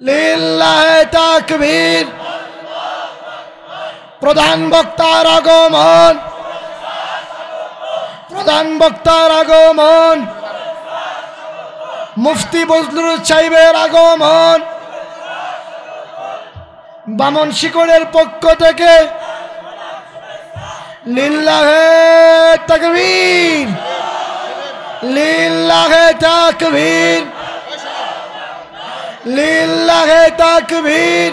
লিল্লাহে তাকবীর। প্রধান বক্তার আগমন, প্রধান বক্তার আগমন, মুফতি বজলুর সাহেবের আগমন। বামন শিকড়ের পক্ষ থেকে লিল্লাহে তাকবীর, লিল্লাহে তাকবীর, লিল্লাহে তাকবীর,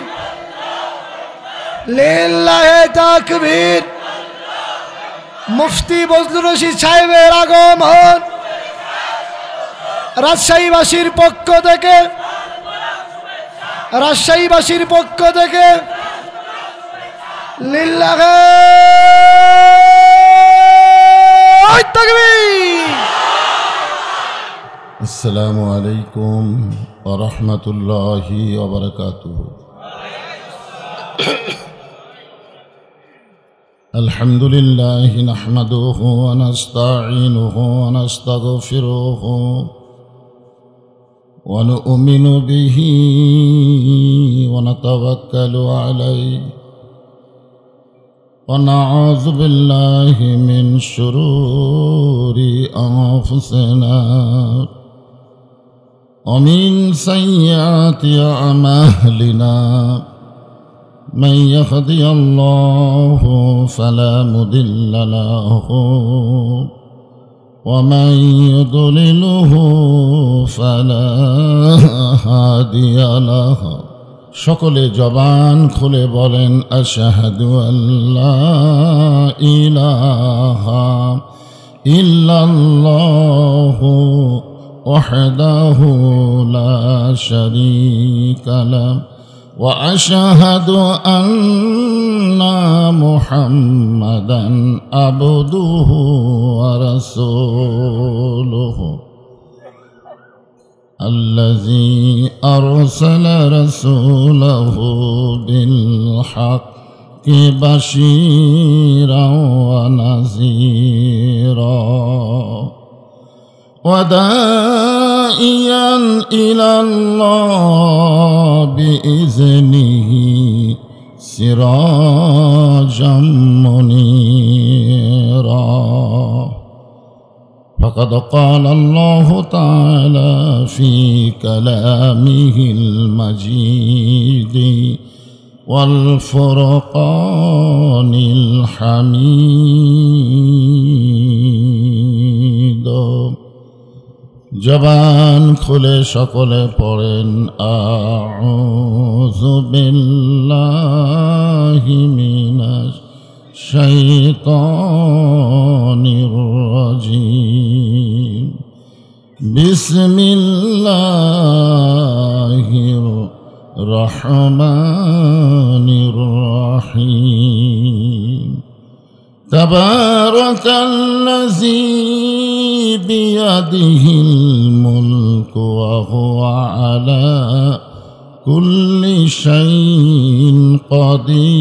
লিল্লাহে তাকবীর। মুফতি বজলুর রশিদ সাহেবের আগমন রাজশাহীবাসীর পক্ষ থেকে, রাজশাহীবাসীর পক্ষ থেকে লিল্লাহে তাকবীর। আসসালামু আলাইকুম ওয়া রাহমাতুল্লাহি ওয়া বারাকাতুহু। আলহামদুলিল্লাহি নাহমাদুহু ওয়া নাস্তাঈনুহু ওয়া নাস্তাগফিরুহু ওয়া নু'মিনু বিহি ওয়া নাতাওয়াক্কালু আলাইহি ওয়া নাউযু বিল্লাহি মিন শুরুরি আনফুসিনা ومن سيئات أعمالنا من يهدي الله فلا مضل له ومن يضلله فلا هادي له। সকলে জবান খুলে বলেন আশহাদু আল্লা ইলাহা ইল্লাল্লাহু وحده لا شريك له وأشهد أن محمدا عبده ورسوله الذي أرسل رسوله بالحق بشيرا ونذيرا وداعيا إلى الله بإذنه سراجا منيرا فقد قال الله تعالى في كلامه المجيد والفرقان الحميد। জবান খুলে সকলে পড়েন আউযু বিল্লাহি মিনাশ শাইতানির রাজিম বিসমিল্লাহির রহমানির রহিম তাবারাকাল্লাযী বিয়াদিহিল মুলকু ওয়া হুয়া আলা কুল্লি শাইইন কাদির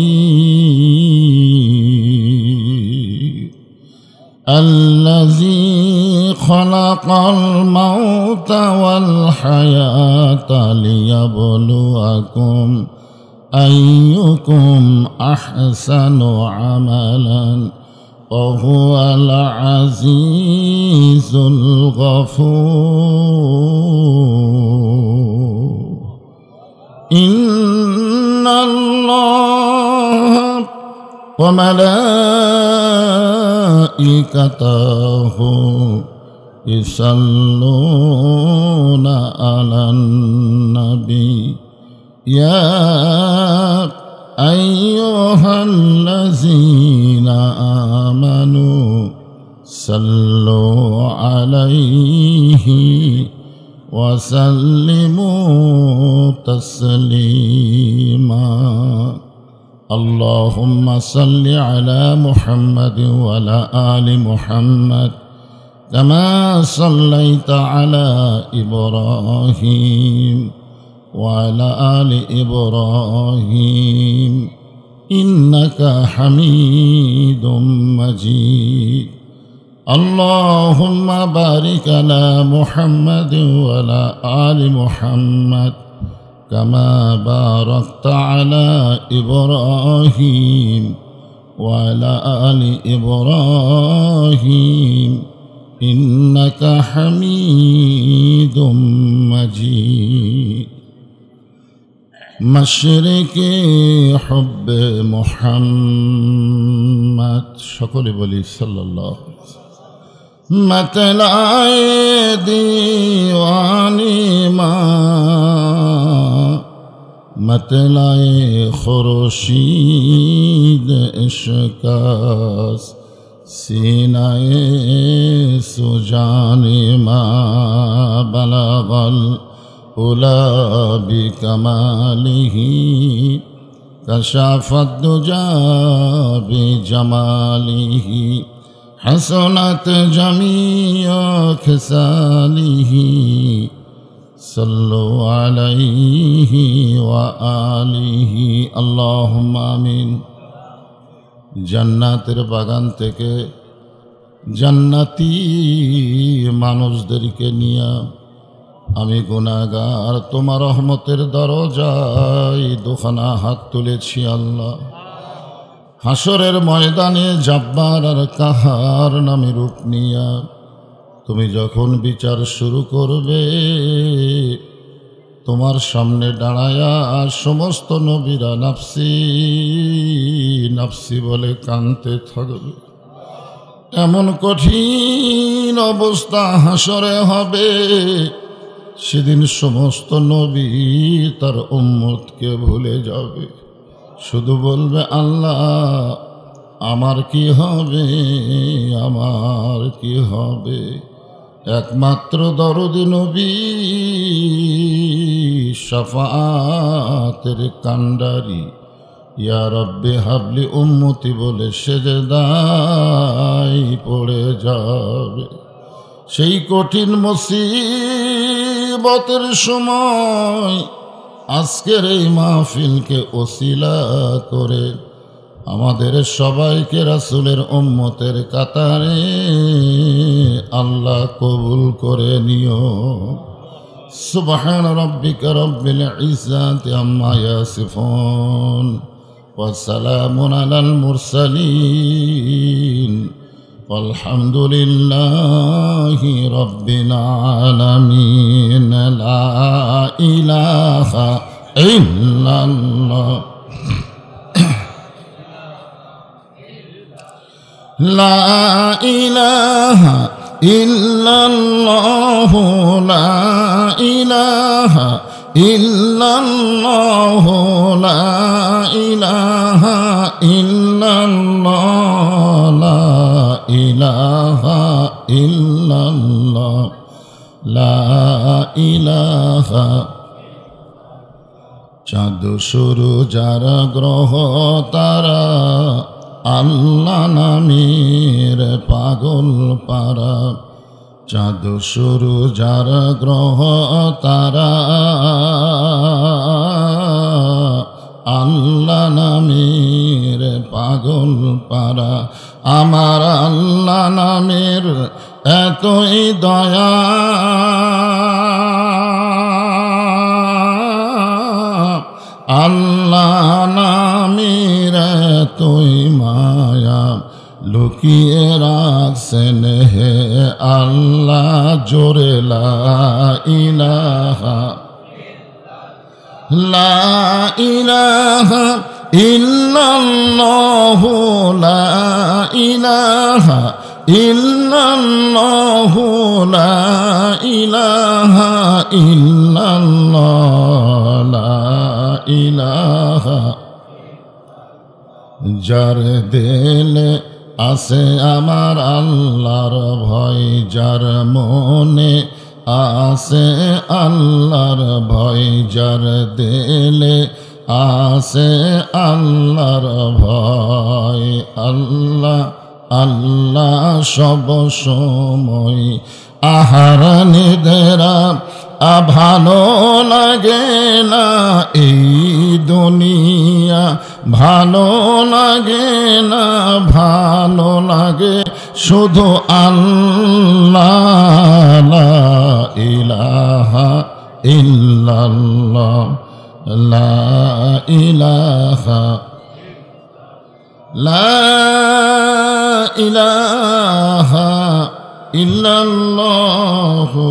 আল্লাযী খালাকাল মাউতা ওয়াল হায়াতা লিয়াবলুয়াকুম আইয়ুকুম আহসানু আমালান وهو العزيز الغفور إن الله وملائكته يصلون على النبي يا أيها الذين آمنوا صلوا عليه وسلموا تسليما اللهم صل على محمد وعلى آل محمد كما صليت على إبراهيم وعلى آل إبراهيم إنك حميد مجيد اللهم بارك على محمد وعلى آل محمد كما باركت على إبراهيم وعلى آل إبراهيم إنك حميد مجيد مشرق حب محمد সকলে বলি সাল্লাল্লাহু আলাইহি ওয়াসাল্লাম मतलाए दीवानी मतलाए खुर्शीद इश्कास सीनाए सुजाने बलगल उला बिकमालिही कशाफत दुजा बिजमालिही हसनत जमीअ खिसालिही सल्लु अलैहि व आलिहि अल्लाहुम्मा आमीन। জান্নাতের বাগান থেকে জান্নাতি মানুষদেরকে নিয়ে আমি গুনাহগার তোমার রহমতের দরজায় দুখানা হাত তুলেছি আল্লাহ। হাসরের ময়দানে জাব্বার আর কাহার নামে রূপ নিয়া তুমি যখন বিচার শুরু করবে তোমার সামনে দাঁড়ায়া সমস্ত নবীরা নাফসি নাফসি বলে কাঁদতে থাকবে। এমন কঠিন অবস্থা হাসরে হবে, সেদিন সমস্ত নবী তার উম্মতকে ভুলে যাবে, শুধু বলবে আল্লাহ আমার কি হবে, আমার কি হবে। একমাত্র দরদি নবী শাফাআতের কান্ডারি ইয়া রব্বে হাবলি উম্মতি বলে সেজদায় পড়ে যাবে। সেই কঠিন মুসিবতের সময় আজকের এই মাহফিলকে ওসিলা করে আমাদের সবাইকে রাসূলের উম্মতের কাতারে আল্লাহ কবুল করে নিও। সুবহান রাব্বিকা রব্বিল ইজ্জাতি আম্মা ইয়াসিফুন ওয়া সালামুন আলাল মুরসালিন والحمد لله رب العالمين لا إله إلا الله لا إله إلا الله لا إله إلا الله لا إله إلا الله لا إله إلا الله لا إله। চাঁদ শুরু যারা গ্রহ তারা আল্লাহ নামের পাগল পারা। চাঁদ শুরু যারা গ্রহ তারা আল্লাহ নামের পাগল পারা। আমার আল্লাহ নামের এতই দয়া আল্লাহ নামের এতই মায়া লুকিয়ে রাখছেন হে আল্লাহ জোরে লা ইলাহা লা ইলাহা ইল্লাল্লাহু লা ইলাহা ইল্লাল্লাহু লা ইলাহা ইল্লাল্লাহ লা ইলাহা। যার দিলে আছে আমার আল্লাহর ভয়, যার মনে আছে আল্লাহর ভয়, যার দিলে আছে আল্লাহর ভয়। আল্লাহ আল্লাহ সব সময় আহার নিদেরা ভালো লাগে না এই দুনিয়া, ভালো লাগে না, ভালো লাগে শুধু আল্লাহ লা ইলাহা ইল্লাল্লাহ লা ইলাহা ইল্লাল্লাহু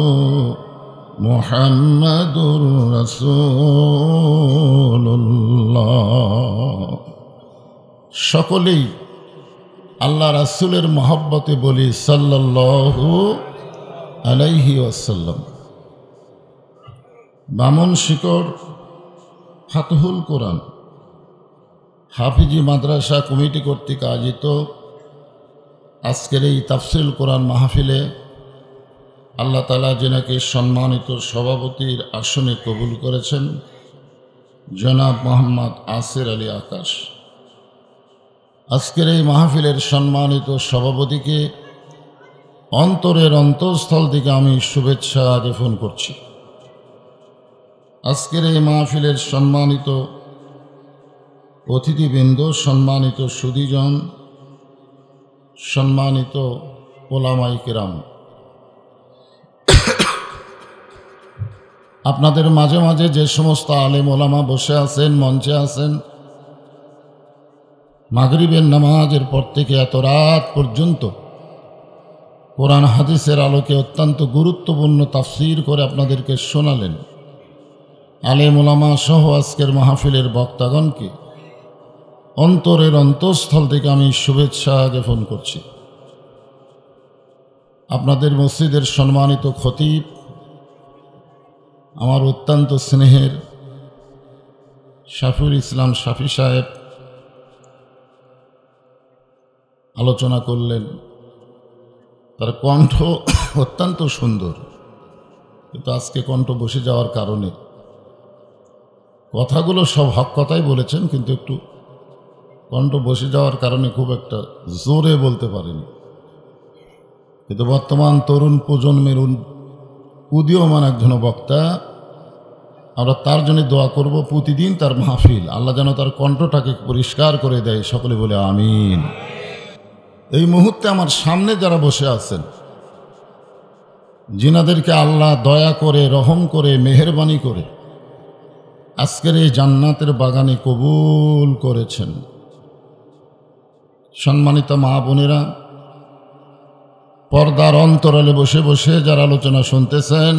মুহাম্মাদুর রাসূলুল্লাহ। সকলেই আল্লাহ রাসূলের মহব্বতে বলি সাল্লাল্লাহু আলাইহি ওয়াসাল্লাম। বামন শিকড় ফাতহুল কোরআন হাফিজি মাদ্রাসা কমিটি কর্তৃক আয়োজিত আজকের এই তাফসিরুল কোরআন মাহফিলে আল্লাহ তাআলা যিনাকে সম্মানিত সভাপতির আসনে কবুল করেছেন, জনাব মোহাম্মদ আসির আলী আকাশ। আজকের এই মাহফিলের সম্মানিত সভাপতিকে অন্তরের অন্তঃস্থল থেকে আমি শুভেচ্ছা জ্ঞাপন করছি। আজকের এই মাহফিলের সম্মানিত অতিথিবৃন্দ, সম্মানিত সুধীজন, সম্মানিত ওলামায়ে কেরাম, আপনাদের মাঝে মাঝে যে সমস্ত আলেম ওলামা বসে আছেন, মঞ্চে আছেন, মাগরিবের নামাজের পর থেকে এত রাত পর্যন্ত কোরআন হাদিসের আলোকে অত্যন্ত গুরুত্বপূর্ণ তাফসীর করে আপনাদেরকে শোনালেন, আলেম ওলামা সহ আজকের মাহফিলের বক্তাগণকে অন্তরের অন্তঃস্থল থেকে আমি শুভেচ্ছা জ্ঞাপন করছি। আপনাদের মসজিদের সম্মানিত খতিব, আমার অত্যন্ত স্নেহের শাফিউল ইসলাম শাফি সাহেব আলোচনা করলেন। তার কণ্ঠ অত্যন্ত সুন্দর, কিন্তু আজকে কণ্ঠ বসে যাওয়ার কারণে কথাগুলো সব হক কথাই বলেছেন, কিন্তু একটু কণ্ঠ বসে যাওয়ার কারণে খুব একটা জোরে বলতে পারেনি। কিন্তু বর্তমান তরুণ প্রজন্মের উদীয়মান একজন বক্তা, আমরা তার জন্য দোয়া করব। প্রতিদিন তার মাহফিল আল্লাহ যেন তার কণ্ঠটাকে পরিষ্কার করে দেয়, সকলে বলে আমিন। এই মুহূর্তে আমার সামনে যারা বসে আছেন, যিনাদেরকে আল্লাহ দয়া করে, রহম করে, মেহেরবানি করে আজকের এই জান্নাতের বাগানে কবুল করেছেন, সম্মানিত মা বোনেরা, পর্দার অন্তরালে বসে বসে যারা আলোচনা শুনতেছেন,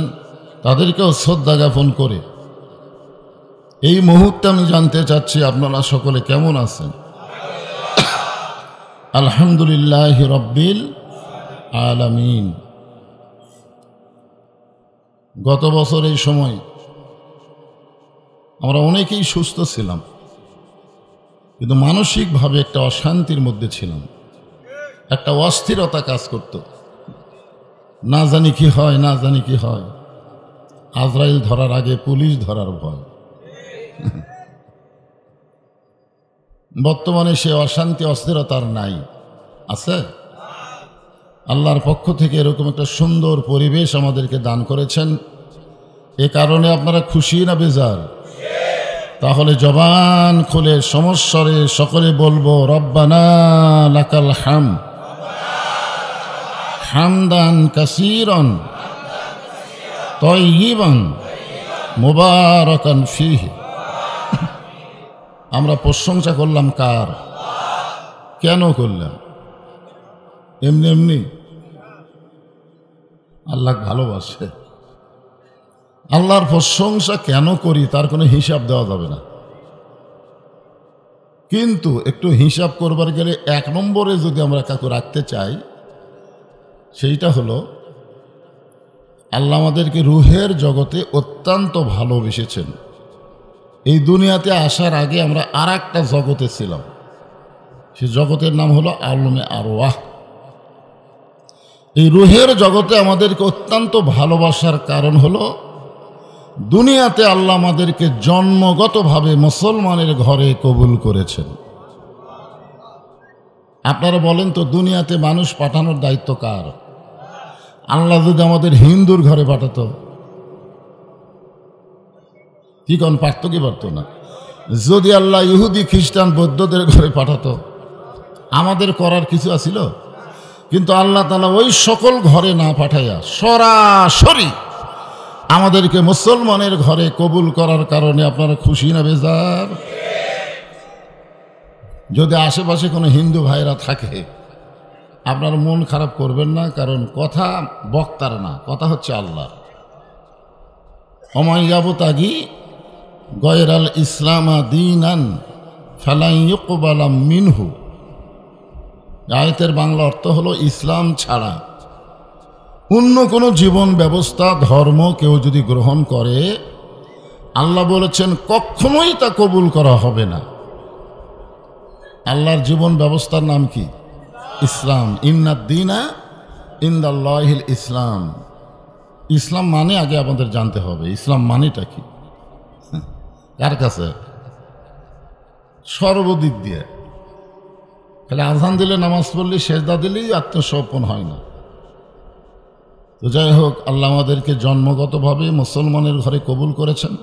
তাদেরকেও শ্রদ্ধা জ্ঞাপন করে এই মুহূর্তে আমি জানতে চাচ্ছি আপনারা সকলে কেমন আছেন? আলহামদুলিল্লাহ রব্বিল আলামিন। গত বছর এই সময় আমরা অনেকেই সুস্থ ছিলাম, কিন্তু মানসিকভাবে একটা অশান্তির মধ্যে ছিলাম, একটা অস্থিরতা কাজ করত। না জানি কি হয়, না জানি কি হয়, আজরাইল ধরার আগে পুলিশ ধরার ভয়। বর্তমানে সে অশান্তি অস্থিরতার নাই, আছে? আল্লাহর পক্ষ থেকে এরকম একটা সুন্দর পরিবেশ আমাদেরকে দান করেছেন। এ কারণে আপনারা খুশি না বেজার? তাহলে জবান খুলে সমস্বরে সকলে বলবো রব্বানা লাকাল হামদ হামদান কাসীরান তাইয়িবান মুবারাকান ফীহি। আমরা প্রশংসা করলাম কার? কেন করলাম? এমনি এমনি? আল্লাহ ভালোবাসে। আল্লাহর প্রশংসা কেন করি তার কোনো হিসাব দেওয়া যাবে না, কিন্তু একটু হিসাব করবার গেলে এক নম্বরে যদি আমরা কাউকে রাখতে চাই, সেইটা হলো আল্লাহ আমাদেরকে রুহের জগতে অত্যন্ত ভালোবেসেছেন। এই দুনিয়াতে আসার আগে আমরা আর একটা জগতে ছিলাম, সে জগতের নাম হলো আলমে আরওয়াহ। এই রুহের জগতে আমাদেরকে অত্যন্ত ভালোবাসার কারণ হলো দুনিয়াতে আল্লাহ আমাদেরকে জন্মগতভাবে মুসলমানের ঘরে কবুল করেছেন। আপনারা বলেন তো, দুনিয়াতে মানুষ পাঠানোর দায়িত্ব কার? আল্লাহ যদি আমাদের হিন্দুর ঘরে পাঠাতো, কি কোন পারত কি পারত না? যদি আল্লাহ ইহুদি খ্রিস্টান বৌদ্ধদের ঘরে পাঠাতো, আমাদের করার কিছু আছিল? কিন্তু আল্লাহ তাআলা ওই সকল ঘরে না পাঠাইয়া সরাসরি আমাদেরকে মুসলমানের ঘরে কবুল করার কারণে আপনারা খুশি না বেজার? যদি আশেপাশে কোনো হিন্দু ভাইরা থাকে আপনার মন খারাপ করবেন না, কারণ কথা বক্তার না, কথা হচ্ছে আল্লাহ। অমাইয়াবতাগি গয়রাল ইসলামা দীনান ফালাই ইউকবালা মিনহু। আয়াতের বাংলা অর্থ হলো ইসলাম ছাড়া অন্য কোনো জীবন ব্যবস্থা ধর্ম কেউ যদি গ্রহণ করে, আল্লাহ বলেছেন কখনোই তা কবুল করা হবে না। আল্লাহর জীবন ব্যবস্থার নাম কি? ইসলাম। ইন্নাদ্দীনা ইনদাল্লাহিল ইসলাম। ইসলাম মানে আগে আমাদের জানতে হবে ইসলাম মানেটা কি। কার কাছে? সর্বদিক দিয়ে। খালি আজান দিলে, নামাজ পড়লে, সেজদা দিলেই আত্মসমর্পণ হয় না। তো যাই হোক, আল্লাহ আমাদেরকে জন্মগতভাবে মুসলমানের ঘরে কবুল করেছেন।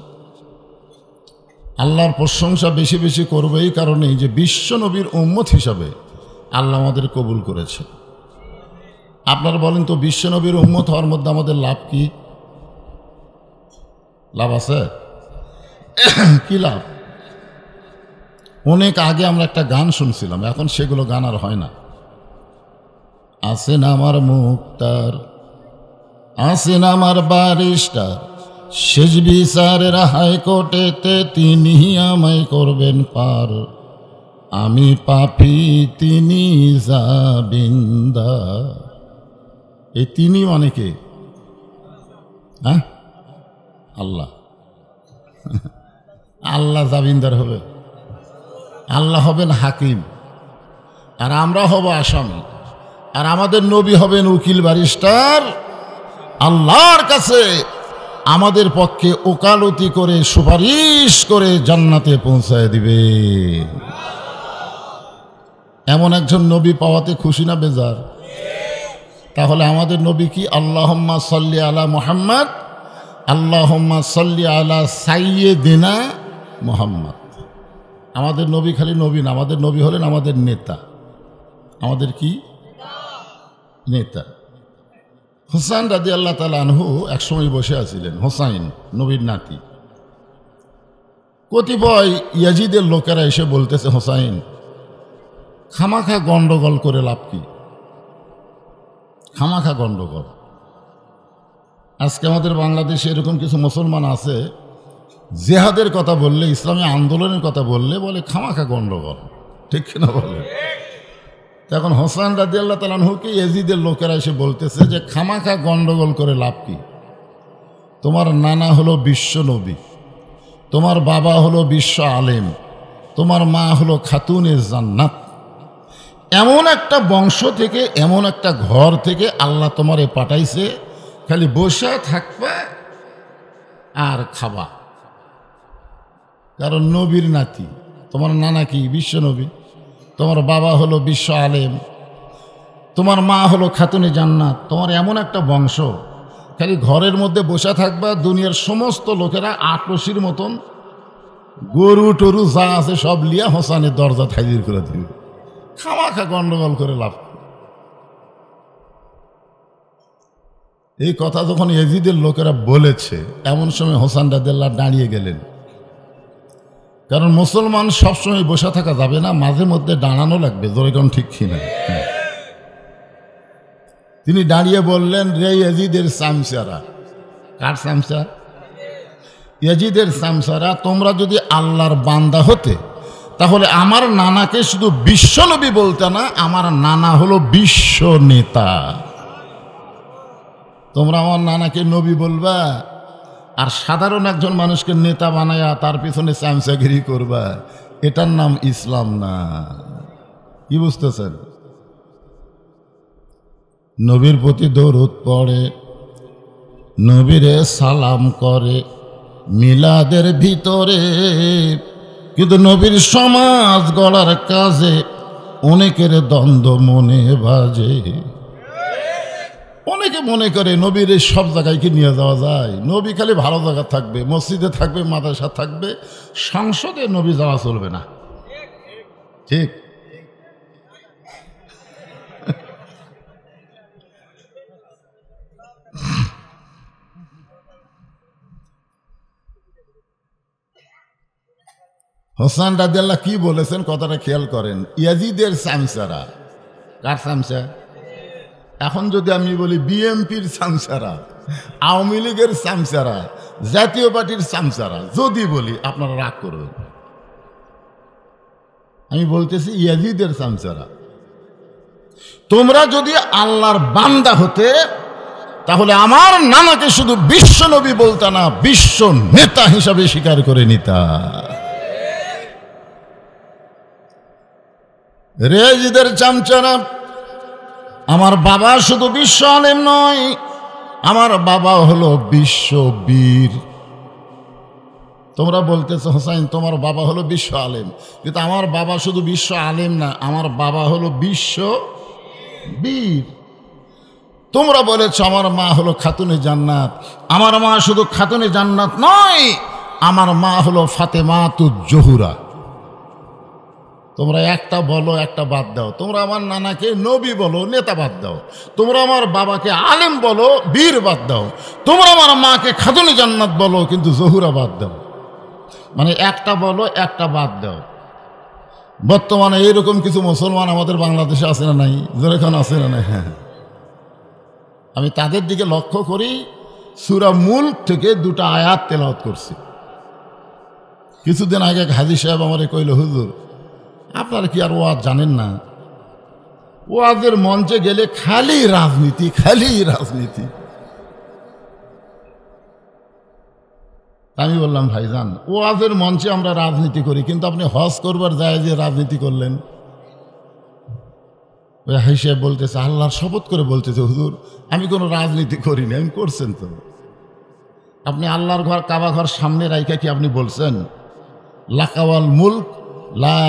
আল্লাহর প্রশংসা বেশি বেশি করবে এই কারণেই যে বিশ্ব নবীর উম্মত হিসাবে আল্লাহ আমাদের কবুল করেছে। আপনারা বলেন তো, বিশ্ব নবীর উম্মত হওয়ার মধ্যে আমাদের লাভ কি? লাভ আছে? কি লাভ? অনেক আগে আমরা একটা গান শুনছিলাম, এখন সেগুলো গান আর হয় না। আসেন আমার মুক্তার, আসেন আমার বারিস্টার, শেষ বিচারের হাইকোর্টেতে তিনি আমায় করবেন পার। আমি পাপী, তিনি জামিনদার। এই তিনি মানে কে? হ্যাঁ, আল্লাহ। আল্লাহ জামিনদার হবে, আল্লাহ হবেন হাকিম, আর আমরা হব আসামি, আর আমাদের নবী হবেন উকিল ব্যারিস্টার। আল্লাহর কাছে আমাদের পক্ষে ওকালতি করে সুপারিশ করে জান্নাতে পৌঁছায় দিবে। এমন একজন নবী পাওয়াতে খুশি না বেজার? তাহলে আমাদের নবী কি? আল্লাহুম্মা সাল্লি আলা মুহাম্মদ, আল্লাহুম্মা সাল্লি আলা সাইয়্যিদিনা মুহাম্মদ। আমাদের নবী খালি নবী না, আমাদের নবী হলেন আমাদের নেতা। আমাদের কি? নেতা। হুসাইন রাদিয়াল্লাহু তাআলা আনহু একসময় বসে আছিলেন। হুসাইন নবীর নাতি। কতিপয় ইয়াজিদের লোকেরা এসে বলতেছে, হুসাইন খামাখা গন্ডগোল করে লাভ কি? খামাখা গন্ডগোল। আজকে আমাদের বাংলাদেশে এরকম কিছু মুসলমান আছে, জেহাদের কথা বললে, ইসলামী আন্দোলনের কথা বললে বলে খামাখা গন্ডগোল। ঠিক কিনা বলে? এখন হোসেন রাদিয়াল্লাহু তাআলা আনহুকে ইয়াজিদের লোকেরা এসে বলতেছে যে খামাখা গন্ডগোল করে লাভ কি? তোমার নানা হলো বিশ্ব নবী, তোমার বাবা হলো বিশ্ব আলেম, তোমার মা হলো খাতুনে জান্নাত। এমন একটা বংশ থেকে, এমন একটা ঘর থেকে আল্লাহ তোমারে পাঠাইছে, খালি বসে থাকবা আর খাবা। কারণ নবীর নাতি, তোমার নানা কি? বিশ্ব নবী। তোমার বাবা হলো বিশ্ব আলেম, তোমার মা হলো খাতুনে জান্নাত। তোমার এমন একটা বংশ, খালি ঘরের মধ্যে বসে থাকবা, দুনিয়ার সমস্ত লোকেরা আটরশির মতন গরু টরু যা আছে সব লিয়া হোসানের দরজা হাজির করে দিবে। খামাখা গন্ডগোল করে লাভ। এই কথা যখন ইয়াজিদের লোকেরা বলেছে, এমন সময় হোসেন রাদিয়াল্লাহু দাঁড়িয়ে গেলেন। কারণ মুসলমান সবসময় বসে থাকা যাবে না, মাঝে মধ্যে দাঁড়ানো লাগবে। জোরে কোন ঠিক কিনা? তিনি দাঁড়িয়ে বললেন, রে ইয়াজিদের সামসারা। কার সামসা? ইয়াজিদের সামসারা, তোমরা যদি আল্লাহর বান্দা হতে তাহলে আমার নানাকে শুধু বিশ্ব নবী বলতে না, আমার নানা হলো বিশ্ব নেতা। তোমরা আমার নানাকে নবী বলবা, আর সাধারণ একজন মানুষকে নেতা বানায়া তার পিছনে চামচাগিরি করবা, এটার নাম ইসলাম না। কি বুঝতেছেন? নবীর প্রতি দরুদ পড়ে, নবীরে সালাম করে মিলাদের ভিতরে, কিন্তু নবীর সমাজ গড়ার কাজে অনেকের দ্বন্দ্ব মনে বাজে। অনেকে মনে করে নবীর সব জায়গায় কি নিয়ে যাওয়া যায়? নবী খালি ভালো জায়গা থাকবে, মসজিদে থাকবে, মাদ্রাসা থাকবে, সংসদে নবী যাওয়া চলবে না। ঠিক? হোসেন রাদিয়াল্লাহু কি বলেছেন কথাটা খেয়াল করেন। ইয়াজিদের সামসারা, কার সামসা? এখন যদি আমি বলি বিএমপির সামসারা, আওয়ামী লীগের সামসারা, জাতীয় পার্টির সামসারা যদি বলি আপনারা রাগ করবেন। আমি বলতেছি ইয়াজিদের সামসারা। তোমরা যদি আল্লাহর বান্দা হতে তাহলে আমার নানাকে শুধু বিশ্ব নবী বলতা না, বিশ্ব নেতা হিসাবে স্বীকার করে নিতা। রেজিদের চামচারা, আমার বাবা শুধু বিশ্ব আলেম নয়, আমার বাবা হলো বিশ্ববীর। তোমরা বলতেছো হোসাইন তোমার বাবা হলো বিশ্ব আলেম, কিন্তু আমার বাবা শুধু বিশ্ব আলেম না, আমার বাবা হলো বিশ্ব বীর। তোমরা বলেছ আমার মা হলো খাতুনে জান্নাত, আমার মা শুধু খাতুনে জান্নাত নয়, আমার মা হলো ফাতেমাতুজ জোহরা। তোমরা একটা বলো একটা বাদ দাও। তোমরা আমার নানাকে নবী বলো, নেতা বাদ দাও। তোমরা আমার বাবাকে আলেম বলো, বীর বাদ দাও। তোমরা আমার মাকে খাতুনে জান্নাত বলো, কিন্তু জহুরা বাদ দাও। মানে একটা বলো একটা বাদ দাও। বর্তমানে এইরকম কিছু মুসলমান আমাদের বাংলাদেশে আছে না নাই? যেরকম আছে না নাই? হ্যাঁ, আমি তাদের দিকে লক্ষ্য করি। সূরা মুলক থেকে দুটো আয়াত তেলাওয়াত করছি। কিছুদিন আগে হাজী সাহেব আমারে কইল, হুজুর আপনারা কি আর ওয়াজ জানেন না? ওয়াজের মঞ্চে গেলে খালি রাজনীতি, খালি রাজনীতি। আমি বললাম ভাইজান, ওয়াজের মঞ্চে আমরা রাজনীতি করি, কিন্তু আপনি হজ করবার যায় যে রাজনীতি করলেন। ওই হাই সাহেব বলতেছে, আল্লাহর শপথ করে বলতেছে, হুজুর আমি কোনো রাজনীতি করিনি। আমি করছেন তো? আপনি আল্লাহর ঘর কাবা ঘর সামনে রাইখা কি আপনি বলছেন লাকাওয়াল মুলক লা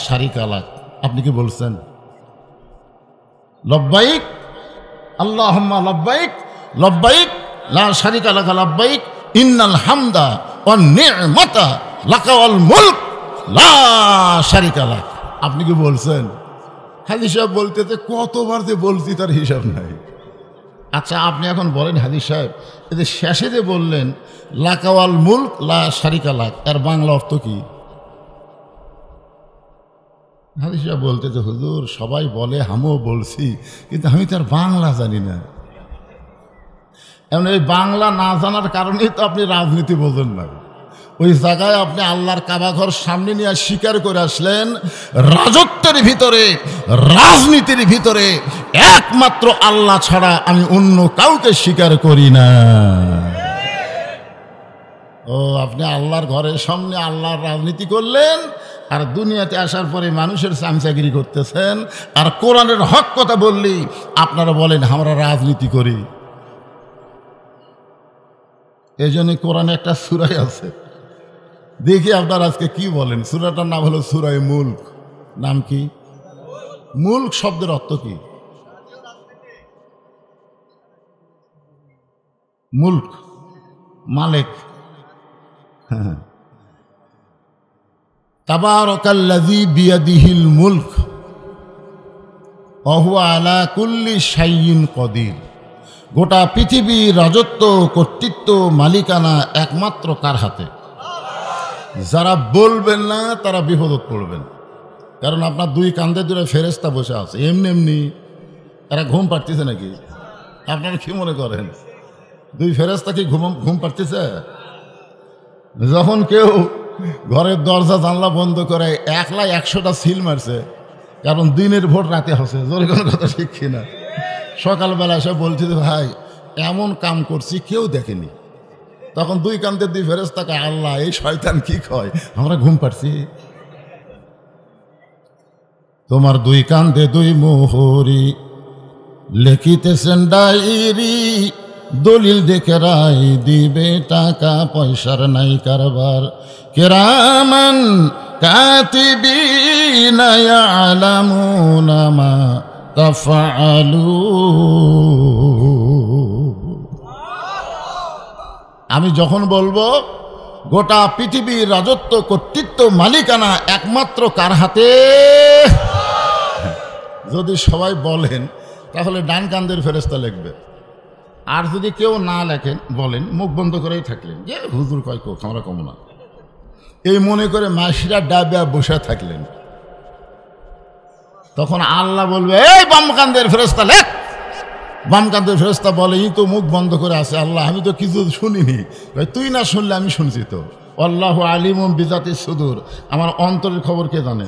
শারিকা লাক? আপনি কি বলছেন লব্বাইক আল্লাহুম্মা লব্বাইক লব্বাইক লা শারিকা লাক লব্বাইক ইন্নাল হামদা ওয়ান নি'মাতা লাকাওয়াল মুলক লা শারিকা লাক? আপনি কি বলছেন? হাজী সাহেব বলতেছে, কতবার যে বলছি তার হিসাব নাই। আচ্ছা আপনি এখন বলেন হাজী সাহেব, এই শেষে যে বললেন লাকাওয়াল মুলক লা শারিকা লাক, এর বাংলা অর্থ কি? হাজী সাহেব বলতেছে, হুজুর সবাই বলে, আমিও বলছি, কিন্তু আমি তার বাংলা জানি না। এমন এই বাংলা না জানার কারণেই তো আপনি রাজনীতি বোঝেন না। ওই জায়গায় আপনি আল্লাহর কাবা ঘর সামনে নিয়ে স্বীকার করে আসলেন, রাজত্বের ভিতরে রাজনীতির ভিতরে একমাত্র আল্লাহ ছাড়া আমি অন্য কাউকে স্বীকার করি না। ও আপনি আল্লাহর ঘরের সামনে আল্লাহর রাজনীতি করলেন, আর দুনিয়াতে আসার পরে মানুষের চামচাগিরি করতেছেন। আর কোরআনের হক কথা বললি আপনারা বলেন আমরা রাজনীতি করি। এই জন্য কোরআনে একটা সূরা আছে, দেখি আপনার আজকে কি বলেন। সূরাটার নাম হলো সূরা মুলক। নাম কি? মুলক শব্দের অর্থ কি? মুলক মালিক। তাবারাকাল্লাযী বিয়াদিহিল মুলক ওয়া হুয়া আলা কুল্লি শাইইন কদির। গোটা পৃথিবীর রাজত্ব, কর্তৃত্ব, মালিকানা একমাত্র কার হাতে? যারা বলবেন না তারা বিপদত পড়বেন। কারণ আপনার দুই কান্দে দূরে ফেরেশতা বসে আছে, এমনি এমনি এরা ঘুম পাড়তেছে নাকি? আপনারা কি মনে করেন দুই ফেরেশতা কি ঘুম পাড়তেছে? যখন কেউ ঘরের দরজা জানলা বন্ধ করে 100টা সিল মারছে, কারণ দিনের ভোট রাতে হচ্ছে, জোরে কোনো কথা ঠিক কিনা? সকালবেলা এসে বলছে যে ভাই এমন কাম করছি কেউ দেখেনি, তখন দুই কান্দে দুই ফেরেশতাকে, আল্লাহ এই শয়তান কি কয়, আমরা ঘুম পাড়ছি। তোমার দুই কান্দে দুই মোহরি লিখিতেছেন ডায়েরি, দলিল দেখে রায় দিবে, টাকা পয়সার নাই কারবার। কিরামান কাতিবিনা ইয়ালামুনা মা তাফআলুন। আমি যখন বলবো গোটা পৃথিবীর রাজত্ব, কর্তৃত্ব, মালিকানা একমাত্র কার হাতে, যদি সবাই বলেন তাহলে ডান কান্দের ফেরেশতা লিখবে। আর যদি কেউ না লেখেন, বলেন, মুখ বন্ধ করেই থাকলেন যে হুজুর কয় কোক, আমরা কম না। এই মনে করে মাসিরা ডাবিয়া বসে থাকলেন। তখন আল্লাহ বলবে, এই বামকান্দের ফেরেশতা লেখ। বামকান্দের ফেরেশতা বলে, ই তো মুখ বন্ধ করে আছে। আল্লাহ, আমি তো কিছু শুনিনি। তুই না শুনলে আমি শুনছি তো। আল্লাহু আলিমুম বিজাতিস সুদূর, আমার অন্তরের খবর কে জানে?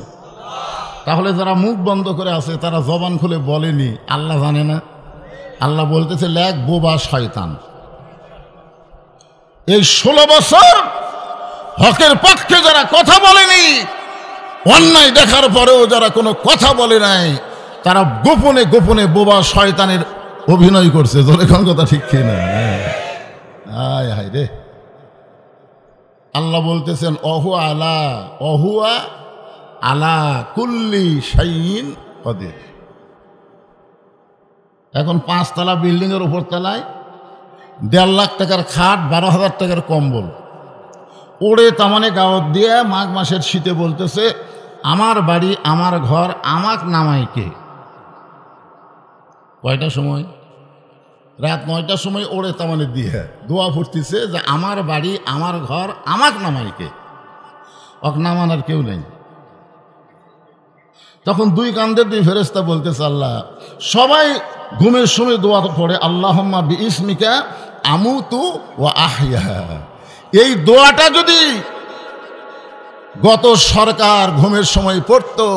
তাহলে যারা মুখ বন্ধ করে আছে তারা জবান খুলে বলেনি, আল্লাহ জানে না? আল্লাহ বলতেছে, লেখ বোবা শয়তান। এই 16 বছর হকের পক্ষে যারা কথা বলেনি, অন্যায় দেখার পরেও যারা কোনো কথা বলে নাই, তারা গোপনে গোপনে বোবা শয়তানের অভিনয় করছে। যখন কথা ঠিক কিনা? হায় হায় রে। আল্লাহ বলতেছেন, অহুয়া আলা কুল্লি শাইইন কদির। এখন 5 তলা বিল্ডিং এর উপর তলায় 1.5 লাখ টাকার খাট, 12,000 টাকার কম্বল ওড়ে তামানে গাওয়াত দিয়ে মাঘ মাসের শীতে বলতেছে, আমার বাড়ি আমার ঘর আমাক নামাই কে? কয়টার সময়? রাত 9টার সময় ওড়ে তামানে দিয়ে দোয়া ফুটতেছে যে আমার বাড়ি আমার ঘর আমাক নামাই কে? অক নামানোর কেউ নেই। তখন 2 কান্দের 2 ফেরেশতা বলতেছে, আল্লাহ, সবাই ঘুমের সময় দোয়া পড়ে, আল্লাহুম্মা বিইসমিকা আমুতু ওয়া আহইয়া। এই দোয়াটা যদি গত সরকার ঘুমের সময় পড়তো,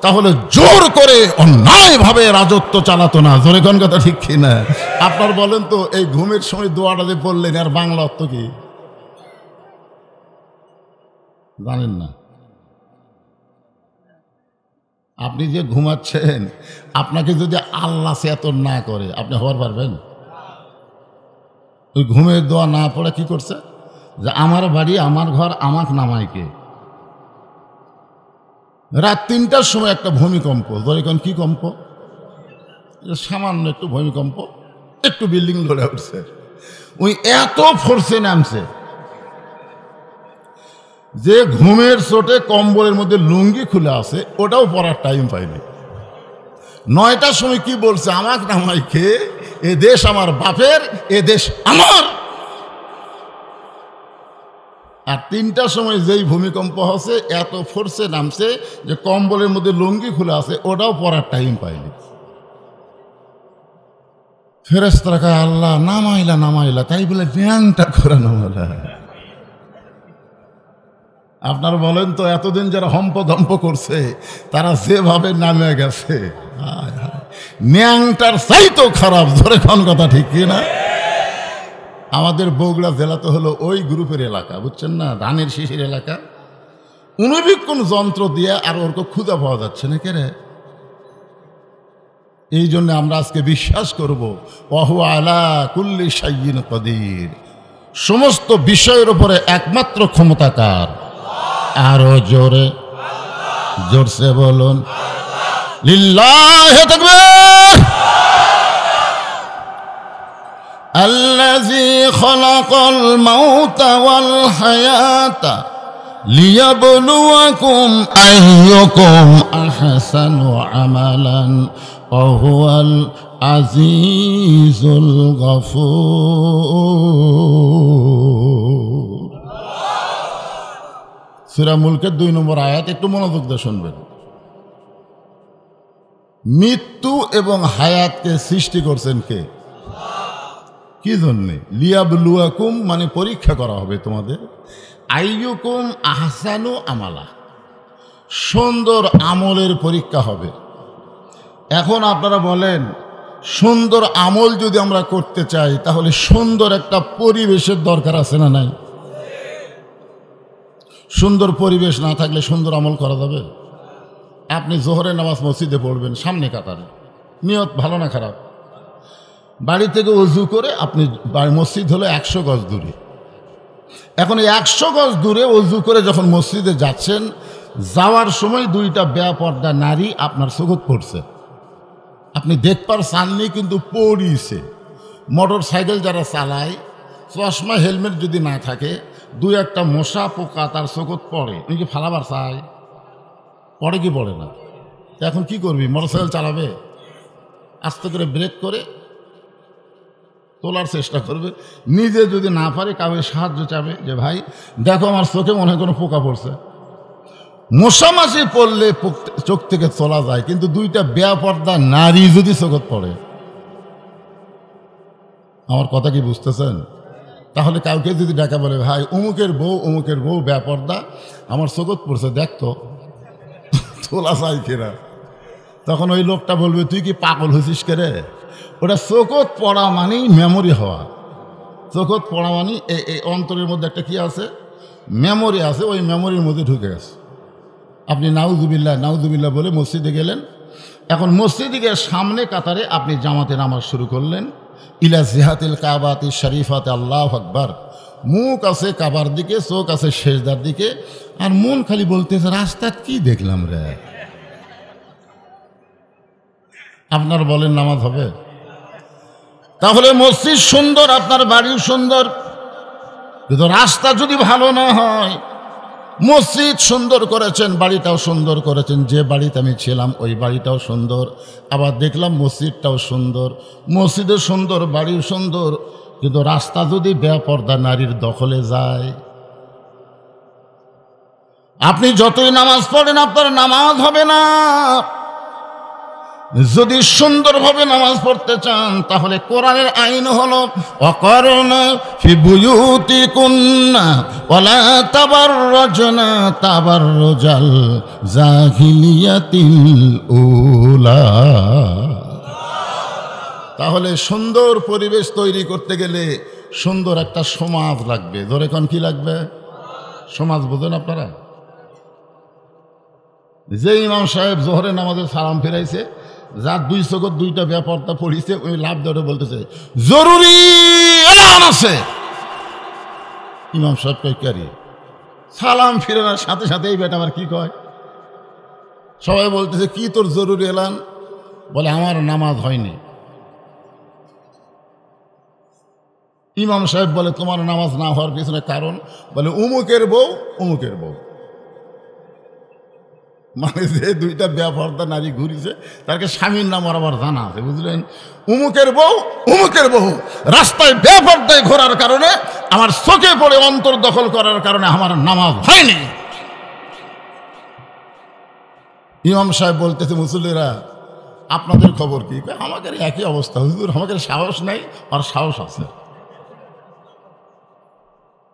তাহলে জোর করে অন্যায়ভাবে রাজত্ব চালাতো না। জোরে কোন কথা ঠিক কিনা? আপনার বলেন তো, এই ঘুমের সময় দোয়াটা যে পড়লেন, আর বাংলা অর্থ কি জানেন না? আপনি যে ঘুমাচ্ছেন, আপনাকে যদি আল্লাহ চেতন না করে, আপনি হওয়ার পারবেন? ওই ঘুমের দোয়া না পড়ে কি করছে? যে আমার বাড়ি আমার ঘর আমাক নামাই কে? রাত 3টার সময় একটা ভূমিকম্প। ধরেন কি কম্প? সামান্য একটু ভূমিকম্প, একটু বিল্ডিং লড়ে উঠছে। ওই এত ফোর্সে নামছে যে ঘুমের চোটে কম্বলের মধ্যে লুঙ্গি খুলে আছে, ওটাও পরার টাইম পাইনি। 9টার সময় কি বলছে? আমাক নামাই কে? এ দেশ আমার বাপের, এ দেশ আমার। আর 3টার সময় যেই ভূমিকম্প হচ্ছে, এত ফোর্সে নামছে যে কম্বলের মধ্যে লুঙ্গি খুলে আছে, ওটাও পরার টাইম পাইনি। ফেরেশতারা কয়, আল্লাহ নামাইলা, তাই বলে ব্যাংটা করে নামালা। আপনারা বলেন তো, এতদিন যারা হম্পদম্প করছে, তারা যেভাবে নামে গেছে, ন্যাংটার চাইতো খারাপ। ধরে কোন কথা ঠিক কিনা? আমাদের বগুড়া জেলা তো হলো ওই গ্রুপের এলাকা, বুঝছেন না? ধানের শিশির এলাকা। উনবিক্ষণ যন্ত্র দিয়ে আর ওর ক্ষুধা পাওয়া যাচ্ছে না কে রে? এই জন্য আমরা আজকে বিশ্বাস করব, ওয়াহু আলা কুল্লি শাইইন কদির। সমস্ত বিষয়ের উপরে একমাত্র ক্ষমতাকার। আরো জোরে, জোরসে বলুন, লিল্লাহি তাকবীর। আল্লাযী খালাকাল মাউতা ওয়াল হায়াতা লিয়াবলুয়াকুম আইয়ুকুম আহসানু আমালান ওয়া হুয়াল আজিজুল গফুর। সূরা মুলকের 2 নম্বর আয়াত, একটু মনোযোগ দিয়ে শুনবেন। মৃত্যু এবং হায়াতকে সৃষ্টি করছেন কে? কি জন্যে? লিয়াবলুয়াকুম, মানে পরীক্ষা করা হবে তোমাদের। আইয়ুকুম আহসানু আমালা, সুন্দর আমলের পরীক্ষা হবে। এখন আপনারা বলেন, সুন্দর আমল যদি আমরা করতে চাই, তাহলে সুন্দর একটা পরিবেশের দরকার আছে না নাই? সুন্দর পরিবেশ না থাকলে সুন্দর আমল করা যাবে? আপনি জোহরের নামাজ মসজিদে পড়বেন, সামনে কাতারে, নিয়ত ভালো না খারাপ? বাড়ি থেকে ওযু করে আপনি, মসজিদ হলো 100 গজ দূরে। এখন এই 100 গজ দূরে ওযু করে যখন মসজিদে যাচ্ছেন, যাওয়ার সময় 2টা বেপর্দা নারী আপনার চোখত পড়ছে, আপনি দেখবার চাননি কিন্তু পড়িছে। মোটর সাইকেল যারা চালায়, চশমা হেলমেট যদি না থাকে, 2-1টা মশা পোকা তার চোখত পড়ে, উনি কি ফালাবার চায়? পড়ে কি পড়ে না? এখন কি করবি? মোটর সাইকেল চালাবে, আস্তে করে ব্রেক করে তোলার চেষ্টা করবে, নিজে যদি না পারে কাউকে সাহায্য চাবে যে ভাই দেখো আমার চোখে মনে হয় কোনো পোকা পড়ছে। মশামাছি পড়লে চোখ থেকে তোলা যায়, কিন্তু দুইটা বেপর্দা নারী যদি চোখত পড়ে, আমার কথা কি বুঝতেছেন? তাহলে কাউকে যদি ডাকা বলে ভাই অমুকের বউ বেপর্দা আমার চোখত পড়ছে দেখতো, তোলা যায় কিনা, তখন ওই লোকটা বলবে তুই কি পাগল হয়েছিস কে রে? ওটা চোখত পড়া মানেই মেমোরি হওয়া। চোখত পড়া মানে এই অন্তরের মধ্যে একটা কি আছে, মেমোরি আছে, ওই মেমোরির মধ্যে ঢুকে গেছে। আপনি নাউজুবিল্লাহ বলে মসজিদে গেলেন, এখন মসজিদে গিয়ে সামনে কাতারে আপনি জামাতে নামাজ শুরু করলেন, ইলা জিহাতিল কাবাতি শরীফাতে আল্লাহু আকবার, মুখ আছে কাবার দিকে, চোখ আছে সেজদার দিকে, আর মন খালি বলতেছে রাস্তা কি দেখলাম রে। আপনার বলেন নামাজ হবে? তাহলে মসজিদ সুন্দর, আপনার বাড়িও সুন্দর, কিন্তু রাস্তা যদি ভালো না হয়, মসজিদ সুন্দর করেছেন, বাড়িটাও সুন্দর করেছেন, যে বাড়িতে আমি ছিলাম ওই বাড়িটাও সুন্দর, আবার দেখলাম মসজিদটাও সুন্দর, মসজিদও সুন্দর, বাড়িও সুন্দর, কিন্তু রাস্তা যদি বেপর্দা নারীর দখলে যায়, আপনি যতই নামাজ পড়েন আপনার নামাজ হবে না। যদি সুন্দরভাবে নামাজ পড়তে চান তাহলে কোরআনের আইন হলো ওয়াকারনা ফি বুয়ুতিকুন্না ওয়ালা তাবাররাজনা তাবাররুজাল জাহিলিয়াতিল উলা। তাহলে সুন্দর পরিবেশ তৈরি করতে গেলে সুন্দর একটা সমাজ লাগবে। ধরে কোন কি লাগবে? সমাজ বোঝেন আপনারা? যে ইমাম সাহেব জোহরের নামাজে সালাম ফেরাইছে, যার দুই চোখত দুইটা বেপর্দা পড়িছে, ওই লাভ ধরে বলতেছে জরুরি এলান আছে। ইমাম সাহেব কয় কারি সালাম ফিরানোর সাথে সাথে এই বেটা আবার কি কয়, সবাই বলতেছে কি তোর জরুরি এলান? বলে আমার নামাজ হয়নি। ইমাম সাহেব বলে তোমার নামাজ না হওয়ার পিছনে কারণ? বলে অমুকের বউ। মানে যে দুইটা বেপর্দা নারী ঘুরিছে তাকে স্বামীর নাম আবার জানা আছে, বুঝলেন? অমুকের বউ রাস্তায় বেপর্দায় ঘোরার কারণে, আমার চোখে পড়ে অন্তর দখল করার কারণে আমার নামাজ হয়নি। ইমাম সাহেব বলতেছে মুসল্লিরা আপনাদের খবর কি? আমাদের একই অবস্থা হুজুর, আমাদের সাহস নাই আর সাহস আছে।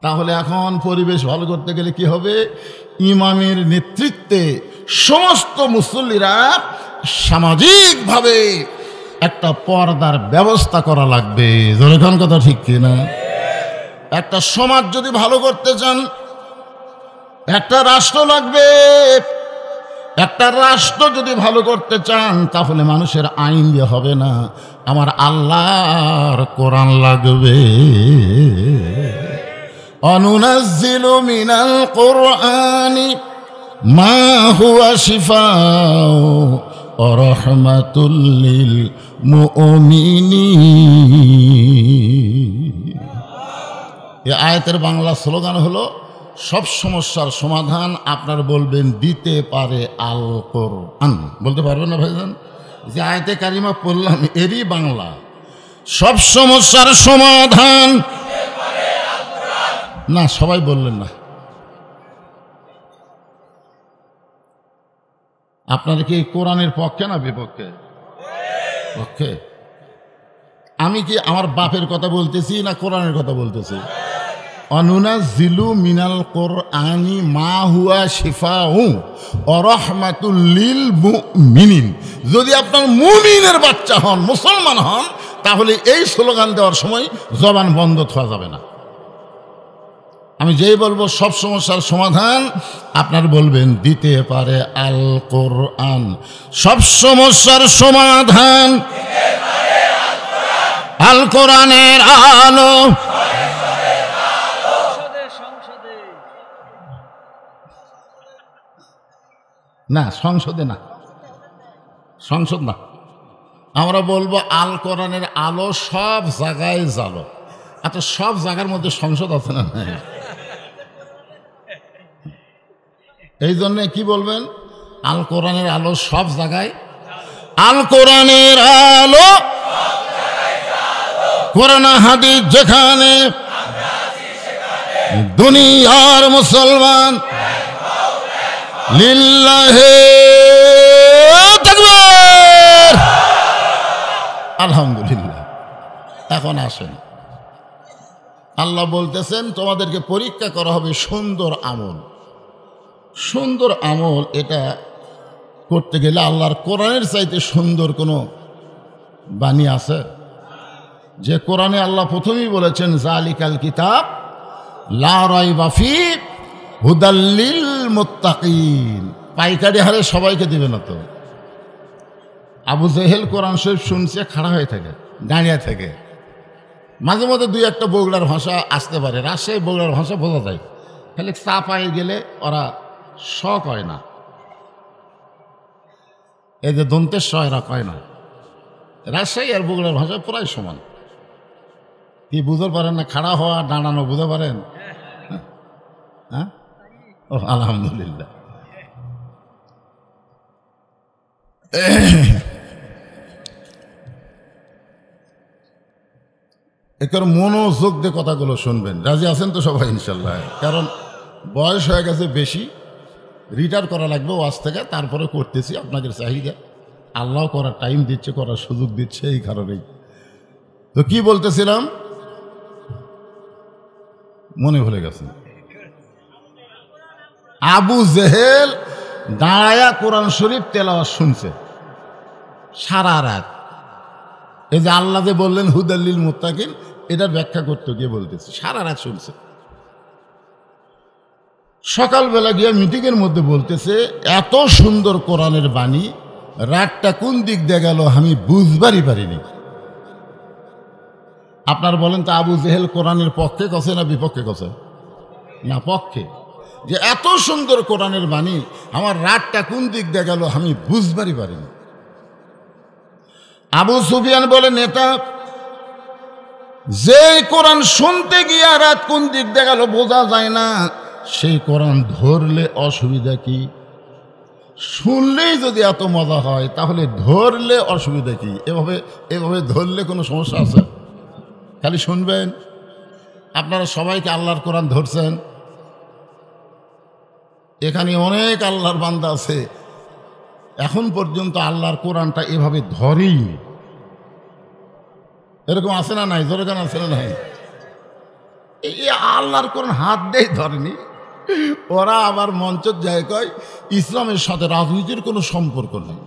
তাহলে এখন পরিবেশ ভালো করতে গেলে কি হবে? ইমামের নেতৃত্বে সমস্ত মুসল্লিরা সামাজিকভাবে একটা পর্দার ব্যবস্থা করা লাগবে। যখন কথা ঠিক কিনা? একটা সমাজ যদি ভালো করতে চান একটা রাষ্ট্র লাগবে। একটা রাষ্ট্র যদি ভালো করতে চান তাহলে মানুষের আইন দিয়ে হবে না, আমার আল্লাহর কোরআন লাগবে। অনুনাজ্জিলু মিনাল কুরআনি মা হুয়া শিফাউ ওয়া রাহমাতুল লিল মুমিনিন। এই আয়াতের বাংলা স্লোগান হলো সব সমস্যার সমাধান আপনার বলবেন দিতে পারে আল কোরআন। বলতে পারবেন না ভাইজান? যে আয়াতে কারিমা পড়লাম এরই বাংলা সব সমস্যার সমাধান না। সবাই বললেন না। আপনারা কি কোরআনের পক্ষে না বিপক্ষে? পক্ষে। আমি কি আমার বাপের কথা বলতেছি না কোরআনের কথা বলতেছি? অনুনাজ্জিলু মিনাল কুরআনি মা হুয়া শিফাউ ওয়া রাহমাতুল লিল মুমিনিন। যদি আপনার মুমিনের বাচ্চা হন, মুসলমান হন, তাহলে এই স্লোগান দেওয়ার সময় জবান বন্ধ থাকা যাবে না। আমি যেই বলবো সব সমস্যার সমাধান, আপনার বলবেন দিতে পারে আল কোরআন। সব সমস্যার সমাধান আল কোরআনের আলো। না সংসদে না, সংসদ না। আমরা বলবো আল কোরআনের আলো সব জায়গায় জ্বালো। আচ্ছা সব জায়গার মধ্যে সংসদ আছে না? এই জন্যে কি বলবেন? আল কোরআনের আলো সব জায়গায়। আল কোরআনের আলো কোরআন হাদিস যেখানে, দুনিয়ার মুসলমান লিল্লাহে তাকবীর। আলহামদুলিল্লাহ। এখন আসেন, আল্লাহ বলতেছেন তোমাদেরকে পরীক্ষা করা হবে সুন্দর আমল। সুন্দর আমল এটা করতে গেলে আল্লাহর কোরআনের চাইতে সুন্দর কোনো বাণী আছে? যে কোরআনে আল্লাহ প্রথমেই বলেছেন জালিকাল কিতাব লা রাইবা ফীহি হুদাল লিল মুত্তাকিন। পাইকারি হারে সবাইকে দিবে না তো। আবু জেহেল কোরআন শরীফ শুনছে, খাড়া হয়ে থাকে, দাঁড়িয়ে থাকে। মাঝে মধ্যে দুই একটা বগুড়ার ভাষা আসতে পারে, রাজশাহী বগুড়ার ভাষা বোঝা যায়, খালি চা পায়ে গেলে ওরা স কয় না, এই যে দন্তের স এরা কয় না। রাজশাহী আর বগুড়ার ভাষা প্রায় সমান। কি বুঝতে পারেন না? খাড়া হওয়া দাঁড়ানো বুঝতে পারেন? হ্যাঁ, ও আলহামদুলিল্লাহ। এর মনোযোগ দিয়ে কথাগুলো শুনবেন। রাজি আছেন তো সবাই ইনশাল্লাহ? কারণ বয়স হয়ে গেছে বেশি, রিটায়ার করা লাগবে ওয়াজ থেকে, তারপরে করতেছি আপনাদের চাহিদা। আল্লাহ করার টাইম দিচ্ছে, করার সুযোগ দিচ্ছে, এই কারণেই। তো কি বলতেছিলাম মনে ভুলে গেছে। আবু জেহেল দাঁড়ায়া কোরআন শরীফ তেলাওয়াত শুনছে সারা রাত। এই যে আল্লাহ যে বললেন হুদাল্লিল মুত্তাকিন, এটার ব্যাখ্যা করতে গিয়ে বলতেছে সারা রাত শুনছে। সকালবেলা গিয়ে মিটিংয়ের মধ্যে বলতেছে এত সুন্দর কোরআনের বাণী, রাতটা কোন দিক দিয়ে গেল আমি বুঝবারই পারিনি। আপনার বলেন তো আবু জেহেল কোরআনের পক্ষে কছে না বিপক্ষে কছে? না, পক্ষে। যে এত সুন্দর কোরআনের বাণী, আমার রাতটা কোন দিক দিয়ে গেল আমি বুঝবারই পারিনি। আবু সুফিয়ান বলে নেতা, যে কোরআন শুনতে গিয়া রাত কোন দিক দিয়ে গেল বোঝা যায় না, সেই কোরআন ধরলে অসুবিধা কি? শুনলেই যদি এত মজা হয় তাহলে ধরলে অসুবিধা কি? এভাবে ধরলে কোনো সমস্যা আছে? খালি শুনবেন। আপনারা সবাইকে আল্লাহর কোরআন ধরছেন? এখানে অনেক আল্লাহর বান্দা আছে এখন পর্যন্ত আল্লাহর কোরআনটা এভাবে ধরেই। এরকম আছে না নাই? জোরে গান আছে না নাই? এই আল্লাহর কোরআন হাত দিয়ে ধরেনি। ওরা আবার মঞ্চের যায় কয় ইসলামের সাথে রাজনীতির কোনো সম্পর্ক নেই।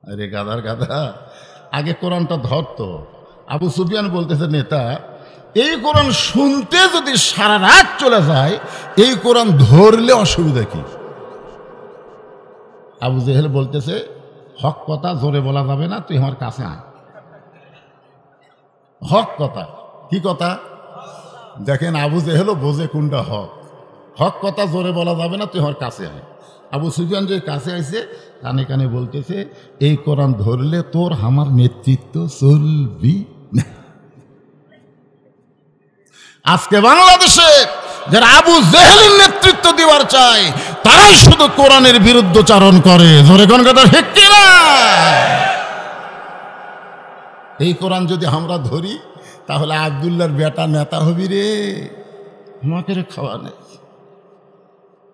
আরে গাধার গাধা, আগে কোরআনটা ধরতো। আবু সুফিয়ান বলতেছে নেতা, এই কোরআন শুনতে যদি সারা রাত চলে যায়, এই কোরআন ধরলে অসুবিধা কি? আবু জেহেল বলতেছে হক কথা জোরে বলা যাবে না, তুই আমার কাছে আয়। হক কথা। কি কথা? দেখেন আবু জেহেলও বোঝে কোনটা হক। হক কথা জোরে বলা যাবে না, তুই আমার কাছে আয়। আবু সুফিয়ান যে কাছে আইছে, কানে কানে বলতেছে এই কোরআন ধরলে তোর আমার নেতৃত্ব চলবি না। আজকে বাংলাদেশে যারা আবু জেহেলের নেতৃত্ব দেওয়ার চায়, তারাই শুধু কোরআনের বিরুদ্ধচারণ করে। জোরে কোন কথা ঠিক কিনা? এই কোরআন যদি আমরা ধরি তাহলে আব্দুল্লাহর বেটা নেতা হবি রে, আমাকে খাওয়া নেই।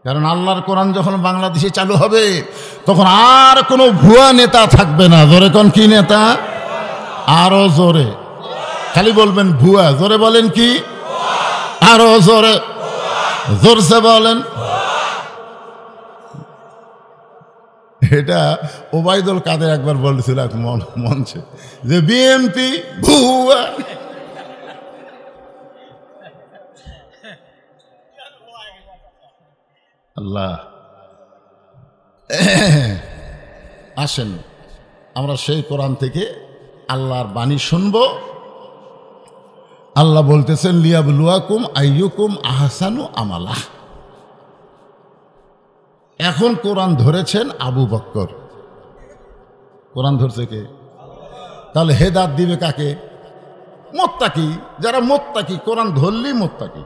কারণ আল্লাহর কোরআন যখন বাংলাদেশে চালু হবে তখন আর কোনো ভুয়া নেতা থাকবে না। জোরে কোন কি নেতা? আরো জোরে, খালি বলবেন ভুয়া। জোরে বলেন কি? আরো জোরে, জোরসে বলেন। এটা ওবায়দুল কাদের একবার বলেছিল এক মঞ্চে যে বিএনপি ভুয়া। আল্লাহ, আসেন আমরা সেই কোরআন থেকে আল্লাহর বাণী শুনবো। আল্লাহ বলতেছেন লিয়াবলুয়াকুম আইয়ুকুম আহসানু আমালা। এখন কোরআন ধরেছেন আবু বকর। কোরআন ধরছে কে? তাহলে হেদায়েত দিবে কাকে? মুত্তাকি। যারা মুত্তাকি, কোরআন ধরলেই মুত্তাকি।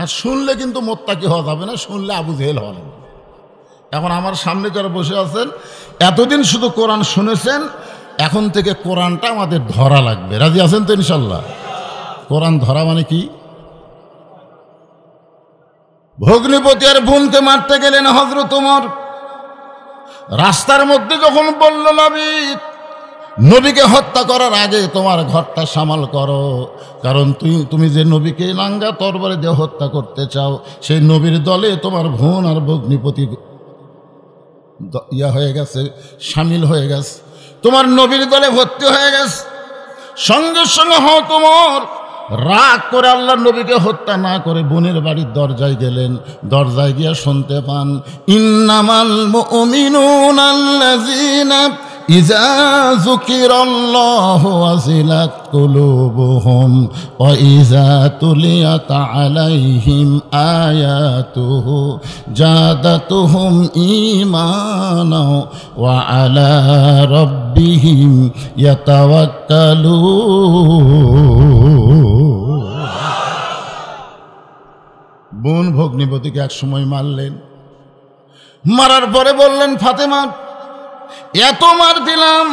আর শুনলে কিন্তু মুত্তাকি হওয়া যাবে না, শুনলে আবু জেহেল হওয়া যাবে। এখন আমার সামনে যারা বসে আছেন, এতদিন শুধু কোরআন শুনেছেন, এখন থেকে কোরআনটা আমাদের ধরা লাগবে। রাজি আছেন তো ইনশাল্লাহ? কোরআন ধরা মানে কি? ভগ্নিপতি আর বোনকে মারতে গেলেন হযরত ওমর। রাস্তার মধ্যে যখন বলল নবীকে হত্যা করার আগে তোমার ঘরটা সামাল করো, কারণ তুমি যে নবীকে নাঙ্গা তরবারে দিয়ে হত্যা করতে চাও, সেই নবীর দলে তোমার বোন আর ভগ্নিপতি হয়ে গেছে, সামিল হয়ে গেছে, তোমার নবীর দলে ভর্তি হয়ে গেছে। সঙ্গে সঙ্গে তোমার রাগ করে আল্লাহ নবীকে হত্যা না করে বোনের বাড়ির দরজায় গেলেন। দরজায় গিয়ে শুনতে পান, ইন্নামাল মুমিনুনা আল্লাযীনা ইযা যুকিরাল্লাহু ওয়াজিলাত কুলুবুহুম ওয়া ইযা তুলিয়াত আলাইহিম আয়াতুহু জাদাতুহুম ঈমানা ওয়া আলা রাব্বিহিম ইয়াতাওয়াক্কালুন। বোন ভগ্নিপতিকে এক সময় মারলেন। মারার পরে বললেন, ফাতেমা এত মার দিলাম,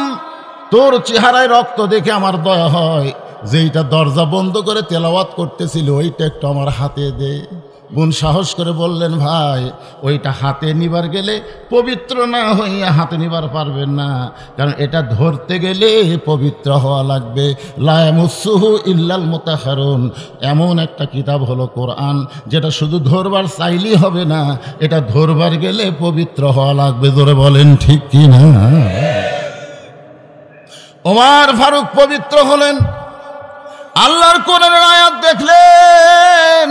তোর চেহারায় রক্ত দেখে আমার দয়া হয়, যেইটা দরজা বন্ধ করে তেলাওয়াত করতেছিল ওইটা একটু আমার হাতে দে। বোন সাহস করে বললেন, ভাই ওইটা হাতে নিবার গেলে পবিত্র না হইয়া হাতে নিবার পারবেন না, কারণ এটা ধরতে গেলে পবিত্র হওয়া লাগবে। লা ইয়ামাসসুহু ইল্লাল মুতাহহারুন, এমন একটা কিতাব হলো কোরআন, যেটা শুধু ধরবার চাইলেই হবে না, এটা ধরবার গেলে পবিত্র হওয়া লাগবে। জোরে বলেন ঠিক কি না? ওমর ফারুক পবিত্র হলেন, আল্লাহর কোরআনের আয়াত দেখলেন,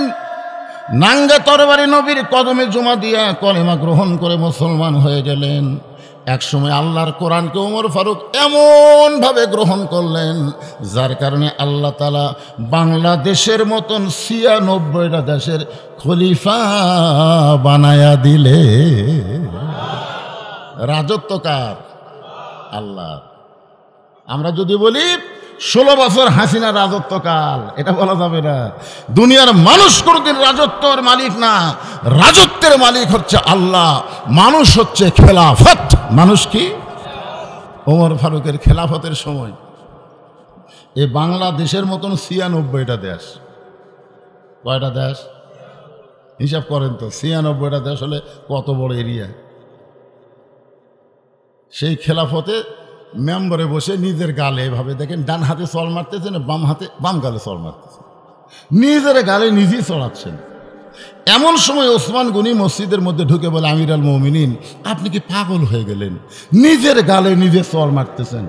নাঙ্গা তরবারি নবীর কদমে জমা দিয়া কলেমা গ্রহণ করে মুসলমান হয়ে গেলেন। একসময় আল্লাহর কোরআনকে ওমর ফারুক এমনভাবে গ্রহণ করলেন, যার কারণে আল্লাহ তাআলা বাংলাদেশের মতন ৯৬টা দেশের খলিফা বানায়া দিলে। রাজত্ব কার? আল্লাহ। আমরা যদি বলি ১৬ বছর হাসিনা রাজত্বকাল, এটা বলা যাবে না। দুনিয়ার মানুষ কোনদিন রাজত্বের মালিক না, রাজত্বের মালিক হচ্ছে আল্লাহ, মানুষ হচ্ছে খেলাফত। মানুষ কি? ওমর ফারুকের খেলাফতের সময় এই বাংলাদেশের মতন ৯৬টা দেশ। কয়টা দেশ হিসাব করেন তো? ৯৬টা দেশ হলে কত বড় এরিয়া? সেই খেলাফতে মেম্বরে বসে নিজের গালে এভাবে দেখেন, ডান হাতে চল মারতেছেন, বাম গালে চল মারতেছেন, নিজের গালে নিজেই চড়াচ্ছেন। এমন সময় ওসমান গনি মসজিদের মধ্যে ঢুকে বলে, আমির আল মুমিনিন আপনি কি পাগল হয়ে গেলেন? নিজের গালে নিজে চল মারতেছেন।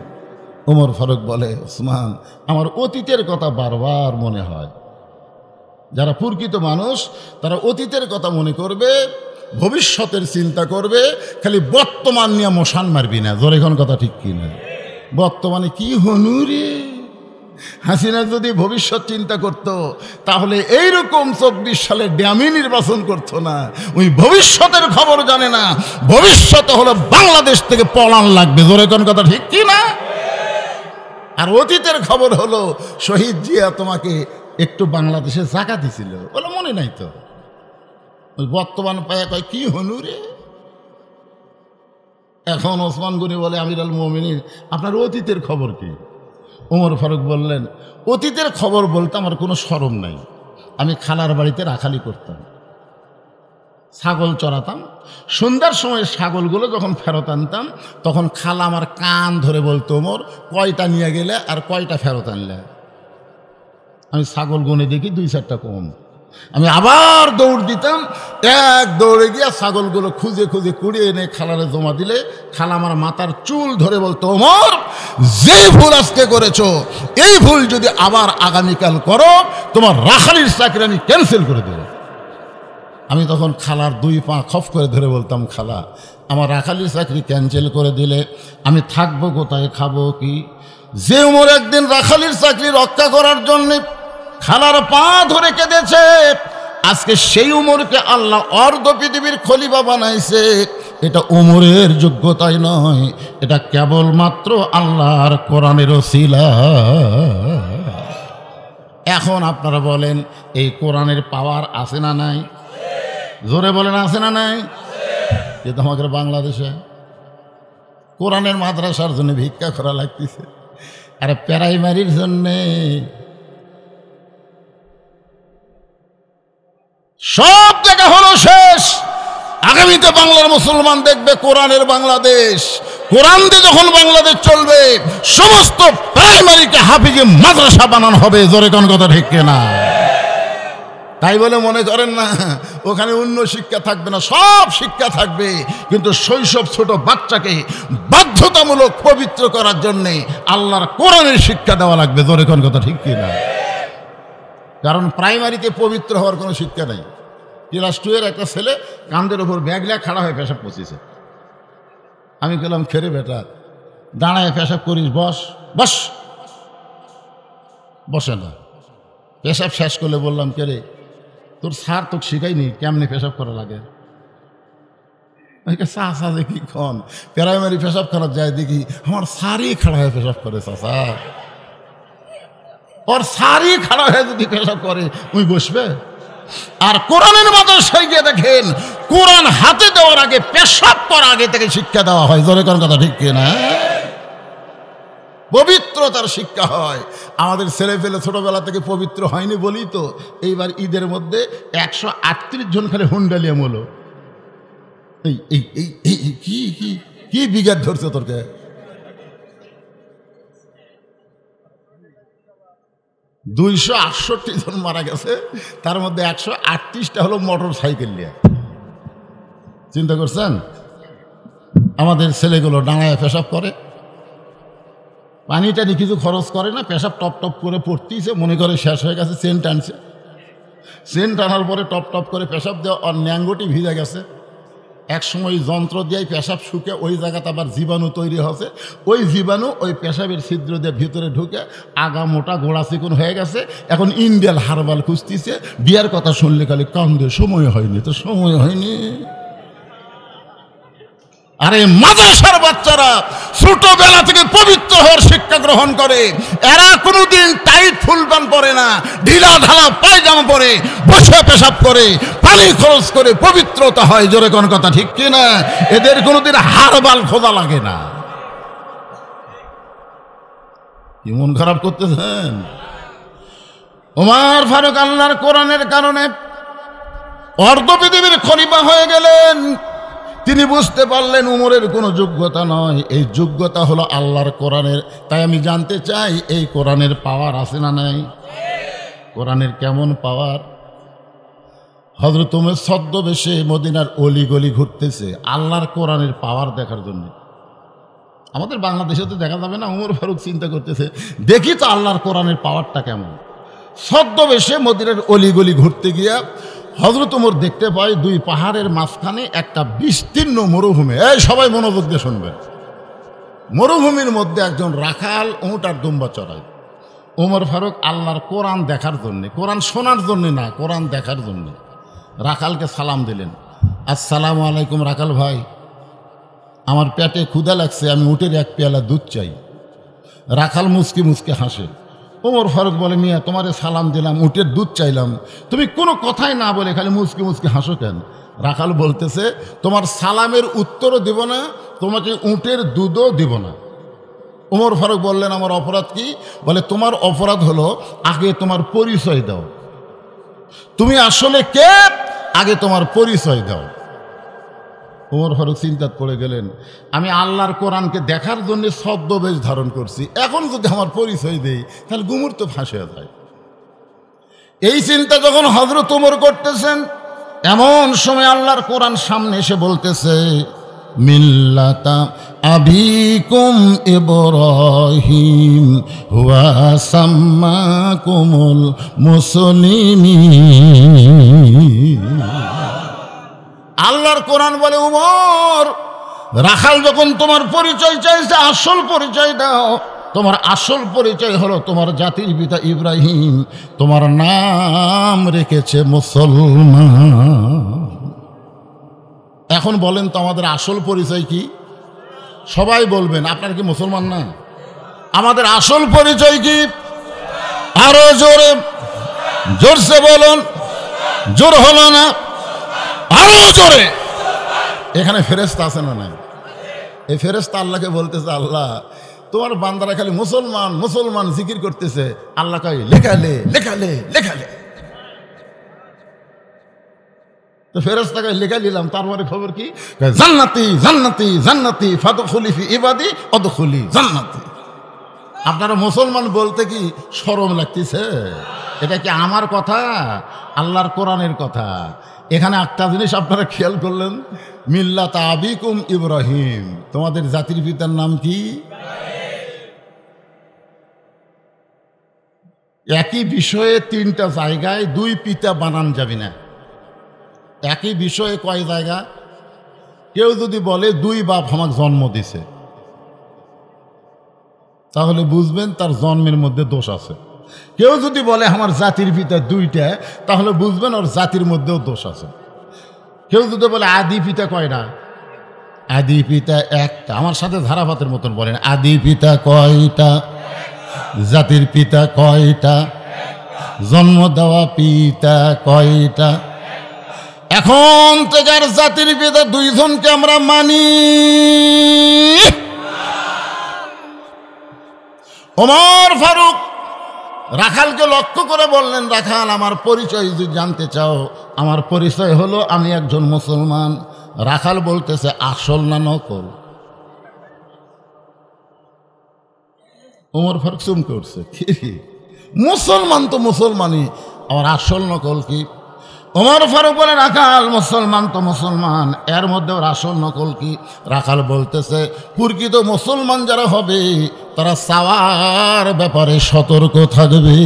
ওমর ফারুক বলে, ওসমান আমার অতীতের কথা বারবার মনে হয়। যারা প্রকৃত মানুষ তারা অতীতের কথা মনে করবে, ভবিষ্যতের চিন্তা করবে, খালি বর্তমান নিয়ে মশান মারবি না। জোরে কোন কথা ঠিক কি না? বর্তমানে কি হনু রে? হাসিনা যদি ভবিষ্যৎ চিন্তা করত তাহলে এইরকম ২৪ সালে ড্যামি নির্বাচন করতো না। ওই ভবিষ্যতের খবর জানে না, ভবিষ্যতে হলো বাংলাদেশ থেকে পলান লাগবে। জোরে কোন কথা ঠিক কি না? আর অতীতের খবর হলো শহীদ জিয়া তোমাকে একটু বাংলাদেশে জায়গা দিছিল, বলে মনে নাই তো। বর্তমান পায়া কয় কি হনু রে? এখন ওসমান গনি বলে, আমির আল মুমিনিন আপনার অতীতের খবর কি? ওমর ফারুক বললেন, অতীতের খবর বলতে আমার কোনো শরম নাই। আমি খালার বাড়িতে রাখালি করতাম, ছাগল চড়াতাম। সন্ধ্যার সময় ছাগলগুলো যখন ফেরত আনতাম তখন খালা আমার কান ধরে বলতো, ওমর কয়টা নিয়ে গেলে আর কয়টা ফেরত আনলে? আমি ছাগল গুনে দেখি ২-৪টা কম। আমি আবার দৌড় দিতাম, এক দৌড়ে গিয়ে ছাগলগুলো খুঁজে খুঁজে কুড়িয়ে এনে খালারে জমা দিলে খালা আমার মাথার চুল ধরে বলতো, ওমর যে ভুল আজকে করেছো এই ভুল যদি আবার আগামীকাল করো তোমার রাখালির চাকরি আমি ক্যান্সেল করে দেব। আমি তখন খালার ২ পা খপ করে ধরে বলতাম, খালা আমার রাখালির চাকরি ক্যান্সেল করে দিলে আমি থাকবো কোথায়, খাবো কি? যে ওমর একদিন রাখালির চাকরি রক্ষা করার জন্য খালার পা ধরে কেঁদেছে, আজকে সেই উমরকে আল্লাহ অর্ধ পৃথিবীর খলিফা বানাইছে। এটা উমরের যোগ্যতাই নয়, এটা কেবলমাত্র আল্লাহর কোরআনের ওসিলা। এখন আপনারা বলেন এই কোরআনের পাওয়ার আছে না নাই? জোরে বলেন আছে না নাই? কিন্তু আমাদের বাংলাদেশে কোরআনের মাদ্রাসার জন্য ভিক্ষা করা লাগতেছে, আরে প্রাইমারির জন্যে সব জায়গা হলো শেষ। আগামীতে বাংলার মুসলমান দেখবে কোরআনের বাংলাদেশ। কোরআন দিয়ে যখন বাংলাদেশ চলবে, সমস্ত প্রাইমারিকে হাফিজে মাদ্রাসা বানানো হবে। জোরে কোন কথা ঠিক কিনা? তাই বলে মনে করেন না ওখানে অন্য শিক্ষা থাকবে না, সব শিক্ষা থাকবে, কিন্তু শৈশব ছোট বাচ্চাকে বাধ্যতামূলক পবিত্র করার জন্যে আল্লাহর কোরআনের শিক্ষা দেওয়া লাগবে। জোরে কোন কথা ঠিক কিনা? কারণ প্রাইমারিতে পবিত্র হওয়ার কোনো শিক্ষা নেই। ক্লাস 2 এর একটা ছেলে কান্দের ওপর ব্যাগ লিয়ে খাড়া হয়ে পেশাব করছে। আমি বললাম, খেরে বেটা, দাঁড়ায় পেশাব করিস, বস। বস, বসে না। পেশাব শেষ করলে বললাম, কে রে, তোর স্যার তোকে শিখাইনি কেমনি পেশাব করা লাগে? চাষা দেখি খন প্রাইমারি পেশাব করার যায়, দেখি আমার স্যারই খাড়া হয়ে পেশাব করে। চাষা ওর স্যারই খাড়া হয়ে যদি পেশাব করে, ওই বসবে? আর কোরআনের মাদ্রাসায় গিয়ে দেখেন, কোরআন হাতে দেওয়ার আগে পেশাব করার আগে থেকে শিক্ষা দেওয়া হয়। জোরে কোন কথা ঠিক কিনা? পবিত্রতার শিক্ষা হয়। আমাদের ছেলে পেলে ছোটবেলা থেকে পবিত্র হয়নি বলি তো এইবার ঈদের মধ্যে 138 জন খালি হুন্ডালিয়াম হলো। কি বিঘাত ধরছে তোরকে? $268 জন মারা গেছে, তার মধ্যে 138টা হলো মোটর সাইকেল নিয়ে। চিন্তা করছেন? আমাদের ছেলেগুলো ডাঙায় পেশাব করে, পানি টানি কিছু খরচ করে না, পেশাব টপ টপ করে পড়তেছে, মনে করে শেষ হয়ে গেছে, চেন টানছে। চেন টানার পরে টপ টপ করে পেশাব দেওয়া, আর ন্যাঙ্গটি ভিজে গেছে। এক সময় যন্ত্র দিয়ে পেশাব শুকে ওই জায়গাতে আবার জীবাণু তৈরি হচ্ছে, ওই জীবাণু ওই পেশাবের ছিদ্র দিয়ে ভিতরে ঢুকে আগা মোটা গোড়া চিকুন হয়ে গেছে। এখন ইন্ডিয়াল হারবাল খুঁজতেছে, বিয়ার কথা শুনলে খালি কান্দে, সময় হয়নি তো, সময় হয়নি। আরে মাদ্রাসার বাচ্চারা ছোটবেলা থেকে পবিত্র হওয়ার শিক্ষা গ্রহণ করে, এরা কোনোদিন টাইট ফুল প্যান্ট পরে না, ঢিলা ঢালা পায়জামা পরে বসে পেশাব করে, পানি খরচ করে পবিত্রতা হয়। জোরে কোন কথা ঠিক কিনা? এদের কোনোদিন হারবাল খোঁজা লাগে না। কি মন খারাপ করতেছেন? ওমর ফারুক আল্লাহর কোরআনের কারণে অর্ধ পৃথিবীর খলিফা হয়ে গেলেন। তিনি বুঝতে পারলেন উমরের কোনো যোগ্যতা নয়, এই যোগ্যতা হলো আল্লাহর কোরআনের। তাই আমি জানতে চাই, এই কোরআনের পাওয়ার আছে না নাই? কোরআনের কেমন পাওয়ার? হযরত উমর ছদ্মবেশে মদিনার অলি গলি ঘুরতেছে আল্লাহর কোরআনের পাওয়ার দেখার জন্য। আমাদের বাংলাদেশে তো দেখা যাবে না। উমর ফারুক চিন্তা করতেছে, দেখি তো আল্লাহর কোরআনের পাওয়ারটা কেমন। ছদ্মবেশে মদিনার অলি গলি ঘুরতে গিয়া হযরত উমর দেখতে পায় 2 পাহাড়ের মাঝখানে একটা বিস্তীর্ণ মরুভূমি। এই সবাই মনোযোগ দিয়ে শুনবেন। মরুভূমির মধ্যে একজন রাখাল উট আর দুম্বা চড়ায়। উমর ফারুক আল্লাহর কোরআন দেখার জন্যে, কোরআন শোনার জন্যে না, কোরআন দেখার জন্যে রাখালকে সালাম দিলেন। আসসালামু আলাইকুম রাখাল ভাই, আমার পেটে ক্ষুধা লাগছে, আমি উটের 1 পেয়ালা দুধ চাই। রাখাল মুচকি মুচকি হাসে। ওমর ফারুক বলে, মিয়া তোমারে সালাম দিলাম, উটের দুধ চাইলাম, তুমি কোনো কথাই না বলে খালি মুচকি মুচকি হাসো কেন? রাখাল বলতেছে, তোমার সালামের উত্তরও দিব না, তোমাকে উটের দুধও দিব না। ওমর ফারুক বললেন, আমার অপরাধ কি? বলে, তোমার অপরাধ হলো আগে তোমার পরিচয় দাও। তুমি আসলে কে, আগে তোমার পরিচয় দাও। ওমর ফারুক চিন্তাত পড়ে গেলেন, আমি আল্লাহর কোরআনকে দেখার জন্য ছদ্মবেশ ধারণ করছি, এখন যদি আমার পরিচয় দেই তাহলে গুমর তো ফাঁসে যায়। এই চিন্তা যখন হযরত ওমর করতেছেন, এমন সময় আল্লাহর কোরআন সামনে এসে বলতেছে, মিল্লাতা আবিকুম ইব্রাহিম হুয়া সাম্মাকুমুল মুসলিমিন। আল্লাহর কোরআন বলে, উমর রাখাল যখন তোমার পরিচয় চাইছে, আসল পরিচয় দাও। তোমার আসল পরিচয় হলো তোমার জাতির পিতা ইব্রাহিম তোমার নাম রেখেছে মুসলমান। এখন বলেন তো আমাদের আসল পরিচয় কি? সবাই বলবেন, আপনার কি মুসলমান না? আমাদের আসল পরিচয় কি? আরো জোরে, জোরসে বলুন। জোর হলো না, আরো জোরে। এখানে ফেরেশতা আছে না নাই? এই ফেরেশতা আল্লাহকে বলতেছে, আল্লাহ তোমার বান্দারা খালি মুসলমান মুসলমান জিকির করতেছে। আল্লাহ কয় লেখালে লেখালে লেখালে। তো ফেরেশতাকে লেখা নিলাম, তারপরে খবর কি? জান্নাতি জান্নাতি জান্নাতি ফাদখুলি ফি ইবাদি আদখুলি জান্নাতি। আপনারা মুসলমান বলতে কি শরম লাগতেছে? এটা কি আমার কথা? আল্লাহর কোরআনের কথা। এখানে একটা জিনিস আপনারা খেয়াল করলেন, মিল্লাত আবিকুম ইব্রাহিম, তোমাদের জাতির পিতার নাম কি? একই বিষয়ে তিনটা জায়গায় দুই পিতা বানান যাবে না। একই বিষয়ে কয় জায়গা? কেউ যদি বলে দুই বাপ আমাকে জন্ম দিছে, তাহলে বুঝবেন তার জন্মের মধ্যে দোষ আছে। কেউ যদি বলে আমার জাতির পিতা দুইটা, তাহলে বুঝবেন ওর জাতির মধ্যেও দোষ আছে। কেউ যদি বলে আদি পিতা কয়টা? আদি পিতা একটা। আমার সাথে ধারাপাতের মতন বলেন, আদি পিতা কয়টা? জাতির পিতা কয়টা? জন্ম দেওয়া পিতা কয়টা? এখন থেকে আর জাতির পিতা দুইজনকে আমরা মানি। ওমর ফারুক রাখালকে লক্ষ্য করে বললেন, রাখাল আমার পরিচয় যদি জানতে চাও, আমার পরিচয় হলো আমি একজন মুসলমান। রাখাল বলতেছে আসল না নকল? ওমর ফারুক চুম করছে, কি মুসলমান তো মুসলমানই, আমার আসল নকল কি? ওমর ফারুক বলে রাখাল মুসলমান তো মুসলমান, এর মধ্যে ওর আসল নকল কি? রাখাল বলতেছে প্রকৃত মুসলমান যারা হবে তারা চাওয়ার ব্যাপারে সতর্ক থাকবে,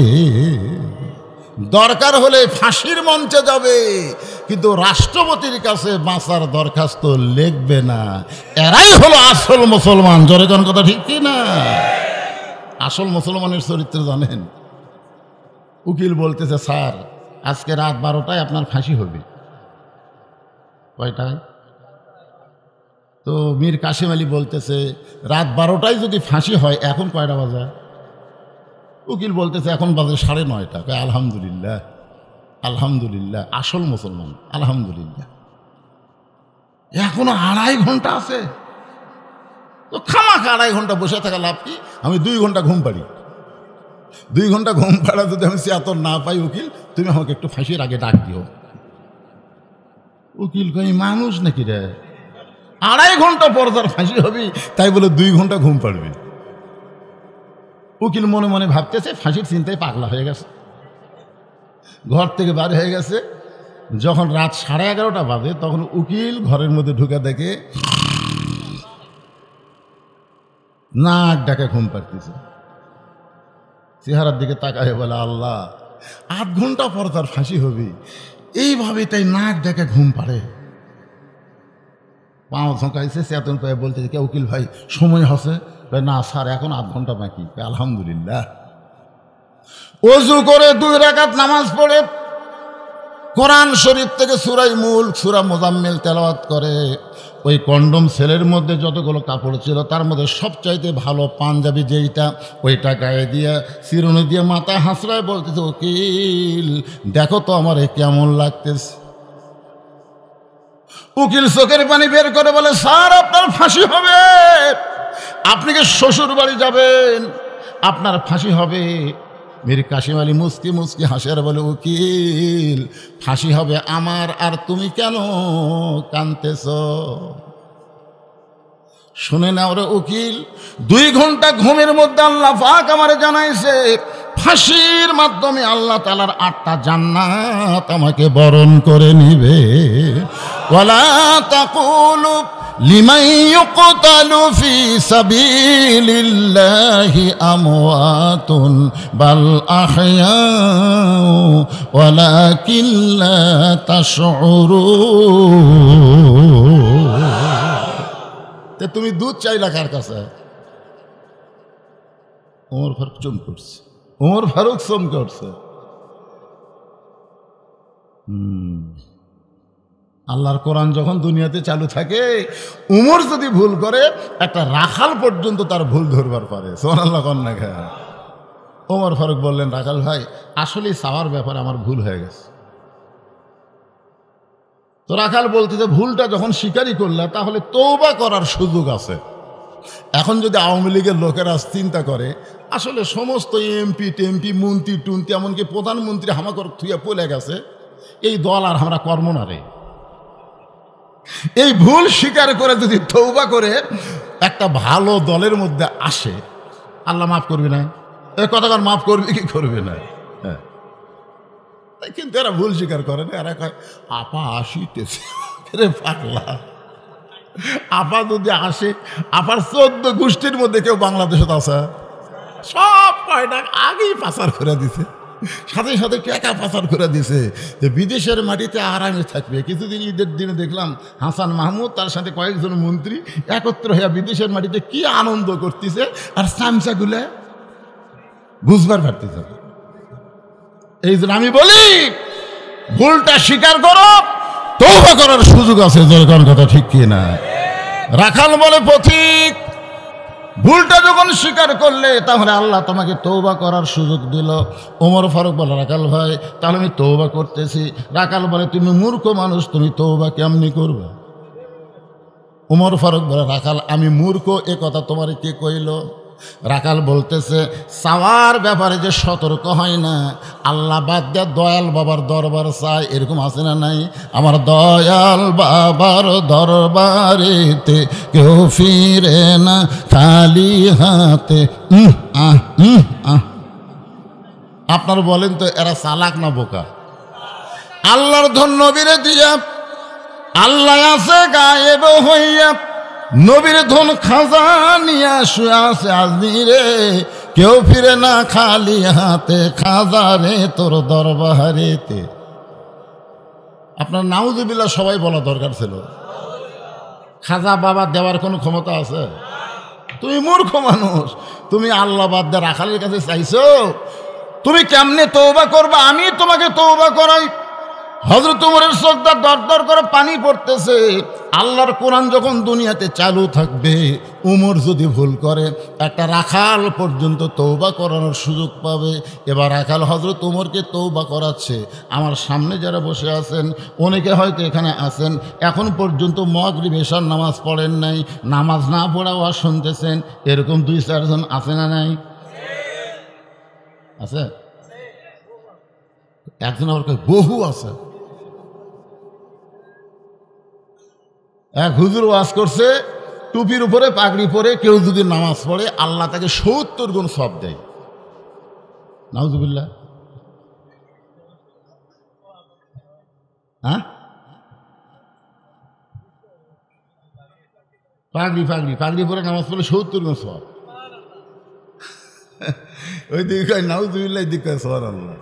দরকার হলে ফাঁসির মঞ্চে যাবে, কিন্তু রাষ্ট্রপতির কাছে বাঁচার দরখাস্ত লিখবে না। এরাই হলো আসল মুসলমান। জোরে কোন কথা ঠিক কি না? আসল মুসলমানের চরিত্র জানেন? উকিল বলতেছে স্যার আজকে রাত 12টায় আপনার ফাঁসি হবে। কয়টায়? তো মীর কাসেম আলী বলতেছে রাত 12টায় যদি ফাঁসি হয় এখন কয়টা বাজে? উকিল বলতেছে এখন বাজে 9:30। আলহামদুলিল্লাহ আলহামদুলিল্লাহ, আসল মুসলমান আলহামদুলিল্লাহ। এখনো 2.5 ঘন্টা আছে, তো খামাখা 2.5 ঘন্টা বসে থাকা লাভ কি? আমি 2 ঘন্টা ঘুম পাড়ি। 2 ঘন্টা ঘুম পাড়া যদি আমি চেতন না পাই, উকিল তুমি আমাকে একটু ফাঁসির আগে ডাক দিও। উকিল কই মানুষ নাকি রে? 2.5 ঘন্টা পর তার ফাঁসি হবি, তাই বলে 2 ঘন্টা ঘুম পাড়বি? উকিল মনে মনে ভাবতেছে ফাঁসির চিন্তায় পাগলা হয়ে গেছে। ঘর থেকে বার হয়ে গেছে। যখন রাত 11:30 বাজে তখন উকিল ঘরের মধ্যে ঢুকে দেখে নাক ডাকে ঘুম পাড়তেছে। চেহারার দিকে তাকায় বলে আল্লাহ, 8 ঘন্টা পর তার ফাঁসি হবে, এইভাবে তাই নাক ডেকে ঘুম পাড়ে। পাও ঝোঁকাইছে, চেতন পায়ে বলতেছে কে উকিল ভাই সময় হচ্ছে? না স্যার এখন 8 ঘন্টা বাকি। আলহামদুলিল্লাহ। ওযু করে 2 রাকাত নামাজ পড়ে কোরআন শরীফ থেকে সূরায়ে মুলক সূরা মুজাম্মিল তেলাওয়াত করে। ওই কন্ডম সেলের মধ্যে যতগুলো কাপড় ছিল তার মধ্যে সবচাইতে ভালো পাঞ্জাবি যেইটা, ওইটা গায়ে দিয়ে চিরুনি দিয়ে মাথা হাসড়ায় বলতেছে উকিল দেখো তো আমার কেমন লাগতেছে। উকিল চোখের পানি বের করে বলে স্যার আপনার ফাঁসি হবে, আপনি কি শ্বশুর বাড়ি যাবেন? আপনার ফাঁসি হবে। মীর কাসেম আলী মুস্কি মুস্কি হাসে আর বলে উকিল ফাঁসি হবে আমার, আর তুমি কেন কাঁদতেছ? শুনে নাও রে উকিল, 2 ঘন্টা ঘুমের মধ্যে আল্লাহ পাক আমারে জানাইছে ফাঁসির মাধ্যমে আল্লাহ তাআলার 8টা জান্নাত আমাকে বরণ করে নিবে। ওয়ালা তাকুলু লিমান ইউকতালু ফি সাবিলিল্লাহি আমওয়াতুন বাল আহইয়াউ ওয়ালাকিন লা তাশউরুন। তে তুমি দুধ চাইলা কার কাছে? ওমর ফারুক চমকে উঠছে। ওমর ফারুক চমকে উঠছে। আল্লাহর কোরআন যখন দুনিয়াতে চালু থাকে, উমর যদি ভুল করে একটা রাখাল পর্যন্ত তার ভুল ধরবার পারে। সুবহানাল্লাহ কন্যা খা। ওমর ফারুক বললেন রাখাল ভাই আসলেই চাওয়ার ব্যাপারে আমার ভুল হয়ে গেছে। তো রাখাল বলতে যে ভুলটা যখন স্বীকারই করলা তাহলে তওবা করার সুযোগ আছে। এখন যদি আওয়ামী লীগের লোকেরা চিন্তা করে আসলে সমস্ত এমপি টেমপি মন্ত্রী টুন্ত্রী এমনকি প্রধানমন্ত্রী হামাকর থুয়া পলে গেছে, এই দল আর আমরা কর্ম না রে। এই ভুল স্বীকার করে যদি তওবা করে একটা ভালো দলের মধ্যে আসে, আল্লাহ মাফ করবে না? এই কথাকার মাফ করবে কি করবে না? হ্যাঁ, কিন্তু এরা ভুল স্বীকার করে না। এরা কয় আপা আসিতেছে। রে পাগলা, আপা যদি আসে, আপার 14 গোষ্ঠীর মধ্যে কেউ বাংলাদেশে আছে? সব কয়টা আগেই পাচার করে দিছে, সাথে সাথে টাকা পাচার করে দিছে যে বিদেশের মাটিতে আরামে থাকবে। কিছুদিন ঈদের দিনে দেখলাম হাসান মাহমুদ তার সাথে কয়েকজন মন্ত্রী একত্র হয়ে বিদেশের মাটিতে কি আনন্দ করতেছে, আর চামচাগুলো বুঝবার পারতেছে। এই জন্য আমি বলি ভুলটা স্বীকার করো, তওবা করার সুযোগ আছে। যখন কথা ঠিক কি না? রাখাল বলে পথিক, ভুলটা যখন স্বীকার করলে তাহলে আল্লাহ তোমাকে তওবা করার সুযোগ দিল। ওমর ফারুক বলে রাখাল ভাই তাহলে আমি তওবা করতেছি। রাখাল বলে তুমি মূর্খ মানুষ, তুমি তওবা কেমনি করবে? ওমর ফারুক বলে রাখাল আমি মূর্খ এ কথা তোমার কে কইল? রাখাল বলতেছে চাওয়ার ব্যাপারে যে সতর্ক হয় না, আল্লাহ বাদ দিয়ে দয়াল বাবার দরবার চাই, এরকম আছে না নাই? আমার দয়াল বাবার দরবারেতে কেউ ফিরে না খালি হাতে। আপনার বলেন তো এরা চালাক না বোকা? আল্লাহর ধন নবীরে দিয়া, আল্লাহ আছে গায়েব হইয়া, নবীর ধন খাজা নিয়া শুয়ে আছে আজমিরে, কেউ ফিরে না খালি হাতে, খাজা রে তোর দরবারেতে। আপনার নাউজুবিল্লাহ সবাই বলা দরকার ছিল। খাজা বাবা দেওয়ার কোনো ক্ষমতা আছে? তুমি মূর্খ মানুষ, তুমি আল্লাহ বাদ দিয়ে রাখালের কাছে চাইছো। তুমি কেমনে তওবা করবা? আমি তোমাকে তওবা করাই। হযরত ওমরের চোখটা দরদর করে পানি পড়তেছে। আল্লাহর কোরআন যখন দুনিয়াতে চালু থাকবে, ওমর যদি ভুল করে একটা রাখাল পর্যন্ত তওবা করানোর সুযোগ পাবে। এবার রাখাল হযরত ওমরকে তওবা করাচ্ছে। আমার সামনে যারা বসে আছেন অনেকে হয়তো এখানে আছেন এখন পর্যন্ত মাগরিব এশার নামাজ পড়েন নাই, নামাজ না পড়া ওয়াজ শুনতেছেন, এরকম 2-4 জন আছে না নাই? আছে? একজন আবার বহু আছে। এক হুজুর ওয়াজ করছে, টুপির উপরে পাগড়ি পরে কেউ যদি নামাজ পড়ে আল্লাহ তাকে 70 গুণ সওয়াব দেয়। নাউজুবিল্লাহ। হ্যাঁ, পাগড়ি পাগড়ি পাগড়ি পরে নামাজ পড়লে 70 গুণ সওয়াব। ওই দিকে কয় নাউজুবিল্লাহ, দিকে কয় সুবহানাল্লাহ।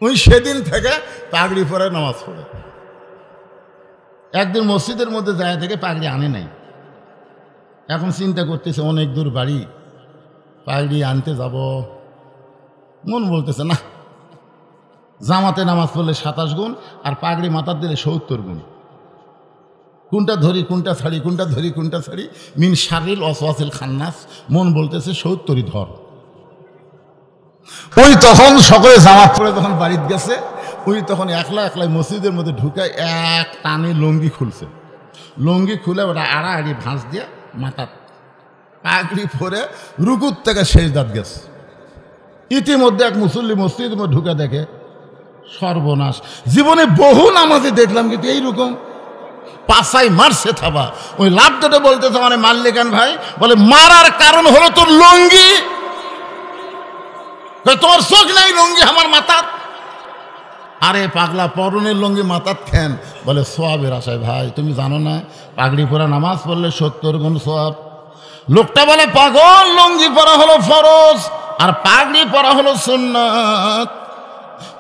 ওই সেদিন থেকে পাগড়ি পরে নামাজ পড়ে। একদিন মসজিদের মধ্যে যায় থেকে পাগড়ি আনে নাই। এখন চিন্তা করতেছে অনেক দূর বাড়ি, পাগড়ি আনতে যাব। মন বলতেছে না, জামাতে নামাজ পড়লে 27 গুণ আর পাগড়ি মাথার দিলে 70 গুণ। কোনটা ধরি কোনটা ছাড়ি, কোনটা ধরি কোনটা ছাড়ি, মিন শারিল ওয়াসওয়াসিল খান্নাস। মন বলতেছে 70ই ধর। ওই তখন সকলে জামাত পরে যখন বাড়িতে গেছে, ওই তখন একলা একলাই মসজিদের মধ্যে ঢুকায় এক টানে লুঙ্গি খুলছে। লুঙ্গি খুলে ওটা আড়াআড়ি ভাঁজ দিয়ে মাথা পাগড়ি পরে রুকুর থেকে সেজদাত গেছে। ইতিমধ্যে এক মুসল্লি মসজিদের মধ্যে ঢুকে দেখে সর্বনাশ। জীবনে বহু নামাজে দেখলাম কিন্তু এইরকম পাশাই মারছে থাবা। ওই লাভ দুটো বলতেছে মানে মারলে কেন ভাই? বলে মারার কারণ হলো তোর লুঙ্গি। তোমার চোখ নাই লুঙ্গি আমার মাথার। আরে পাগলা, পরনের লুঙ্গি মাথার খেন? বলে সোয়াবের আশায়। ভাই তুমি জানো না পাগড়ি পরা নামাজ পড়লে 70 গুণ সোয়াব। লোকটা বলে পাগল, লুঙ্গি পরা হলো ফরজ আর পাগড়ি পরা হলো সুন্নাত।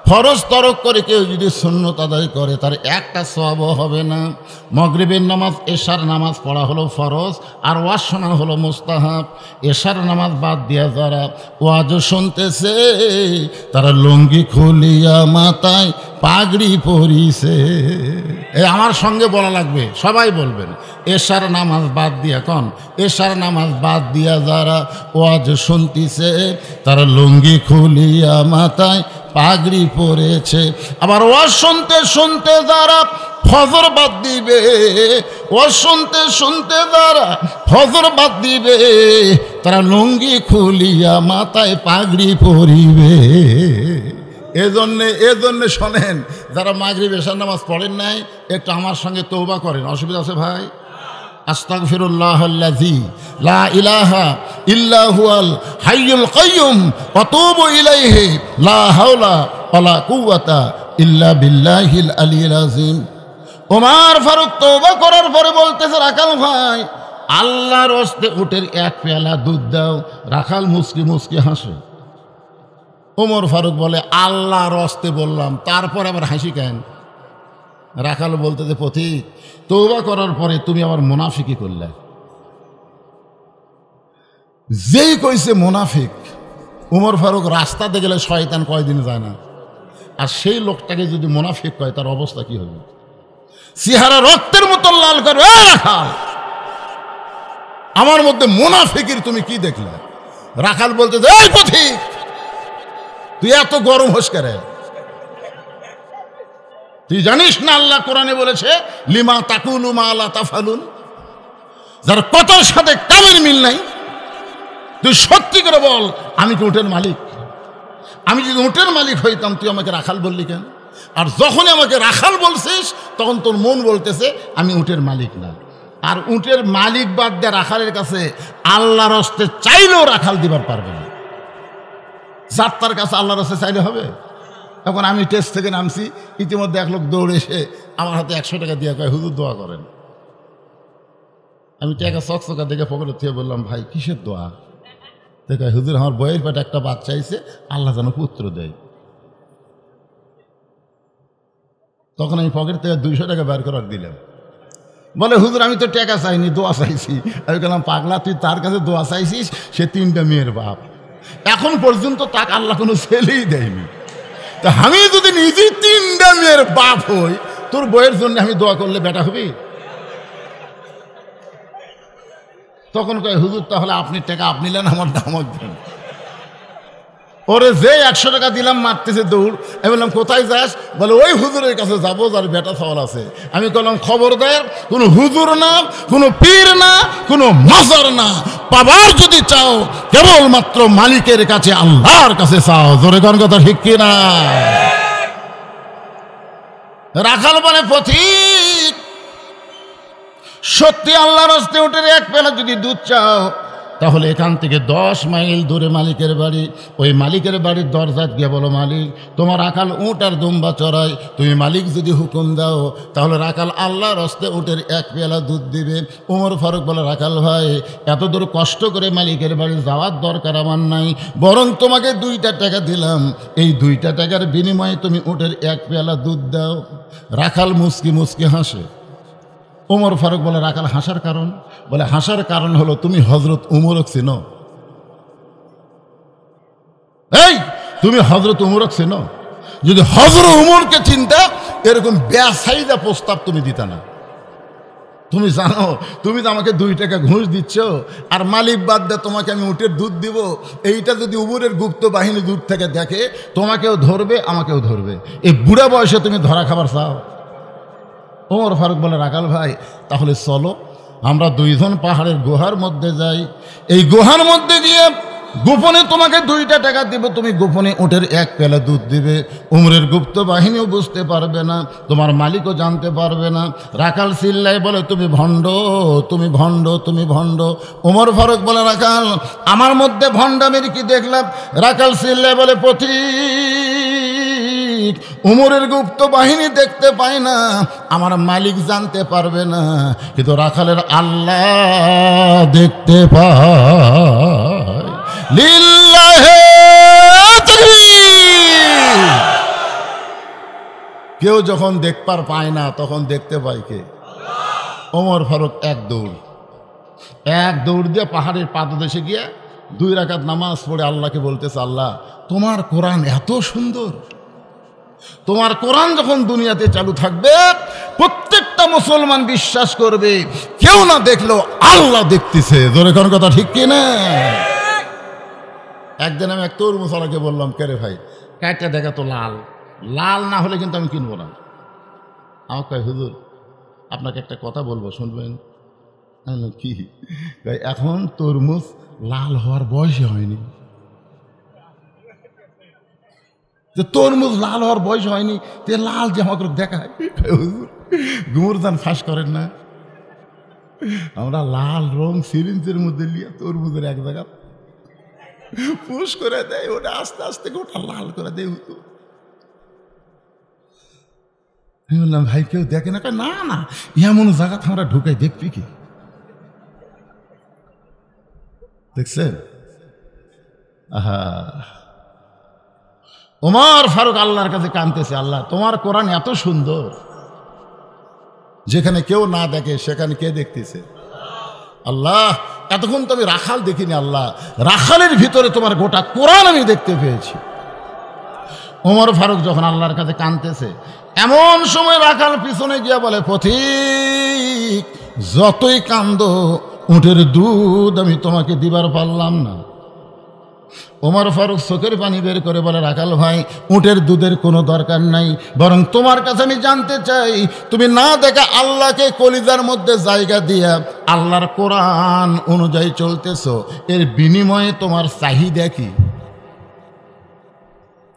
ফরজ তরক করে কেউ যদি সুন্নত আদায় করে তার একটা সওয়াবও হবে না। মাগরিবের নামাজ এশার নামাজ পড়া হলো ফরজ আর ওয়াজ শোনা হলো মুস্তাহাব। এশার নামাজ বাদ দিয়া যারা ওয়াজ শুনতেছে তারা লুঙ্গি খুলিয়া মাথায় পাগড়ি পরিছে। আমার সঙ্গে বলা লাগবে, সবাই বলবেন এশার নামাজ বাদ দিয়া। কন এশার নামাজ বাদ দিয়া যারা ওয়াজ শুনতেছে তারা লুঙ্গি খুলিয়া মাথায় পাগড়ি পরেছে। আবার ওয়াজ শুনতে শুনতে যারা ফজর বাদ দিবে, ও শুনতে শুনতে যারা ফজর বাদ দিবে, তারা লুঙ্গি খুলিয়া মাথায় পাগড়ি পরিবে। এজন্যে শোনেন, যারা মাগরিব এশার নামাজ পড়েন নাই, একটু আমার সঙ্গে তওবা করেন। অসুবিধা আছে ভাই? আস্তাগফিরুল্লাহাল্লাযী লা ইলাহা ইল্লা হুয়াল হাইয়ুল কাইয়্যুম ওয়া তুবু ইলাইহি লা হাওলা ওয়ালা কুওয়াতা ইল্লা বিল্লাহিল আলিয়্যিল আযীম। ওমর ফারুক তওবা করার পরে বলতেছে, রাখাল ভাই, আল্লাহর হস্তে উটের এক পেয়ালা দুধ দাও। রাখাল মুসকি মুসকি হাসে। ওমর ফারুক বলে, আল্লাহর হস্তে বললাম, তারপর আবার হাসি কেন? রাখাল বলতেছে, পথিক, তওবা করার পরে তুমি আবার মুনাফিকি করলে। যেই কইছে মুনাফিক, ওমর ফারুক রাস্তাতে গেলে শয়তান কয়দিন যায় না, আর সেই লোকটাকে যদি মুনাফিক কয়, তার অবস্থা কি হবে? চেহারা রক্তের মতো লাল করে, রাখাল, আমার মধ্যে মুনাফিকের তুমি কি দেখলে? রাখাল বলতেছে, এই পথিক, তুই এত গরম হোস কেন? তুই জানিস না আল্লাহ কোরআনে বলেছে, লিমা তাকুলু মা লা তাফালুন? যার কথার সাথে কামের মিল নাই। তুই সত্যি করে বল, আমি কি উটের মালিক? আমি যদি উটের মালিক হইতাম, তুই আমাকে রাখাল বললি কেন? আর যখনই আমাকে রাখাল বলছিস, তখন তোর মন বলতেছে আমি উটের মালিক না। আর উটের মালিক বাদ দিয়ে রাখালের কাছে আল্লাহর হস্তে চাইলেও রাখাল দিবার পারবে না। যাত্রার কাছে আল্লাহর হস্তে চাইলে হবে? এখন আমি টেস্ট থেকে নামছি, ইতিমধ্যে এক লোক দৌড়ে এসে আমার হাতে 100 টাকা দিয়ে কয়, হুজুর দোয়া করেন। আমি টাকা চকচকা দেখে পকেটে থেকে বললাম, ভাই কিসের দোয়া? দেখে, হুজুর আমার বইয়ের পেটে একটা বাচ্চা আইছে, আল্লাহ যেন পুত্র দেয়। তখন আমি পকেট থেকে 200 টাকা বের করার দিলাম। বলে, হুজুর আমি তো টাকা চাইনি, দোয়া চাইছি। আমি বললাম, পাগলা, তুই তার কাছে দোয়া চাইছিস, সে 3টা মেয়ের বাপ, এখন পর্যন্ত তাকে আল্লাহ কোনো ছেলেই দেয়নি। তা আমি যদি নিজে 3টা মেয়ের বাপ হই, তোর বইয়ের জন্য আমি দোয়া করলে বেটা হবি? তখন কয়, হুজুর তাহলে আপনি টাকা আপনি নেন, আমার দামক দেন। ওরে যে 100 টাকা দিলাম মারতেছে দৌড়। আমি বললাম, কোথায় যাস? বলে, ওই হুজুরের কাছে যাবো যার বেটা সওয়াল আছে। আমি বললাম, খবরদার, কোনো হুজুর না, কোনো পীর না, কোনো মাজার না, পাবার যদি চাও কেবলমাত্র মালিকের কাছে, আল্লাহর কাছে চাও। জোরে কোন কথা ঠিক কিনা? রাখাল বলে, পথিক, সত্যি আল্লাহর হস্তে উটের এক পেলা যদি দুধ চাও, তাহলে এখান থেকে 10 মাইল দূরে মালিকের বাড়ি। ওই মালিকের বাড়ির দরজাত গিয়ে বলো, মালিক, তোমার রাখাল উট আর দুম্বা চড়াই, তুমি মালিক যদি হুকুম দাও, তাহলে রাখাল আল্লাহর হস্তে উটের এক পেয়ালা দুধ দিবে। ওমর ফারুক বলে, রাখাল ভাই, এত দূর কষ্ট করে মালিকের বাড়ি যাওয়ার দরকার আমার নাই, বরং তোমাকে 2টা টাকা দিলাম, এই 2টা টাকার বিনিময়ে তুমি উটের এক পেয়ালা দুধ দাও। রাখাল মুসকি মুসকি হাসে। ওমর ফারুক বলে, রাখাল হাসার কারণ? বলে, হাসার কারণ হলো তুমি হজরত উমরক চেনো। এই, তুমি হজরত উমরক চেনো? যদি হজরত উমরকে চিন্তা, এরকম বেসাইদা প্রস্তাব তুমি দিতা না। তুমি জানো, তুমি তো আমাকে 2 টাকা ঘুষ দিচ্ছ, আর মালিক বাদ দিয়ে তোমাকে আমি উটের দুধ দিব। এইটা যদি উমরের গুপ্ত বাহিনী দূর থেকে দেখে, তোমাকেও ধরবে, আমাকেও ধরবে। এই বুড়া বয়সে তুমি ধরা খাবার চাও? ওমর ফারুক বলে, রাখাল ভাই, তাহলে চলো আমরা 2 জন পাহাড়ের গুহার মধ্যে যাই। এই গুহার মধ্যে গিয়ে গোপনে তোমাকে 2টা টাকা দিব, তুমি গোপনে উটের এক পেলা দুধ দিবে। উমরের গুপ্ত বাহিনীও বুঝতে পারবে না, তোমার মালিকও জানতে পারবে না। রাখাল চিল্লায় বলে, তুমি ভণ্ড, তুমি ভণ্ড, তুমি ভণ্ড। ওমর ফারুক বলে, রাখাল, আমার মধ্যে ভণ্ডামির কি দেখলাম? রাখাল চিল্লায় বলে, পথিক, উমরের গুপ্ত বাহিনী দেখতে পায় না, আমার মালিক জানতে পারবে না, কিন্তু রাখালের আল্লাহ দেখতে পায়। লিল্লাহে তাকবীর। কেউ যখন দেখবার পায় না, তখন দেখতে পায় কে? ওমর ফারুক এক দৌড় দিয়ে পাহাড়ের পাদদেশে গিয়ে 2 রাকাত নামাজ পড়ে আল্লাহকে বলতেছে, আল্লাহ, তোমার কোরআন এত সুন্দর, তোমার কোরআন যখন দুনিয়াতে চালু থাকবে, প্রত্যেকটা মুসলমান বিশ্বাস করবে, কেউ না দেখলেও আল্লাহ দেখতেছে। জোরে কোন কথা ঠিক কিনা? একদিন আমি এক তরমুজওয়ালাকে বললাম, কে রে ভাই, কাইটা দেখা তো লাল, লাল না হলে কিন্তু আমি কিনবো না। আমাকে কয়, হুজুর আপনাকে একটা কথা বলবো, শুনবেন? আমি বললাম, কি? কয়, এখন তরমুজ লাল হওয়ার বয়সই হয়নি। যে তরমুজ লাল হওয়ার বয়স হয়নি, তে লাল যে আমাকে দেখায়। হুজুর গুমরদান ফাঁস করেন না? আমরা লাল রং সিরিঞ্জের মধ্যে নিয়ে তরমুজের এক জায়গা পুশ করে দেয়, ওটা আস্তে আস্তে গোটা লাল করে দেয়। আমি বললাম, ভাই কেউ দেখে না? না না, এমন জায়গা আমরা ঢুকাই, দেখবি কি? দেখছেন? আহা, ওমর ফারুক আল্লাহর কাছে কাঁদতেছে, আল্লাহ তোমার কোরআন এত সুন্দর, যেখানে কেউ না দেখে সেখানে কে দেখতেছে? আল্লাহ, এতক্ষণ তো আমি রাখাল দেখিনি, আল্লাহ রাখালের ভিতরে তোমার গোটা কোরআন আমি দেখতে পেয়েছি। ওমর ফারুক যখন আল্লাহর কাছে কাঁদতেছে, এমন সময় রাখাল পিছনে গিয়ে বলে, পথিক যতই কান্দো, উটের দুধ আমি তোমাকে দিবার পারলাম না। ওমর ফারুক চোখের পানি বের করে বলে, রাখাল ভাই, উটের দুধের কোনো দরকার নাই, বরং তোমার কাছে আমি জানতে চাই, তুমি না দেখা আল্লাহকে কলিজার মধ্যে জায়গা দিয়া আল্লাহর কোরআন অনুযায়ী চলতেছো, এর বিনিময়ে তোমার চাহিদা কি?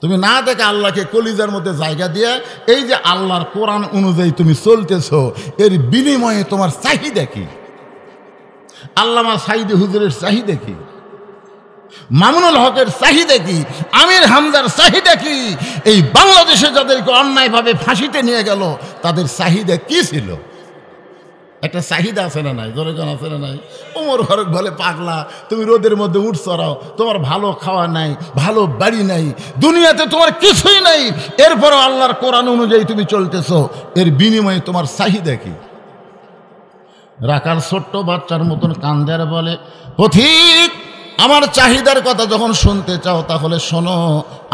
তুমি না দেখে আল্লাহকে কলিজার মধ্যে জায়গা দিয়ে এই যে আল্লাহর কোরআন অনুযায়ী তুমি চলতেছো, এর বিনিময়ে তোমার চাহিদা কি? আল্লামা সাইদি হুজুরের চাহিদা কি? মামুনুল হকের চাহিদা কি? আমির হামজার চাহিদা কি? এই বাংলাদেশে যাদেরকে অন্যায়ভাবে ফাঁসিতে নিয়ে গেল, তাদের চাহিদা কি ছিল? একটা চাহিদা আছে না নাই? জোরে গান আছে না নাই? ওমর ফারুক বলে, পাগলা, তুমি রোদের মধ্যে উঠ চড়াও, তোমার ভালো খাওয়া নাই, ভালো বাড়ি নাই, দুনিয়াতে তোমার কিছুই নাই, এরপরও আল্লাহর কোরআন অনুযায়ী তুমি চলতেছো, এর বিনিময়ে তোমার চাহিদা কি? রাখাল ছোট্ট বাচ্চার মতন কান্দে আর বলে, পথিক আমার চাহিদার কথা যখন শুনতে চাও তাহলে শোনো,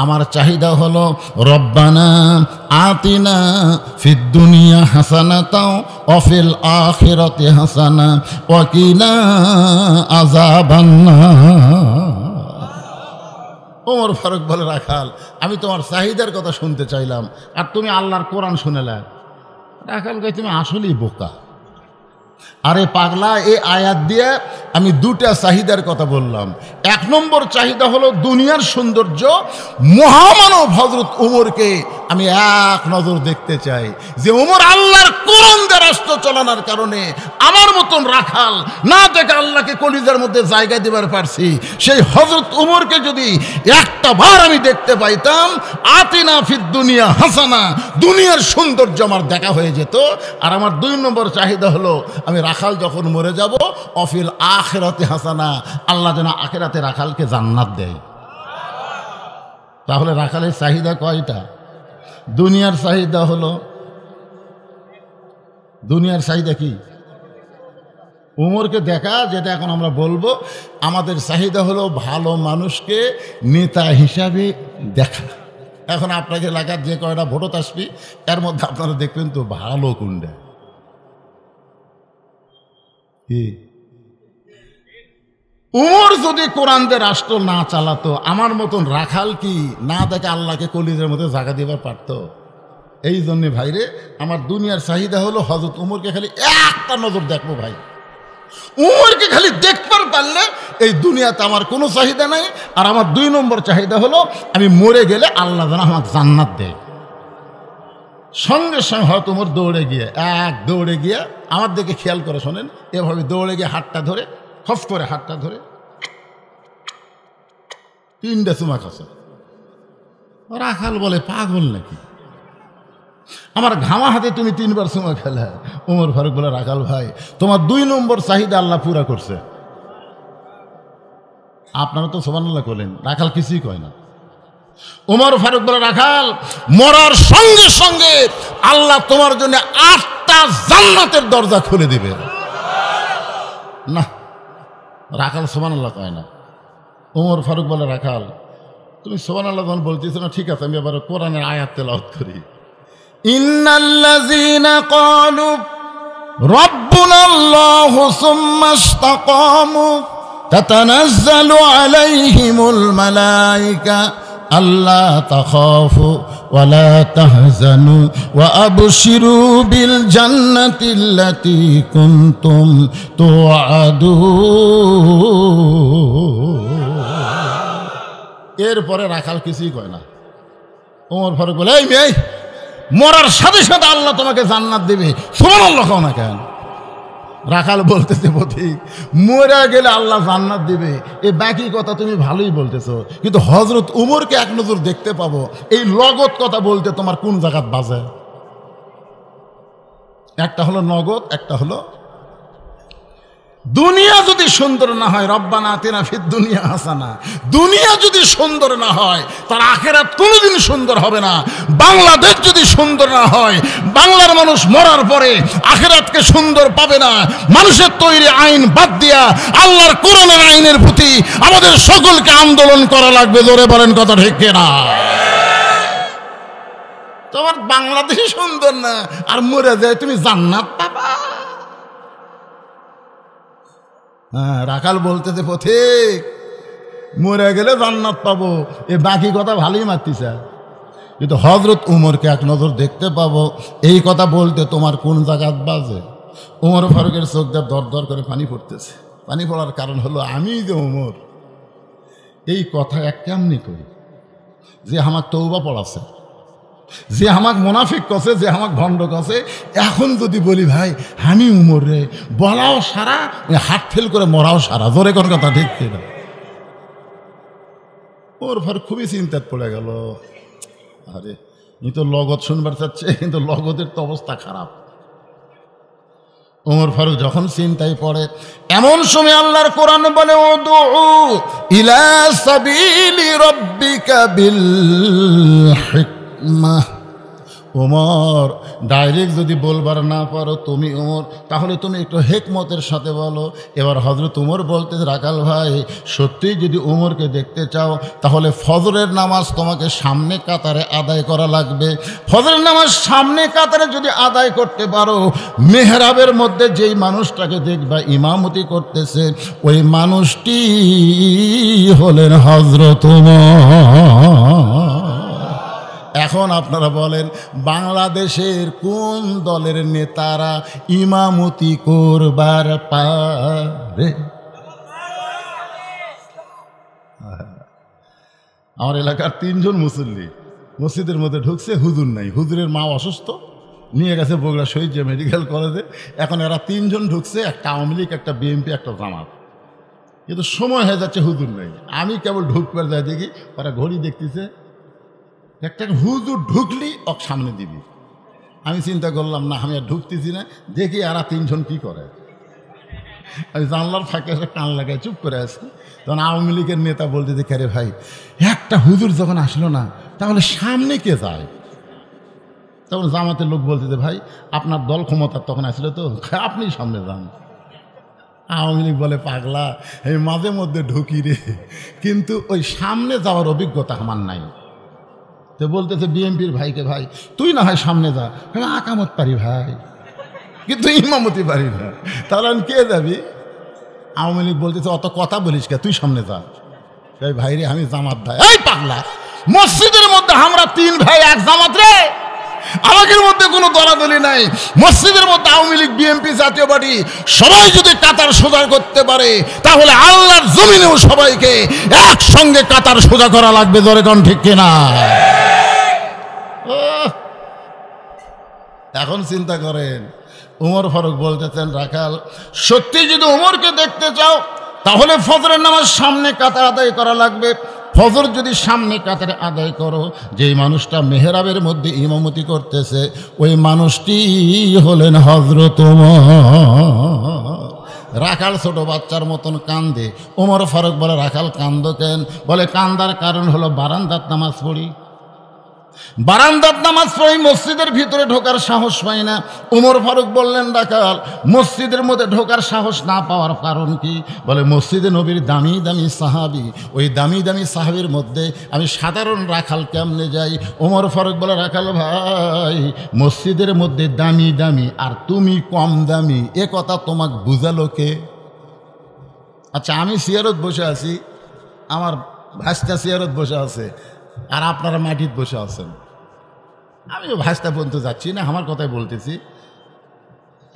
আমার চাহিদা হলো, রব্বানা আতিনা ফিদ দুনিয়া হাসানাতাও ওয়া ফিল আখিরাতি হাসানা ওয়া কিনা আযাবান্নার। ওমর ফারুক বলে, রাখাল আমি তোমার চাহিদার কথা শুনতে চাইলাম, আর তুমি আল্লাহর কোরআন শুনেলে। রাখাল কই, তুমি আসলেই বোকা। আরে পাগলা, এই আয়াত দিয়ে আমি দুটা চাহিদার কথা বললাম। এক নম্বর চাহিদা হলো দুনিয়ার সৌন্দর্য। মহামানব হযরত ওমরকে আমি এক নজর দেখতে চাই, যে ওমর আল্লাহর কোরআন দিয়ে রাষ্ট্র চালানোর কারণে আমার মতন রাখাল না দেখে আল্লাহকে কলিজার মধ্যে জায়গা দিবার পারছি, সেই হযরত ওমরকে যদি একটা বার আমি দেখতে পাইতাম, আতিনা ফিদ দুনিয়া হাসানা, দুনিয়ার সৌন্দর্য আমার দেখা হয়ে যেত। আর আমার দুই নম্বর চাহিদা হলো, আমি রাখাল যখন মরে যাব, অফিল আখিরাতে হাসানা, আল্লাহ যেন আখিরাতে রাখালকে জান্নাত দেয়। তাহলে রাখালের চাহিদা কয়টা? দুনিয়ার চাহিদা হলো, দুনিয়ার চাহিদা কি? উমরকে দেখা, যেটা এখন আমরা বলবো। আমাদের চাহিদা হলো ভালো মানুষকে নেতা হিসাবে দেখা। এখন আপনাকে এলাকার যে কয়টা ভোট আসবি, এর মধ্যে আপনারা দেখবেন তো ভালো কোনটা। কি উমর যদি কোরআন দিয়ে রাষ্ট্র না চালাতো, আমার মতন রাখাল কি না দেখে আল্লাহকে কলিজের মধ্যে জায়গা দিবার পারত? এই জন্যে ভাইরে, আমার দুনিয়ার চাহিদা হলো হযরত উমরকে খালি একটা নজর দেখবো ভাই। উমরকে খালি দেখবার পারলে এই দুনিয়াতে আমার কোনো চাহিদা নাই। আর আমার দুই নম্বর চাহিদা হলো, আমি মরে গেলে আল্লাহ যেন আমাকে জান্নাত দেয়। সঙ্গে সঙ্গে হয়তো উমর দৌড়ে গিয়ে দৌড়ে গিয়ে আমার দিকে খেয়াল করে শোনেন, এভাবে দৌড়ে গিয়ে হাতটা ধরে, খস করে হাতটা ধরে 3টা চুমা খাচ্ছে। রাখাল বলে, পাগল নাকি? আমার ঘামা হাতে তুমি 3বার চুমা খেলে? ওমর ফারুক বলে, রাখাল ভাই, তোমার 2 নম্বর চাহিদা আল্লাহ পুরা করছে। আপনারা তো সুবহানাল্লাহ বলেন, রাখাল কিছুই কয় না। ওমর ফারুক বলে, রাখাল মরার সঙ্গে সঙ্গে আল্লাহ তোমার জন্য 8টা জান্নাতের দরজা খুলে দিবে। না, রাখাল সুবহানাল্লাহ কয় না। ওমর ফারুক বলে, রাখাল তুমি সুবহানাল্লাহ যখন বলতেছো না, ঠিক আছে, আমি আবার কোরআনের আয়াত তেলাওয়াত করি। ইন্নাল্লাযীনা ক্বালু রাব্বুনাল্লাহু সুম্মা ইসতাকামু তাতানাজ্জালু আলাইহিমুল মালায়েকা আল্লা তাখাফু ولا تحزنوا وأبشروا بالجنة التي كنتم توعدون। এরপরে রাখাল কিছুই কয় না। ওমর ফারুক বলে, এই মেয়ে, মরার সাথে সাথে আল্লাহ তোমাকে জান্নাত দেবে, সুবহানাল্লাহ কও না কেন? রাখাল বলতেছে, পথিক, মরে গেলে আল্লাহ জান্নাত দিবে, এই বাকি কথা তুমি ভালোই বলতেছো, কিন্তু হযরত উমরকে এক নজর দেখতে পাবো, এই লগত কথা বলতে তোমার কোন জায়গাত বাজে? একটা হলো নগদ, একটা হলো দুনিয়া যদি সুন্দর না হয়, রব্বানা আতিনা ফিদ দুনিয়া হাসানা, দুনিয়া যদি সুন্দর না হয় তার আখিরাত কোনোদিন সুন্দর হবে না। বাংলাদেশ যদি সুন্দর না হয়, বাংলার মানুষ মরার পরে আখিরাতকে সুন্দর পাবে না। মানুষের তৈরি আইন বাদ দিয়া আল্লাহর কোরআনের আইনের প্রতি আমাদের সকলকে আন্দোলন করা লাগবে। জোরে বলেন কথা ঠিক কিনা? তোমার বাংলাদেশ সুন্দর না আর মরে যায় তুমি জান্নাত পাবা। হ্যাঁ, রাখাল বলতেছে, পথিক, মরে গেলে জান্নাত পাবো, এ বাকি কথা ভালোই মারতিছে, কিন্তু হযরত উমরকে এক নজর দেখতে পাবো, এই কথা বলতে তোমার কোন জায়গাত বাজে? উমর ফারুকের চোখ দিয়ে দর দর করে পানি পড়তেছে। পানি পড়ার কারণ হলো, আমি যে উমর, এই কথা এক কেমনি করি, যে আমার তওবা পড়াছে, যে আমাকে মুনাফিক কছে, যে আমাকে ভণ্ড কছে, এখন যদি বলি ভাই আমি উমর রে, বলাও সারা, হাত ফেল করে মরাও সারা। জোরে কোন কথা ঠিক কিনা? ওর ফর খুবই চিন্তাত পড়ে গেল। আরে ই তো লগত শুনবার চাচ্ছে, কিন্তু লগতের তো অবস্থা খারাপ। ওমর ফারুক যখন চিন্তায় পড়ে, এমন সময় আল্লাহর কোরআন বলে, উদউ ইলা সাবিলি রাব্বিকা বিল হিকমাহ। ওমর, ডাইরেক্ট যদি বলবার না পারো তুমি ওমর, তাহলে তুমি একটু হেকমতের সাথে বলো। এবার হযরত উমর বলতে, রাখাল ভাই, সত্যিই যদি উমরকে দেখতে চাও তাহলে ফজরের নামাজ তোমাকে সামনে কাতারে আদায় করা লাগবে। ফজরের নামাজ সামনে কাতারে যদি আদায় করতে পারো, মেহরাবের মধ্যে যেই মানুষটাকে দেখবা ইমামতি করতেছে, ওই মানুষটি হলেন হযরত উমর। এখন আপনারা বলেন, বাংলাদেশের কোন দলের নেতারা ইমামতি করবার পারে? আমার এলাকার 3 জন মুসল্লি মসজিদের মধ্যে ঢুকছে, হুজুর নাই, হুজুরের মা অসুস্থ, নিয়ে গেছে বগুড়া শহীদ মেডিকেল কলেজে। এখন এরা 3 জন ঢুকছে, একটা আওয়ামী লীগ, একটা বিএনপি, একটা জামাত, কিন্তু সময় হয়ে যাচ্ছে, হুজুর নাই। আমি কেবল ঢুকবার যাই, দেখি ওরা ঘড়ি দেখতেছে, একটা হুজুর ঢুকলি ওকে সামনে দিবি। আমি চিন্তা করলাম, না, আমি আর ঢুকতেছি না, দেখি আর 3 জন কি করে। আমি জানলার ফাঁকে এসে কান লাগায় চুপ করে আছি। তখন আওয়ামী লীগের নেতা বলতে, দেখে, আরে ভাই, একটা হুজুর যখন আসলো না, তাহলে সামনে কে যায়? তখন জামাতের লোক বলতে, ভাই আপনার দল ক্ষমতার তখন আসলে তো, আপনি সামনে যান। আওয়ামী লীগ বলে, পাগলা, এই মাঝে মধ্যে ঢুকি রে, কিন্তু ওই সামনে যাওয়ার অভিজ্ঞতা আমার নাই। তো বলতেছে বিএনপির ভাইকে, ভাই তুই না হয় সামনে যা, আকামত পারি ভাই, কিন্তু ইমামতি পারি না। তাহলে আমি কে যাবি? আওয়ামী লীগ বলতেছে, অত কথা বলিস কে, তুই সামনে যা। ভাই রে, আমি জামাত ভাই। এই পাগলা, মসজিদের মধ্যে আমরা 3 ভাই 1 জামাত রে, আমাদের মধ্যে কোনো দলাদলি নাই। মসজিদের মধ্যে আওয়ামী লীগ, বিএনপি, জাতীয় পার্টি সবাই যদি কাতার সোজা করতে পারে, তাহলে আল্লাহর জমিনেও সবাইকে একসঙ্গে কাতার সোজা করা লাগবে। জোরে কোন ঠিক কিনা? এখন চিন্তা করেন, উমর ফারুক বলতেছেন, রাখাল, সত্যি যদি উমরকে দেখতে চাও তাহলে ফজরের নামাজ সামনে কাতার আদায় করা লাগবে। ফজর যদি সামনে কাতারে আদায় করো, যেই মানুষটা মেহরাবের মধ্যে ইমামতি করতেছে, ওই মানুষটি হলেন হযরত উমর। রাখাল ছোট বাচ্চার মতন কান্দে। উমর ফারুক বলে, রাখাল কান্দো কেন? বলে, কান্দার কারণ হলো বারান্দাত নামাজ পড়ি, বারান্দাত নামাজ পড়ি, মসজিদের ভিতরে ঢোকার সাহস পাই না। উমর ফারুক বললেন, রাখাল, মসজিদের মধ্যে ঢোকার সাহস না পাওয়ার কারণ কি? বলে, মসজিদে নবীর দামি দামি সাহাবি, ওই দামি দামি সাহাবির মধ্যে আমি সাধারণ রাখাল কেমনে যাই? উমর ফারুক বলে, রাখাল ভাই, মসজিদের মধ্যে দামি দামি আর তুমি কম দামি, এ কথা তোমাকে বুঝালো কে? আচ্ছা, আমি সিয়ারত বসে আছি, আমার ভাস্তা সিয়ারত বসে আছে, আর আপনারা মাটিতে বসে আছেন, আমিও ভাষটা পর্যন্ত যাচ্ছি না, আমার কথাই বলতেছি।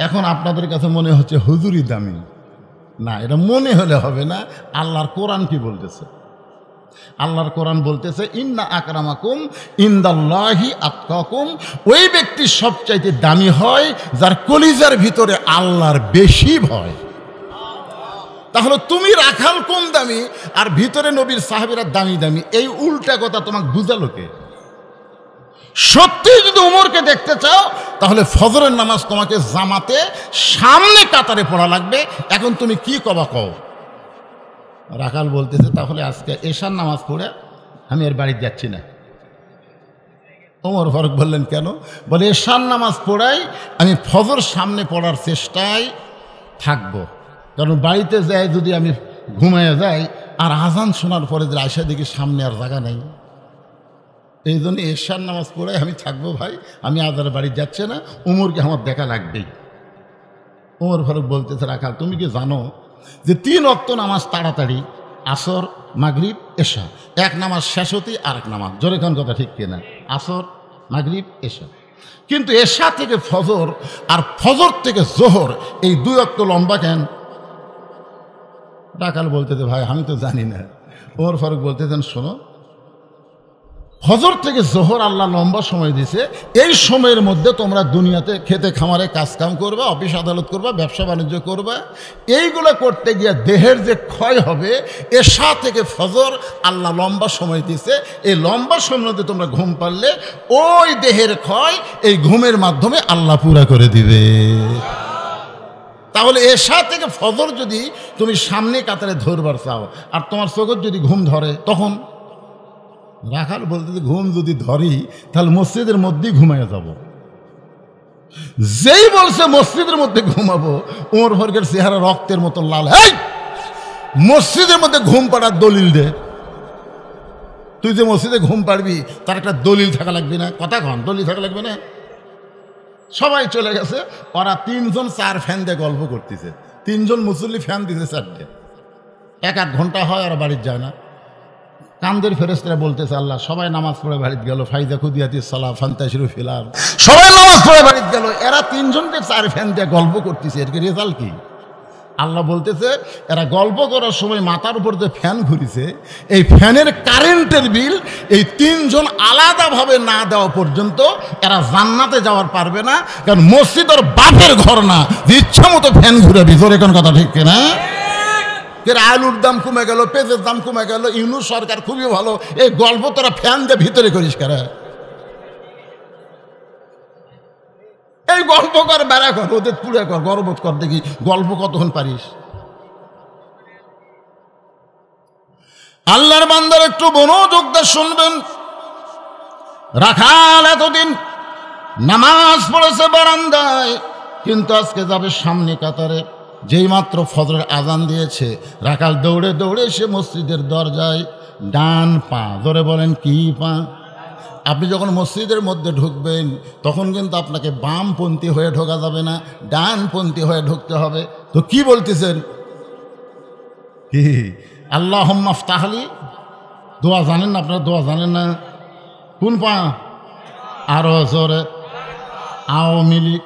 এখন আপনাদের কাছে মনে হচ্ছে হুজুরি দামি, না, এটা মনে হলে হবে না। আল্লাহর কোরআন কি বলতেছে? আল্লাহর কোরআন বলতেছে ইন্না আকরামাকুম ইনদাল্লাহি আতকাকুম, ওই ব্যক্তি সবচাইতে দামি হয় যার কলিজার ভিতরে আল্লাহর বেশি ভয়। তাহলে তুমি রাখাল কম দামি আর ভিতরে নবীর সাহাবীরা দামি দামি, এই উল্টা কথা তোমাকে বুঝালো কে? সত্যি যদি উমরকে দেখতে চাও তাহলে ফজরের নামাজ তোমাকে জামাতে সামনে কাতারে পড়া লাগবে। এখন তুমি কি কবা কও? রাখাল বলতেছে তাহলে আজকে এশার নামাজ পড়ে আমি এর বাড়ি যাচ্ছি না। ওমর ফারুক বললেন কেন? বলে এশার নামাজ পড়াই আমি ফজর সামনে পড়ার চেষ্টায় থাকবো, কারণ বাড়িতে যাই যদি আমি ঘুমাইয়া যাই আর আজান শোনার পরে যে আয়সা দেখি সামনে আর জায়গা নেই, এই জন্য এশার নামাজ পড়ে আমি থাকবো ভাই, আমি আজার বাড়ি যাচ্ছে না, উমরকে আমার দেখা লাগবেই। ওমর ফারুক বলতেছে রাখাল তুমি কি জানো যে 3 ওয়াক্ত নামাজ তাড়াতাড়ি, আসর মাগরিব এশা, এক নামাজ শেষ হতে আর এক নামাজ, জোরে কোন কথা ঠিক কিনা? আসর মাগরিব এশা। কিন্তু এশা থেকে ফজর আর ফজর থেকে জোহর এই 2 ওয়াক্ত লম্বা কেন? রাখাল বলতেছে ভাই আমি তো জানি না। ওমর ফারুক বলতেছেন শোনো, ফজর থেকে জোহর আল্লাহ লম্বা সময় দিছে, এই সময়ের মধ্যে তোমরা দুনিয়াতে খেতে খামারে কাজকাম করবা, অফিস আদালত করবা, ব্যবসা বাণিজ্য করবা, এইগুলো করতে গিয়ে দেহের যে ক্ষয় হবে, এশা থেকে ফজর আল্লাহ লম্বা সময় দিছে, এই লম্বা সময়ের মধ্যে তোমরা ঘুম পারলে ওই দেহের ক্ষয় এই ঘুমের মাধ্যমে আল্লাহ পুরা করে দিবে। তাহলে এশা থেকে ফজর যদি তুমি সামনে কাতারে ধরবার চাও আর তোমার চোখের যদি ঘুম ধরে তখন? রাখাল বলতে ঘুম যদি ধরি তাহলে মসজিদের মধ্যেই ঘুমাইয়া যাব। যেই বলছে মসজিদের মধ্যে ঘুমাবো, ওমর ফারুকের চেহারা রক্তের মতো লাল। এই মসজিদের মধ্যে ঘুম পাড়ার দলিল দে, তুই যে মসজিদে ঘুম পাড়বি তার একটা দলিল থাকা লাগবে না? কথা কন, দলিল থাকা লাগবে না? সবাই চলে গেছে, ওরা 3 জন 4 ফ্যান দিয়ে গল্প করতেছে। 3 জন মুসল্লি ফ্যান দিছে 4টে, 1-1 ঘন্টা হয় আর বাড়ির যায় না। কান্দের ফেরেশতারা বলতেছে আল্লাহ সবাই নামাজ পড়ে বাড়িতে গেল, ফাইদা খুদিয়াতি সালাহ ফান্তাশিরু ফিলার, সবাই নামাজ পড়ে বাড়িতে গেল, এরা 3 জনকে 4 ফ্যান দিয়ে গল্প করতেছে, এর কি রেজাল্ট কি? আল্লাহ বলতেছে এরা গল্প করার সময় মাথার উপর যে ফ্যান ঘুরিছে, এই ফ্যানের কারেন্টের বিল এই 3 জন আলাদাভাবে না দেওয়া পর্যন্ত এরা জান্নাতে যাওয়ার পারবে না, কারণ মসজিদ ওর বাপের ঘর না, ইচ্ছা মতো ফ্যান ঘুরে ভিতরে। কোন কথা ঠিক কিনা? আলুর দাম কমে গেল, পেঁয়াজের দাম কমে গেল, ইউনূস সরকার খুবই ভালো, এই গল্প তোরা ফ্যান দিয়ে ভিতরে করিস কারা? এই গল্প কর, বেড়া কর, ওদের পুড়ে কর, গর্ববোধ কর, দেখি গল্প কতক্ষণ পারিস। আল্লাহর বান্দার একটু মনোযোগ দিয়ে শুনবেন। রাখাল এতদিন নামাজ পড়েছে বারান্দায়, কিন্তু আজকে যাবে সামনে কাতারে। যেই মাত্র ফজরের আজান দিয়েছে, রাখাল দৌড়ে দৌড়ে সে মসজিদের দরজায়, ডান পা, ধরে বলেন কি পা? আপনি যখন মসজিদের মধ্যে ঢুকবেন তখন কিন্তু আপনাকে বামপন্থী হয়ে ঢোকা যাবে না, ডানপন্থী হয়ে ঢুকতে হবে। তো কি বলতেছেন? কি আল্লাহুম্মা ফতাহলি দোয়া জানেন না আপনারা? দোয়া জানেন না? কোন পা? আরো জোরে। আওয়ামী লীগ,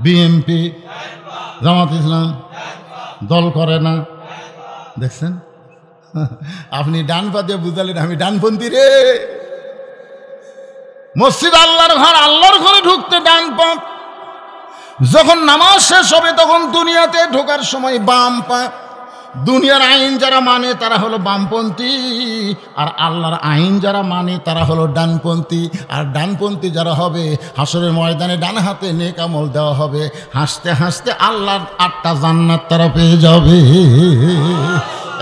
বিএনপি, জামাত ইসলাম দল করে না, দেখছেন? আপনি ডান পা দিয়ে বুঝালেন আমি ডানপন্থী রে। মসজিদ আল্লাহর ঘর, আল্লাহর ঘরে ঢুকতে ডান পা, যখন নামাজ শেষ হবে তখন দুনিয়াতে ঢোকার সময় বাম পা। দুনিয়ার আইন যারা মানে তারা হলো বামপন্থী, আর আল্লাহর আইন যারা মানে তারা হলো ডানপন্থী। আর ডানপন্থী যারা হবে হাসরের ময়দানে ডান হাতে নেক আমল দেওয়া হবে, হাসতে হাসতে আল্লাহর 8টা জান্নাত তারা পেয়ে যাবে।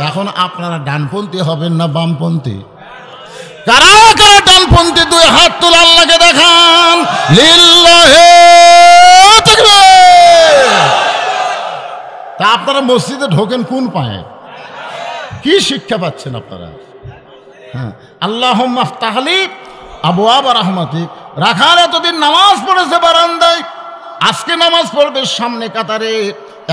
এখন আপনারা ডানপন্থী হবেন না বামপন্থী? কারা কারা ডানপন্থী? 2 হাত তুলে আল্লাহকে দেখান। লিল্লাহি তাকবীর। তা আপনারা মসজিদে ঢোকেন কোন পায়ে? কি শিক্ষা পাচ্ছেন আপনারা? হ্যাঁ, আল্লাহুম্মা ফতাহলি আবওয়াবা রাহমাতিক। রাখাল এতদিন নামাজ পড়েছে বারান্দায়, আজকে নামাজ পড়বে সামনে কাতারে।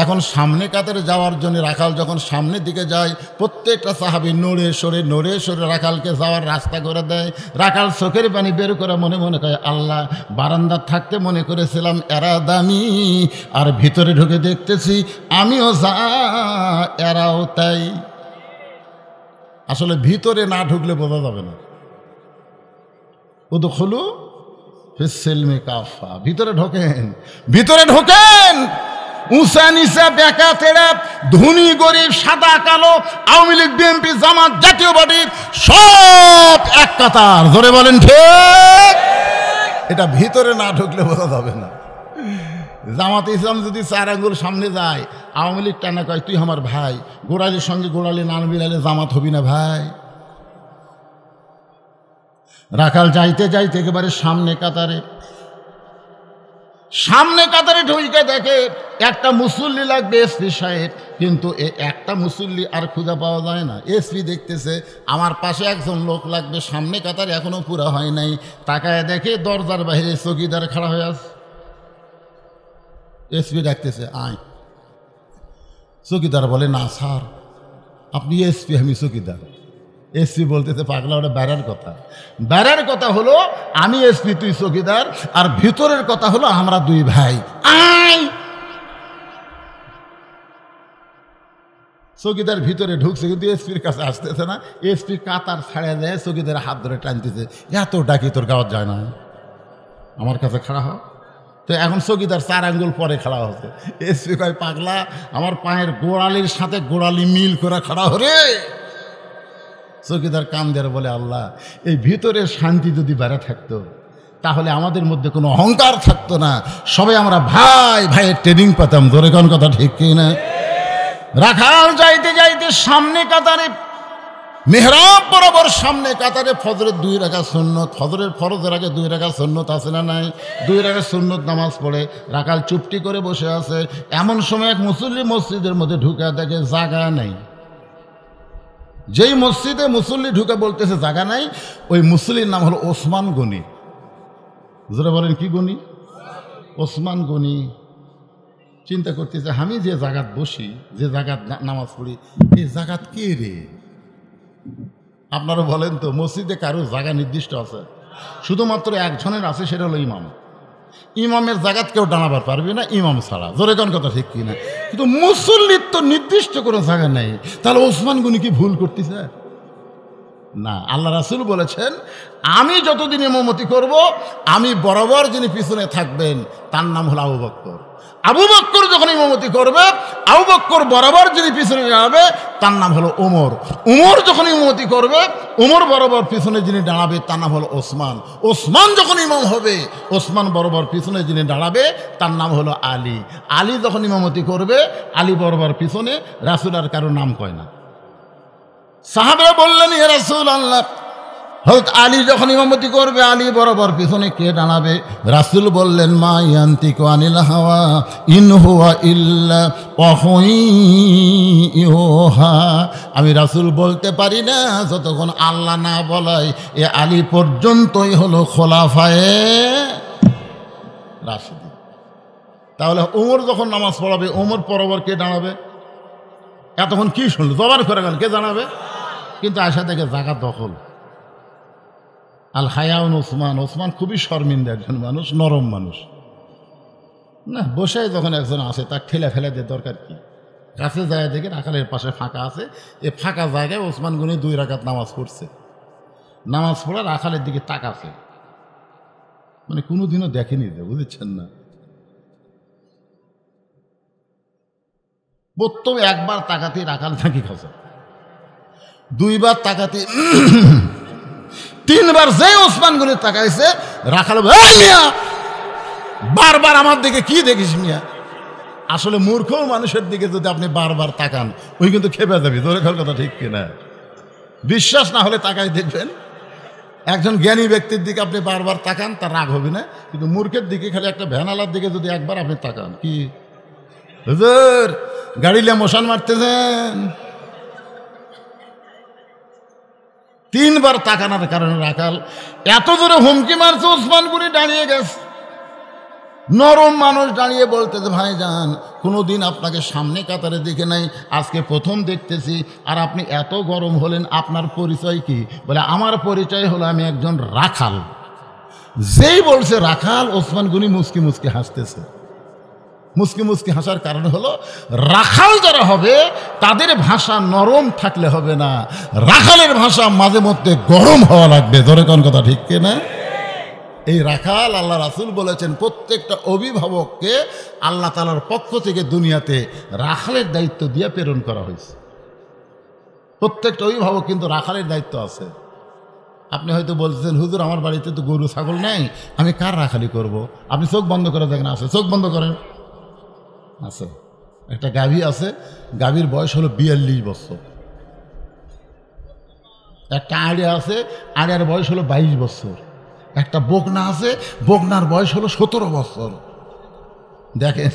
এখন সামনে কাতারে যাওয়ার জন্য রাখাল যখন সামনের দিকে যায়, প্রত্যেকটা সাহাবী নড়ে সরে রাখালকে যাওয়ার রাস্তা করে দেয়। রাখাল চোখের পানি বের করে মনে মনে কয়, আল্লাহ, বারান্দা থাকতে মনে করেছিলাম এরা দামি, আর ভিতরে ঢুকে দেখতেছি আমিও যা এরাও তাই। আসলে ভিতরে না ঢুকলে বোঝা যাবে না। উদখুলু ফিস-সিলমি কাফা, ভিতরে ঢোকেন। উঁচা নিচা বেকা তেড়া, ধনী গরিব, সাদা কালো, আওয়ামী লীগ, বিএনপি, জামাত, জাতীয় পার্টি সব এক কাতার। ধরে বলেন ঠিক। এটা ভিতরে না ঢুকলে বোঝা যাবে না। জামাতে ইসলাম যদি 4 আঙ্গুল সামনে যায়, আওয়ামী লীগ টানা কয় তুই আমার ভাই, গোড়ালির সঙ্গে গোড়ালি না মিলালে জামাত হবি না ভাই। রাখাল যাইতে একেবারে সামনে কাতারে ঢুকে দেখে একটা মুসল্লি লাগবে, এসপি সাহেব, কিন্তু একটা মুসল্লি আর খুঁজে পাওয়া যায় না। এসপি দেখতেছে আমার পাশে একজন লোক লাগবে, সামনে কাতারে এখনো পুরা হয় নাই। তাকায় দেখে দরজার বাইরে চৌকিদার খাড়া হয়ে আছে। এসপি ডাকতেছে, আয়। চৌকিদার বলে, না স্যার, আপনি এসপি, আমি চৌকিদার। এসপি বলতেছে, পাগলা, ওটা বেড়ার কথা হলো আমি এসপি, তুই চৌকিদার, আর ভিতরের কথা হলো আমরা 2 ভাই। আয়। চৌকিদার ভিতরে ঢুকছে, কিন্তু এসপির কাছে আসতেছে না। এসপি কাতার ছাড়া দেয়, চৌকিদার হাত ধরে টানতেছে, এত ডাকি তোর গাওয়ার যায় না, আমার কাছে খাড়া হ। তো এখন চৌকিদার 4 আঙ্গুল পরে খাড়া হচ্ছে। এসপি কয়, পাগলা, আমার পায়ের গোড়ালির সাথে গোড়ালি মিল করে খাড়া হরে। চৌকিদার কান দিয়ে বলে, আল্লাহ, এই ভিতরের শান্তি যদি বেড়ে থাকতো তাহলে আমাদের মধ্যে কোনো অহংকার থাকতো না, সবাই আমরা ভাইয়ের ট্রেনিং পেতাম। ধরে কোন কথা ঠিক কি না? রাখাল যাইতে সামনে কাতারে, মেহরাব বরাবর সামনে কাতারে ফজরের 2 রাকাত সুন্নত, ফরজের আগে 2 রাকাত সুন্নত আছে না নাই? 2 রাকাত সুন্নত নামাজ পড়ে রাখাল চুপটি করে বসে আছে। এমন সময় এক মুসল্লি মসজিদের মধ্যে ঢুকে দেখে জায়গা নাই। যেই মসজিদে মুসল্লি ঢুকে বলতেছে জায়গা নাই, ওই মুসল্লির নাম হলো ওসমান গনি। যারা বলেন কি গনি? ওসমান গনি। চিন্তা করতেছে, আমি যে জায়গাত বসি, যে জায়গাত নামাজ পড়ি, এই জায়গাত কে রে? আপনারা বলেন তো, মসজিদে কারো জায়গা নির্দিষ্ট আছে? শুধুমাত্র একজনের আছে, সেটা হলো ইমাম। ইমামের জায়গাত কেউ দাঁড়াবার পারবে না ইমাম ছাড়া। জোরে কোন কথা ঠিক কিনা? কিন্তু মুসল্লির তো নির্দিষ্ট কোনো জায়গা নেই। তাহলে ওসমান গনি কি ভুল করতেছে? না, আল্লাহ রাসূল বলেছেন, আমি যতদিন ইমামতি করব, আমি বরাবর যিনি পিছনে থাকবেন তার নাম হলো আবু বকর। আবু বকর যখন ইমামতি করবে, আবু বকর বরাবর যিনি পিছনে দাঁড়াবে তার নাম হলো ওমর। ওমর যখন ইমামতি করবে, ওমর বরাবর পিছনে যিনি দাঁড়াবে তার নাম হলো ওসমান। ওসমান যখন ইমাম হবে, ওসমান বরাবর পিছনে যিনি দাঁড়াবে তার নাম হলো আলী। আলী যখন ইমামতি করবে, আলী বরাবর পিছনে। রাসূল আর কারো নাম কয় না। সাহাবারা বললেন, ইয়া রাসূলুল্লাহ, হযরত আলী যখন ইমামতি করবে, আলী বরাবর পিছনে কে দাঁড়াবে? রাসূল বললেন, মা ইয়ান্তিকু আনিল হাওয়া ইন হুয়া ইল্লা ওয়াহয়ুন ইউহা। আমি রাসূল বলতে পারি না যতক্ষণ আল্লাহ না বলায়। এ আলী পর্যন্তই হলো খোলাফায়ে রাশিদিন। তাহলে ওমর যখন নামাজ পড়াবে, ওমর বরাবর কে দাঁড়াবে? এতক্ষণ কি শুনল? জবান করে গেল, কে জানাবে? কিন্তু আয়সা থেকে জায়গা দখল। আল হায়াউন ওসমান। ওসমান খুবই শর্মিন্দা একজন মানুষ, নরম মানুষ না। বসে যখন একজন আসে, তার ঠেলে ফেলে দিয়ে দরকার কি? কাছে যায় দেখে রাখালের পাশে ফাঁকা আছে। এই ফাঁকা জায়গায় ওসমান গনি 2 রাকাত নামাজ পড়ছে। নামাজ পড়া রাখালের দিকে তাকাছে, মানে কোনোদিনও দেখেনি, বুঝেছেন না? প্রথম একবার তাকাতে রাখাল থাকি খাচ্ছে, 2 বার তাকাতে, 3 বার যে ওসমান গনি তাকাইছে, রাখাল মিয়া বারবার আমার দিকে কি দেখিস মিয়া? আসলে মূর্খ মানুষের দিকে যদি আপনি বারবার তাকান, ওই কিন্তু খেপে যাবি। ধরে খাওয়ার কথা ঠিক কিনা? বিশ্বাস না হলে তাকাই দেখবেন। একজন জ্ঞানী ব্যক্তির দিকে আপনি বারবার তাকান, তার রাগ হবে না। কিন্তু মূর্খের দিকে, খালি একটা ভ্যানালার দিকে যদি একবার আপনি তাকান, কি হুজুর গাড়িলে মশান মারতেছেন? 3 বার তাকানোর কারণে রাখাল এত জোরে হুমকি মারছে, ওসমান গনি দাঁড়িয়ে গেছে। নরম মানুষ দাঁড়িয়ে বলতেছে, ভাইজান কোনোদিন আপনাকে সামনে কাতারে দেখে নাই, আজকে প্রথম দেখতেছি, আর আপনি এত গরম হলেন, আপনার পরিচয় কি? বলে আমার পরিচয় হলো আমি একজন রাখাল। যেই বলছে রাখাল, ওসমান গনি মুস্কি মুস্কি হাসতেছে। মুস্কি মুস্কি হাসার কারণ হলো রাখাল যারা হবে তাদের ভাষা নরম থাকলে হবে না, রাখালের ভাষা মাঝে মধ্যে গরম হওয়া লাগবে। ধরে কোন কথা ঠিক কিনা? এই রাখাল আল্লাহ রাসূল বলেছেন প্রত্যেকটা অভিভাবককে আল্লাহ তাআলার পক্ষ থেকে দুনিয়াতে রাখালের দায়িত্ব দিয়ে প্রেরণ করা হয়েছে। প্রত্যেকটা অভিভাবক কিন্তু রাখালের দায়িত্ব আছে। আপনি হয়তো বলছেন, হুজুর আমার বাড়িতে তো গরু ছাগল নেই, আমি কার রাখালি করব? আপনি চোখ বন্ধ করে দেখেন, আছে, চোখ বন্ধ করেন, আছে একটা গাভী আছে, গাভীর বয়স হলো 42 বছর। একটা আড়িয়া আছে, আড়িয়ার বয়স হলো 22 বছর। একটা বকনা আছে, বকনার বয়স হলো 17 বছর। দেখেন,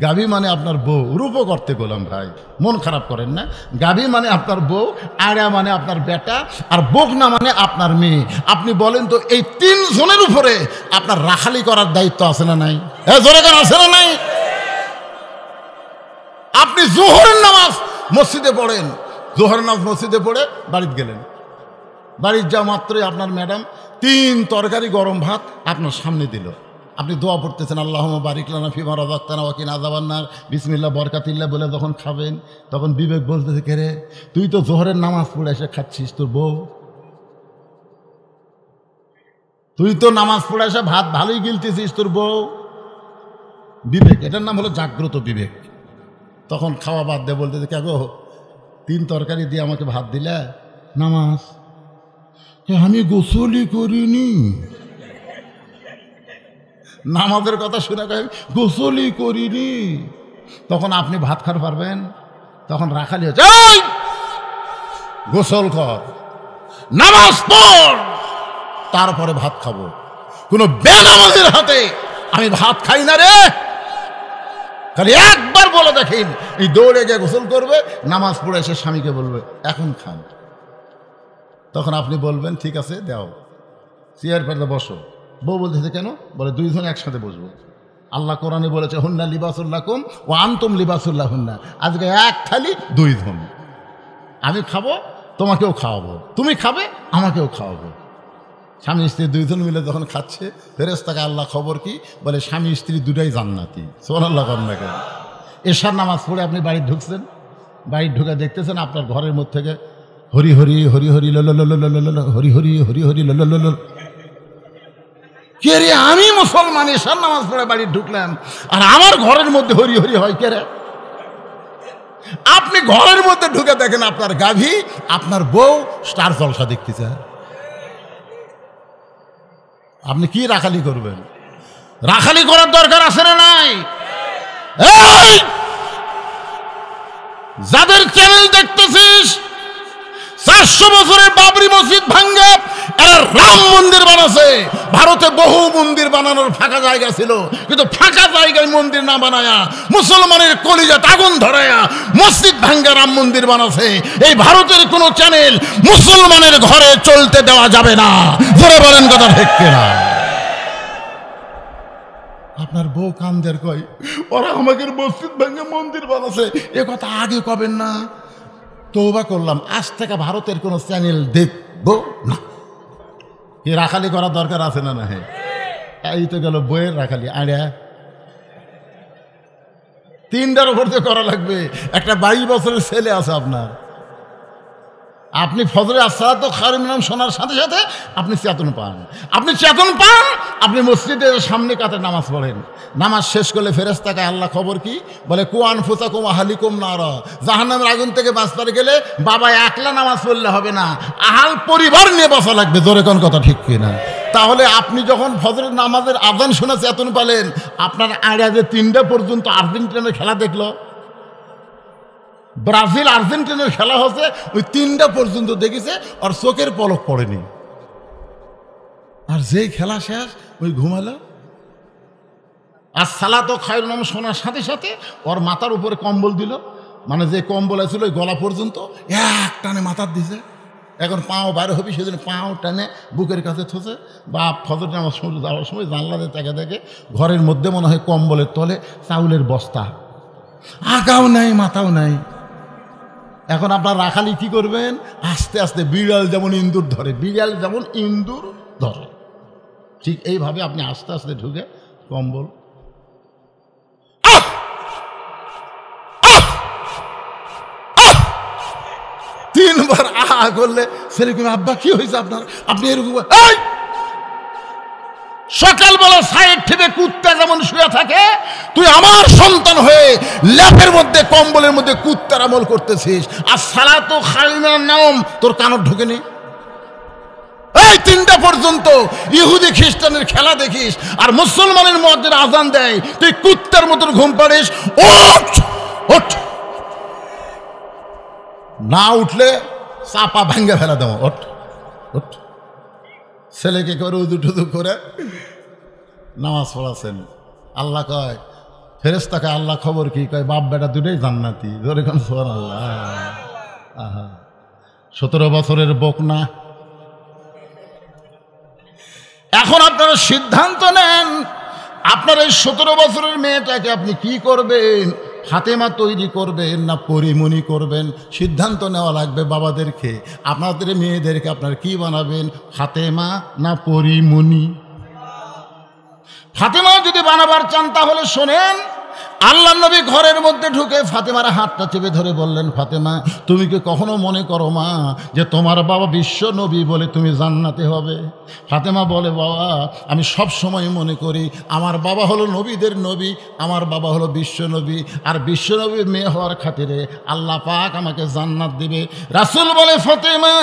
গাভী মানে আপনার বউ, রূপও করতে গেলাম ভাই, মন খারাপ করেন না। গাভী মানে আপনার বউ, আড়িয়া মানে আপনার বেটা, আর বকনা মানে আপনার মেয়ে। আপনি বলেন তো এই 3 জনের উপরে আপনার রাখালি করার দায়িত্ব আছে না নাই? জোরে কেন আছে না নাই? আপনি জোহরের নামাজ মসজিদে পড়েন, জোহরের নামাজ মসজিদে পড়ে বাড়িতে গেলেন, বাড়ির যা মাত্রই আপনার ম্যাডাম 3 তরকারি গরম ভাত আপনার সামনে দিল, আপনি দোয়া পড়তেছেন, আল্লাহুম্মা বারিক লানা ফিমা রাযাকতানা ওয়া কিনা আযাবান্নার, বিসমিল্লাহ বরকাতিল্লাহ বলে যখন খাবেন, তখন বিবেক বলতেছে, কে রে, তুই তো জোহরের নামাজ পড়ে এসে খাচ্ছিস, তোর বউ, তুই তো নামাজ পড়ে এসে ভাত ভালোই গিলতেছিস, তোর বউ। বিবেক, এটার নাম হলো জাগ্রত বিবেক। তখন খাওয়া বাদ দিয়ে বলতেছে, কে গো 3 তরকারি দিয়ে আমাকে ভাত দিলে, নামাজ? আমি গোসলই করিনি। নামাজের কথা শুনে গোসলই করিনি। তখন আপনি ভাত খাতে পারবেন? তখন রাখালি হচ্ছে, গোসল কর, নামাজ পড়, তারপরে ভাত খাবো। কোনো বেনামাজের হাতে আমি ভাত খাই না রে। খালি একবার বলে দেখেন, এই দৌড়ে গিয়ে গোসল করবে, নামাজ পড়ে এসে স্বামীকে বলবে এখন খান। তখন আপনি বলবেন ঠিক আছে দাও, চেয়ার পেতে বসো। বউ বলতেছে কেন? বলে 2 জন একসাথে বসবো। আল্লাহ কোরআনে বলেছে, হুন্না লিবাসুল লাকুম ওয়া আনতুম লিবাসুল লাহুন্না। আজকে এক থালি 2 জন, আমি খাবো, তোমাকেও খাওয়াবো, তুমি খাবে, আমাকেও খাওয়াবো। স্বামী স্ত্রী 2 জন মিলে যখন খাচ্ছে, ফেরেশতাকে আল্লাহ খবর কি বলে, স্বামী স্ত্রী দুটাই জান্নাতি। সুবহানাল্লাহ। কন্যাকে এশার নামাজ পড়ে আপনি বাড়ি ঢুকছেন, বাড়ি ঢুকে দেখতেছেন আপনার ঘরের মধ্যে থেকে হরি হরি হরি হরি লল হরি হরি হরি হরি লল। কে রে, আমি মুসলমান, এশার নামাজ পড়ে বাড়ি ঢুকলাম, আর আমার ঘরের মধ্যে হরি হরি হয় কে রে? আপনি ঘরের মধ্যে ঢুকে দেখেন আপনার গাভী, আপনার বউ স্টার জলসা দেখতেছে। আপনি কি রাখালি করবেন? রাখালি করার দরকার আছে না নাই? যাদের চ্যানেল দেখতেছিস, 400 বছরের বাবরি মসজিদ ভাঙ্গে এরা রাম মন্দির বানাচ্ছে। ভারতে বহু মন্দির বানানোর ফাঁকা জায়গা ছিল, কিন্তু ফাঁকা জায়গায় মন্দির না বানায়া মুসলমানের কলিজাত আগুন ধরায়া মসজিদ ভাঙ্গা রাম মন্দির বানাচ্ছে। এই ভারতের কোন চ্যানেল মুসলমানের ঘরে চলতে দেওয়া যাবে না। জোরে বলেন কথা ঠিক কিনা? আপনার বউ কান্দের কয়, ওরা আমাকে মসজিদ ভাঙ্গে মন্দির বানাচ্ছে, এ কথা আগে কবেন না। তওবা করলাম, আজ থেকে ভারতের কোন চ্যানেল দেখবো না। কি রাখালি করার দরকার আছে না? না, হ্যাঁ, এই তো গেল বইয়ের রাখালি। আড়া 3টার উপর দিয়ে করা লাগবে। একটা 22 বছরের ছেলে আছে আপনার, আপনি ফজরে আসসালাতু খায়রুম মিনান শোনার সাথে সাথে আপনি চেতন পান। আপনি চেতন পান, আপনি মসজিদের সামনে কাতে নামাজ পড়েন। নামাজ শেষ করলে ফেরেশতাকে আল্লাহ খবর কি বলে, কু আনফুসাকুম আহলিকুম নারা। জাহান্নামের আগুন থেকে বাঁচতে গেলে বাবা একলা নামাজ পড়লে হবে না, আহাল পরিবার নিয়ে বাঁচা লাগবে। জোরে কোন কথা ঠিক কিনা? তাহলে আপনি যখন ফজরের নামাজের আযান শুনে চেতন পেলেন, আপনার আড়িয়া যে 3টা পর্যন্ত আর্জেন্টিনার খেলা দেখলো, ব্রাজিল আর্জেন্টিনার খেলা হচ্ছে, ওই 3টা পর্যন্ত দেখেছে, আর চোখের পলক পড়েনি। আর যেই খেলা শেষ ওই ঘুমালো। আর সালাতু খায়রুন মিনান শোনার সাথে সাথে ওর মাথার উপরে কম্বল দিল, মানে যে কম্বল আছিল ওই গলা পর্যন্ত এক টানে মাথার দিছে। এখন পাও বাইরে হবি, সেজন্য পাও টানে বুকের কাছে থসে বা ফজর নামাজ শুরু যাওয়ার সময় জানলাতে তাকে দেখে ঘরের মধ্যে মনে হয় কম্বলের তলে চাউলের বস্তা, আগাও নাই মাথাও নাই। এখন আপনার রাখালি কি করবেন? আস্তে আস্তে বিড়াল যেমন ইন্দুর ধরে, বিড়াল যেমন ইন্দুর ধরে, ঠিক এইভাবে আপনি আস্তে আস্তে ঢুকে কম্বল তিনবার করলে ছেলে কি আব্বা কি হয়েছে আপনার, আপনি এরকম সকালবেলা সাইড থেকে কুত্তা যেমন শুয়ে থাকে, তুই আমার সন্তান হয়ে ল্যাপের মধ্যে কম্বলের মধ্যে কুত্তার আমল করতেছিস, আর সালাতু খায়রুন নাওম তোর কানর ঢোকেনি। এই 3টা পর্যন্ত ইহুদি খ্রিস্টানের খেলা দেখিস আর মুসলমানের মুয়াজ্জিন আজান দেয়, তুই কুত্তার মতন ঘুম পাড়িস। ওঠ ওঠ, না উঠলে চাপা ভাঙ্গে ফেলা দেবো। ওঠ ওঠ। ছেলেকে করে উদু টুদু করে নামাজ পড়াছেন। আল্লাহ কয়, ফেরেশতাকে আল্লাহ খবর কি কয়, বাপ বেটা দুটোই জান্নাতি। ধরে কোন সুবহানাল্লাহ। আহা, 17 বছরের বকনা। এখন আপনারা সিদ্ধান্ত নেন, আপনার এই 17 বছরের মেয়েটাকে আপনি কি করবেন? ফাতেমা তৈরি করবেন না পরিমণি করবেন? সিদ্ধান্ত নেওয়া লাগবে বাবাদেরকে। আপনাদের মেয়েদেরকে আপনার কি বানাবেন, ফাতেমা না পরিমণি? ফাতেমা যদি বানাবার চান তাহলে শোনেন, আল্লাহ নবী ঘরের মধ্যে ঢুকে ফাতেমার হাতটা চেপে ধরে বললেন, ফাতেমা তুমি কি কখনো মনে করো মা যে তোমার বাবা বিশ্ব নবী বলে তুমি জান্নাতে হবে? ফাতেমা বলে, বাবা আমি সব সময় মনে করি আমার বাবা হলো নবীদের নবী, আমার বাবা হলো বিশ্ব নবী, আর বিশ্ব নবীর মেয়ে হওয়ার খাতিরে আল্লাহ পাক আমাকে জান্নাত দিবে। রাসূল বলে, ফাতেমা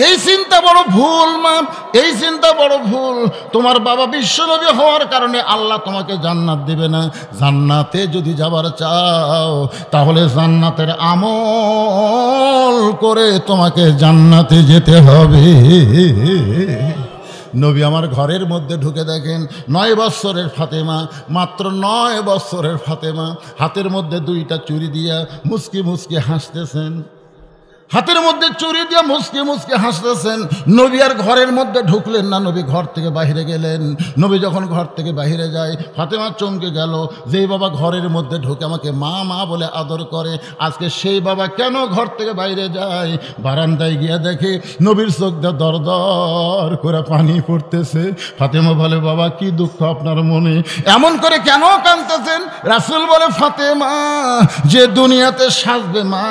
এই চিন্তা বড় ভুল মা, এই চিন্তা বড় ভুল। তোমার বাবা বিশ্ব নবী হওয়ার কারণে আল্লাহ তোমাকে জান্নাত দিবে না। জান্নাতে যদি যাবার চাও তাহলে জান্নাতের আমল করে তোমাকে জান্নাতে যেতে হবে। নবী আমার ঘরের মধ্যে ঢুকে দেখেন 9 বৎসরের ফাতেমা, মাত্র 9 বৎসরের ফাতেমা, হাতের মধ্যে 2টা চুড়ি দিয়া মুচকি মুচকি হাসতেছেন, হাতের মধ্যে চুরি দিয়ে মুচকি মুচকি হাসতেছেন। নবী আর ঘরের মধ্যে ঢুকলেন না, নবী ঘর থেকে বাইরে গেলেন। নবী যখন ঘর থেকে বাইরে যায়, ফাতেমা চমকে গেল, যেই বাবা ঘরের মধ্যে ঢুকে আমাকে মা মা বলে আদর করে, আজকে সেই বাবা কেন ঘর থেকে বাইরে যায়? বারান্দায় গিয়ে দেখে নবীর চোখ দিয়ে দর দর করে পানি পড়তেছে। ফাতেমা বলে, বাবা কি দুঃখ আপনার মনে, এমন করে কেন কাঁদতেছেন? রাসূল বলে, ফাতেমা যে দুনিয়াতে সাজবে মা,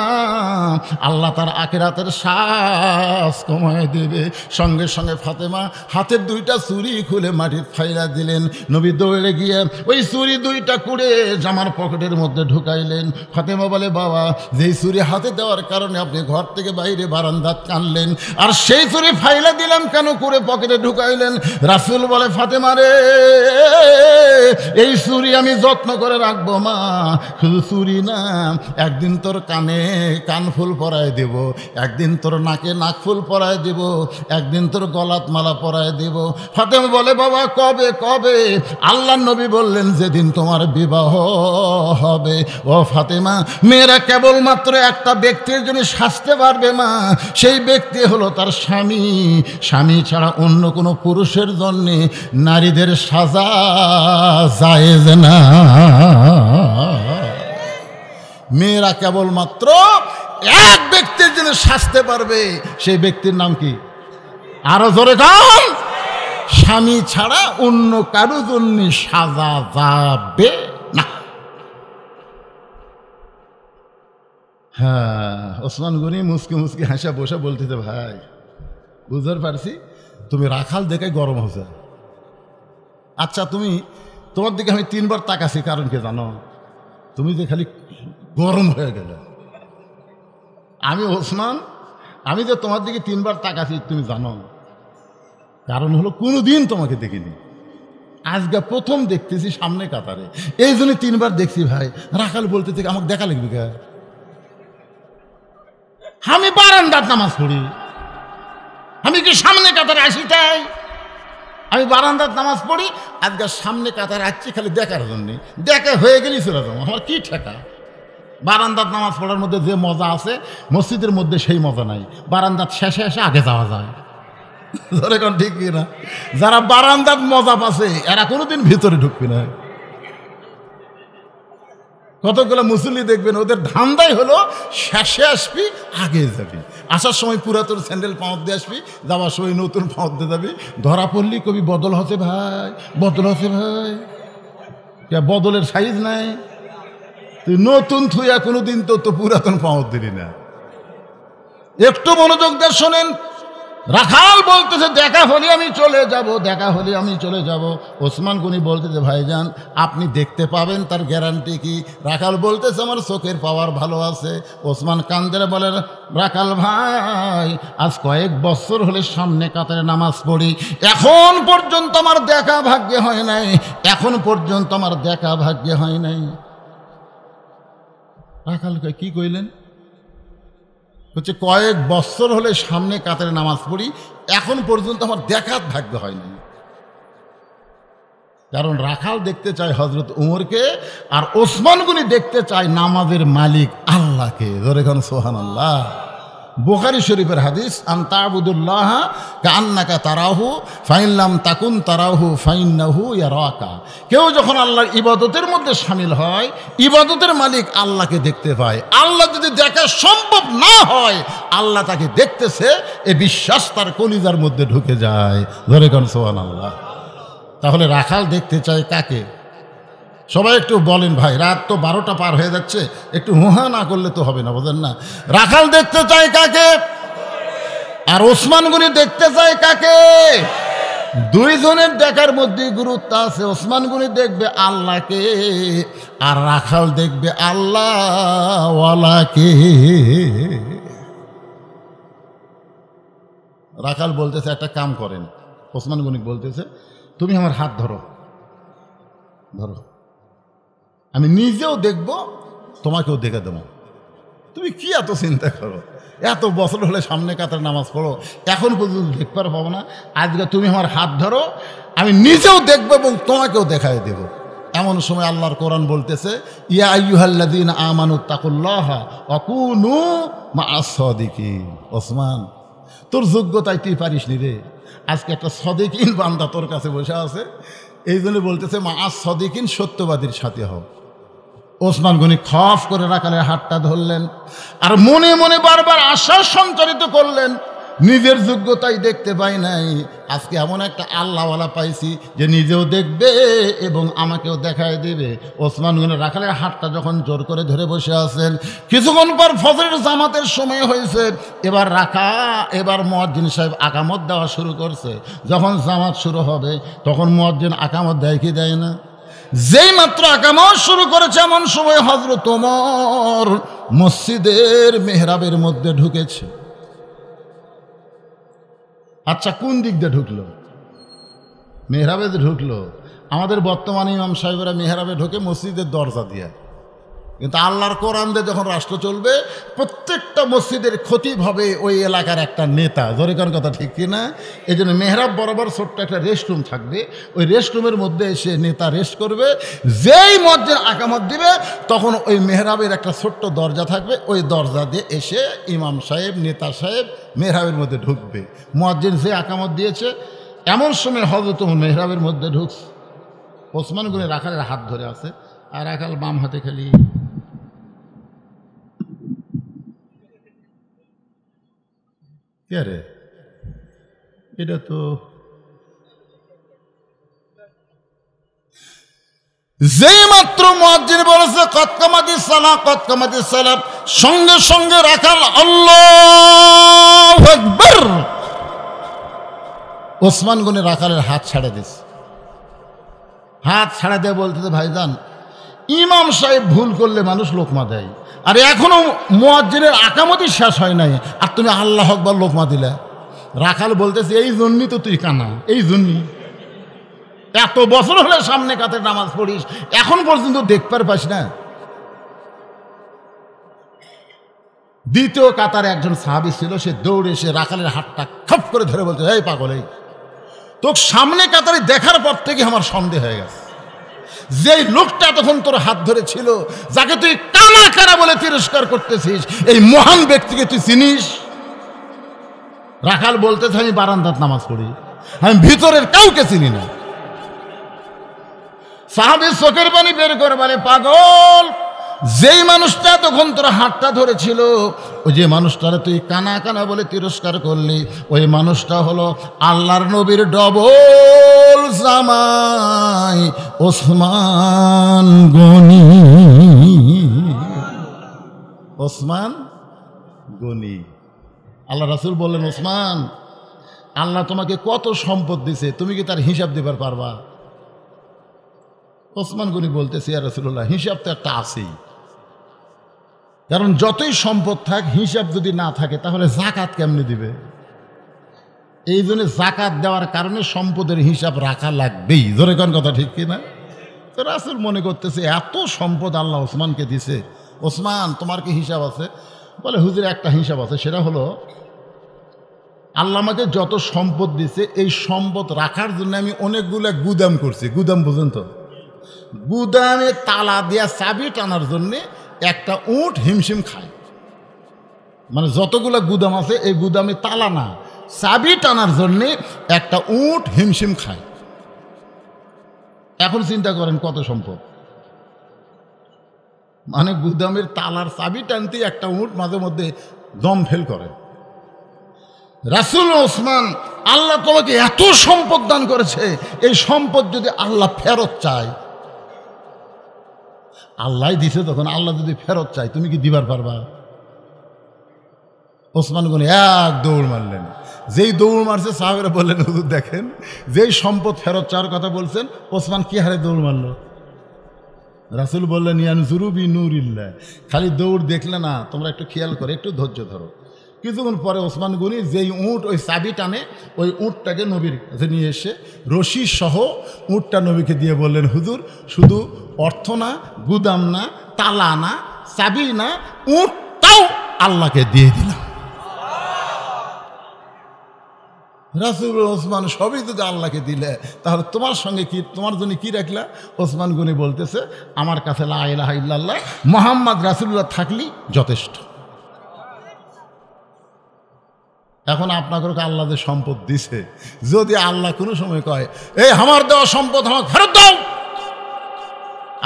আল্লাহ তার আখিরাতের শ্বাস কমায় দেবে। সঙ্গে সঙ্গে ফাতেমা হাতের 2টা চুড়ি খুলে মাটির ফাইলা দিলেন। নবী দৌড়ে গিয়ে ওই চুড়ি 2টা কুড়ে জামার পকেটের মধ্যে ঢুকাইলেন। ফাতেমা বলে, বাবা যেই চুড়ি হাতে দেওয়ার কারণে আপনি ঘর থেকে বাইরে বারান্দাত কানলেন, আর সেই চুড়ি ফাইলা দিলাম কেন করে পকেটে ঢুকাইলেন? রাসূল বলে, ফাতেমা রে এই চুড়ি আমি যত্ন করে রাখবো মা, শুধু চুড়ি না, একদিন তোর কানে কানফুল পরায় দেব, একদিন তোর নাকে নাকফুল পরায় দেব, একদিন তোর গলাত মালা পরায় দেব। ফাতেমা বলে, বাবা কবে কবে? আল্লাহ নবী বললেন, যেদিন তোমার বিবাহ হবে। ও ফাতেমা, মেয়েরা কেবলমাত্র একটা ব্যক্তির জন্য সাজতে পারবে মা, সেই ব্যক্তি হলো তার স্বামী। স্বামী ছাড়া অন্য কোনো পুরুষের জন্যে নারীদের সাজা জায়েজ না। মেয়েরা কেবলমাত্র এক ব্যক্তির জন্য সাজতে পারবে, সেই ব্যক্তির নাম কি? আরো জোরে গান। স্বামী ছাড়া অন্য কারো জন্য সাজা যাবে না। হ্যাঁ, ওসমান গনি মুসকি মুসকি হাসা বসে বলতেছে, ভাই বুঝতে পারছি তুমি রাখাল দেখে গরম হচ্ছে। আচ্ছা তোমার দিকে আমি 3বার তাকাছি, কারণ কে জানো? তুমি যে খালি গরম হয়ে গেলে। আমি ওসমান, আমি যে তোমার দিকে 3বার তাকাছি তুমি জানো, কারণ হলো কোনোদিন তোমাকে দেখিনি, আজকে প্রথম দেখতেছি সামনে কাতারে, এই জন্য 3বার দেখছি। ভাই রাখাল বলতে থেকে আমাকে দেখা লাগবে কে? আমি বারান্দার নামাজ পড়ি, আমি কি সামনে কাতারে আসি? তাই আমি বারান্দার নামাজ পড়ি, আজকে সামনে কাতারে আসছি খালি দেখার জন্যে। দেখা হয়ে গেলি চলে যাবো, আমার কি ঠেকা? বারান্দাত নামাজ পড়ার মধ্যে যে মজা আছে মসজিদের মধ্যে সেই মজা নাই। বারান্দাত শেষে এসে আগে যাওয়া যায়, ধরে কোন ঠিক কিনা? যারা বারান্দাত মজা পাচ্ছে এরা কোনোদিন ভিতরে ঢুকবে না। কতগুলো মুসল্লি দেখবেন ওদের ধান্দাই হলো শেষে আসবি আগে যাবি, আসার সময় পুরাতন স্যান্ডেল পাঁত দিয়ে আসবি, যাওয়ার সময় নতুন পাঁত দিয়ে যাবি। ধরা পড়লি কবি বদল হচ্ছে ভাই, বদল হচ্ছে ভাই, বদলের সাইজ নাই। তুই নতুন থুইয়া কোনোদিন তো পুরাতন পাঁত দিলি না। একটু মনোযোগ দিয়ে শোনেন। রাখাল বলতেছে দেখা হলে আমি চলে যাব, দেখা হলে আমি চলে যাব। ওসমান গনি বলতেছে ভাইজান আপনি দেখতে পাবেন তার গ্যারান্টি কি? রাখাল বলতেছে আমার চোখের পাওয়ার ভালো আছে। ওসমান কান্দরে বলেন রাখাল ভাই আজ কয়েক বছর হলে সামনে কাতারে নামাজ পড়ি, এখন পর্যন্ত আমার দেখা ভাগ্যে হয় নাই, এখন পর্যন্ত আমার দেখা ভাগ্যে হয় নাই। রাখাল কি কইলেন? হচ্ছে কয়েক বছর হলে সামনে কাতারে নামাজ পড়ি, এখন পর্যন্ত আমার দেখার ভাগ্য হয়নি। কারণ রাখাল দেখতে চায় হযরত উমরকে, আর ওসমান গনি দেখতে চায় নামাজের মালিক আল্লাহকে। ধরে কোন সুবহানাল্লাহ। বুখারী শরীফের হাদিস আনতা আবুদুল্লাহ কান্নাকা তারাহু ফাইনলাম তাকুন তারাহু ফাইন্নাহু ইয়ারাকা। কেউ যখন আল্লাহর ইবাদতের মধ্যে শামিল হয়, ইবাদতের মালিক আল্লাহকে দেখতে পায়। আল্লাহ যদি দেখা সম্ভব না হয় আল্লাহ তাকে দেখতেছে, এ বিশ্বাস তার কলিজার মধ্যে ঢুকে যায়। ধরে কোন সুবহানাল্লাহ। তাহলে রাখাল দেখতে চায় কাকে? সবাই একটু বলেন ভাই, রাত তো 12টা পার হয়ে যাচ্ছে, একটু হুহা না করলে তো হবে না, বোঝেন না? রাখাল দেখতে চায় কাকে? আর ওসমান গনি দেখতে চায় কাকে? দুইজনের দেখার মধ্যে গুরুত্ব আছে। ওসমান গনি দেখবে আল্লাহকে, আর রাখাল দেখবে আল্লাহওয়ালাকে। রাখাল বলতেছে একটা কাম করেন। ওসমান গনি বলতেছে তুমি আমার হাত ধরো, ধরো, আমি নিজেও দেখব তোমাকেও দেখে দেবো। তুমি কি এত চিন্তা করো? এত বছর হলে সামনে কাতার নামাজ পড়ো, এখন পর্যন্ত দেখতে পাবো না? আজকে তুমি আমার হাত ধরো, আমি নিজেও দেখবো এবং তোমাকেও দেখাই দেব। এমন সময় আল্লাহর কোরআন বলতেছে ইয়া আইয়ুহাল্লাযীনা আমানুত্তাকুল্লাহা ওয়া কুনু মা'আস সাদিকিন। ওসমান তোর যোগ্যতায় তুই পারিস নি রে, আজকে একটা সাদিকিন বান্দা তোর কাছে বসে আছে, এই জন্য বলতেছে মা'আস সাদিকিন, সত্যবাদীর সাথে হও। ওসমান গনি খফ করে রাখালের হাতটা ধরলেন, আর মনে মনে বারবার আশা সঞ্চারিত করলেন নিজের যোগ্যতাই দেখতে পাই নাই, আজকে এমন একটা আল্লাহওয়ালা পাইছি যে নিজেও দেখবে এবং আমাকেও দেখায় দেবে। ওসমান গনি রাখালের হাতটা যখন জোর করে ধরে বসে আছেন, কিছুক্ষণ পর ফজরের জামাতের সময় হয়েছে। এবার মুয়াজ্জিন সাহেব আকামত দেওয়া শুরু করছে। যখন জামাত শুরু হবে তখন মুয়াজ্জিন আকামত দেয় কি দেয় না? যেই মাত্র আকামত শুরু করেছে এমন সময় হযরত ওমর মসজিদের মেহরাবের মধ্যে ঢুকেছে। আচ্ছা কোন দিক দিয়ে ঢুকলো? মেহরাবে ঢুকলো। আমাদের বর্তমানে ইমাম সাহেবরা মেহরাবে ঢোকে মসজিদের দরজা দিয়ে, কিন্তু আল্লাহর কোরআন দিয়ে যখন রাষ্ট্র চলবে প্রত্যেকটা মসজিদের খতিব হবে ওই এলাকার একটা নেতা। জোরে কোন কথা ঠিক কিনা? এই জন্য মেহরাব বরাবর ছোট্ট একটা রেস্টরুম থাকবে, ওই রেস্টরুমের মধ্যে এসে নেতা রেস্ট করবে। যেই মুয়াজ্জিন আকামত দিবে তখন ওই মেহরাবের একটা ছোট্ট দরজা থাকবে, ওই দরজা দিয়ে এসে ইমাম সাহেব নেতা সাহেব মেহরাবের মধ্যে ঢুকবে। মুয়াজ্জিন যে আকামত দিয়েছে এমন সময় হযরত ওমর মেহরাবের মধ্যে ঢুকছে। ওসমান গনি রাখালের হাত ধরে আছে, আর রাখাল বাম হাতে খালি কে রে, এটা তো যেই মাত্র মুয়াজ্জিন বলেছে কদ কামাতিস সালাহ কদ কামাতিস সালাহ, সঙ্গে সঙ্গে রাখাল আল্লাহু আকবার। ওসমান গনি রাখালের হাত ছাড়ে দিছে। হাত ছাড়া দিয়ে বলতেছে ভাইজান ইমাম সাহেব ভুল করলে মানুষ লোকমা দেয়, আর এখনো মুয়াজ্জিনের আকামতই শেষ হয় নাই, আর তুমি আল্লাহু আকবার লোকমা দিলে। রাখাল বলতেছে এই জন্যই তো তুই কানা, এই জন্যই এত বছর হলে সামনে কাতারে নামাজ পড়িস, এখন পর্যন্ত দেখতে পাস না। দ্বিতীয় কাতারে একজন সাহাবী ছিল, সে দৌড়ে এসে রাখালের হাতটা খপ করে ধরে বলতে এই পাগল, এই তোকে সামনে কাতারে দেখার পর থেকে আমার সন্দেহ হয়ে গেছে যেই লোকটা তখন তোর হাত ধরেছিল, যাকে তুই কানা কানা বলে তিরস্কার করতেছিস, এই মহান ব্যক্তিকে তুই চিনিস? রাখাল বলতেছে আমি বারান্দাত নামাজ পড়ি, আমি ভিতরের কাউকে চিনি না। সাহাবী চোখের পানি বের করে বলে, পাগল, যেই মানুষটা তখন তোর হাতটা ধরেছিল, ওই যে মানুষটারে তুই কানা কানা বলে তিরস্কার করলি, ওই মানুষটা হলো আল্লাহর নবীর ডবল জামাই ওসমান গনি। ওসমান গনি। আল্লাহ রাসূল বললেন, ওসমান, আল্লাহ তোমাকে কত সম্পদ দিছে, তুমি কি তার হিসাব দিবার পারবা? ওসমান গনি বলতেছে, ইয়া রাসূলুল্লাহ, হিসাব তো একটা আছেই, কারণ যতই সম্পদ থাক হিসাব যদি না থাকে তাহলে জাকাত কেমনে দিবে? এই জন্য জাকাত দেওয়ার কারণে সম্পদের হিসাব রাখা লাগবেই। জোরে কোন কথা ঠিক কিনা? তো রাসূল মনে করতেছে এত সম্পদ আল্লাহ ওসমানকে দিছে, ওসমান তোমার কি হিসাব আছে? বলে, হুজুর একটা হিসাব আছে, সেটা হলো আল্লাহ আমাকে যত সম্পদ দিছে এই সম্পদ রাখার জন্য আমি অনেকগুলো গুদাম করছি। গুদাম বুঝেন তো? গুদামে তালা দিয়া চাবি টানার জন্যে একটা উট হিমশিম খায়। মানে যতগুলো গুদাম আছে এই গুদামে তালা না, চাবি টানার জন্যে একটা উট হিমশিম খায়। এখন চিন্তা করেন কত সম্পদ। মানে গুদামের তালার চাবি টানতে একটা উট মাঝে মধ্যে দম ফেল করে। রাসূল ওসমান, আল্লাহ তোমাকে এত সম্পদ দান করেছে, এই সম্পদ যদি আল্লাহ ফেরত চায়, আল্লাহ দিছে তখন, আল্লাহ যদি ফেরত চায় তুমি কি দিবার পারবা? ওসমান গনি এক দৌড় মারলেন। যেই দৌড় মারছে সাহাবেরা বললেন, হুজুর দেখেন, যেই সম্পদ ফেরত চাওয়ার কথা বলছেন, ওসমান কি হারে দৌড় মারল? রাসূল বললেন, ইয়ানজুরু বিনুরিল্লাহ, খালি দৌড় দেখলে না, তোমরা একটু খেয়াল করে একটু ধৈর্য ধরো। কিছুক্ষণ পরে ওসমান গনি যেই উট ওই চাবি টানে, ওই উটটাকে নবীর কাছে নিয়ে এসে রশি সহ উটটা নবীকে দিয়ে বললেন, হুজুর, শুধু অর্থ না, গুদাম না, তালা না, চাবি না, উটটাও আল্লাহকে দিয়ে দিলাম। রাসূল ওসমান সবই যদি আল্লাহকে দিলে, তাহলে তোমার সঙ্গে কি, তোমার জন্য কি রাখলা? ওসমান গনি বলতেছে, আমার কাছে লা ইলাহা ইল্লাল্লাহ মুহাম্মদ রাসূলুল্লাহ থাকলেই যথেষ্ট। এখন আপনাকে আল্লাহ যে সম্পদ দিছে, যদি আল্লাহ কোনো সময় কয়, এই আমার দেওয়া সম্পদ আমাকে ফেরত দাও,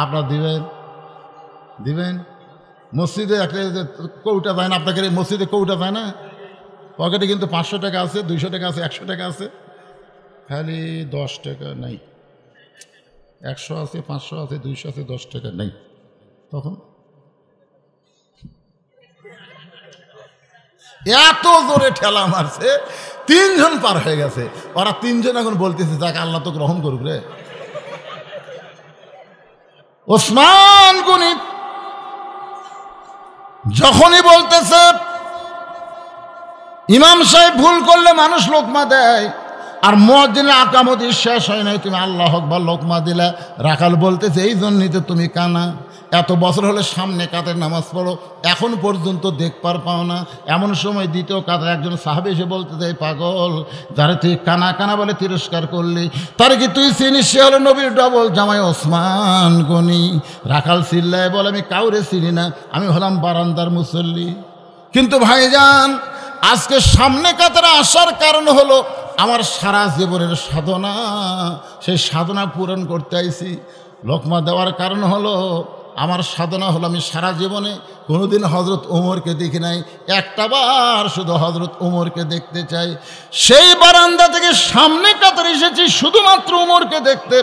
আপনার দিবেন? দিবেন? মসজিদে একটা কৌটা যায় না, আপনাকে মসজিদে কৌটা যায় না, পকেটে কিন্তু 500 টাকা আছে, 200 টাকা আছে, 100 টাকা আছে, খালি 10 টাকা নাই। 100 আছে, 500 আছে, 200 আছে, 10 টাকা নেই। তখন এত জোরে ঠেলা মারছে, 3 জন পার হয়ে গেছে। ওরা 3 জন এখন বলতেছে, যাক আল্লাহ তো গ্রহণ করুক রে। ওসমান গনি যখনই বলতেছে, ইমাম সাহেব ভুল করলে মানুষ লোকমা দেয়, আর মুয়াজ্জিনের আকামতি শেষ হয় নাই, তুমি আল্লাহু আকবার লোকমা দিলা। রাখাল বলতেছে, এই জন্যই তো তুমি কানা, এত বছর হলে সামনে কাতের নামাজ পড়ো, এখন পর্যন্ত দেখবার পাও না। এমন সময় দ্বিতীয় কাতার একজন সাহাবী এসে বলতেছে, পাগল, যারা তুই কানা কানা বলে তিরস্কার করলি, তার কি তুই চিনিস? সে হলো নবীর ডবল জামাই ওসমান গনি। রাখাল চিল্লায় বলে, আমি কাউরে চিনি না, আমি হলাম বারান্দার মুসল্লি। কিন্তু ভাইজান, আজকে সামনে কাতারে আসার কারণ হলো আমার সারা জীবনের সাধনা, সেই সাধনা পূরণ করতে আইছি। লোকমা দেওয়ার কারণ হলো আমার সাধনা হলো, আমি সারা জীবনে কোনোদিন হজরত ওমরকে দেখি নাই, একটাবার শুধু হজরত ওমরকে দেখতে চাই। সেই বারান্দা থেকে সামনে কাতারে এসেছি শুধুমাত্র ওমরকে দেখতে।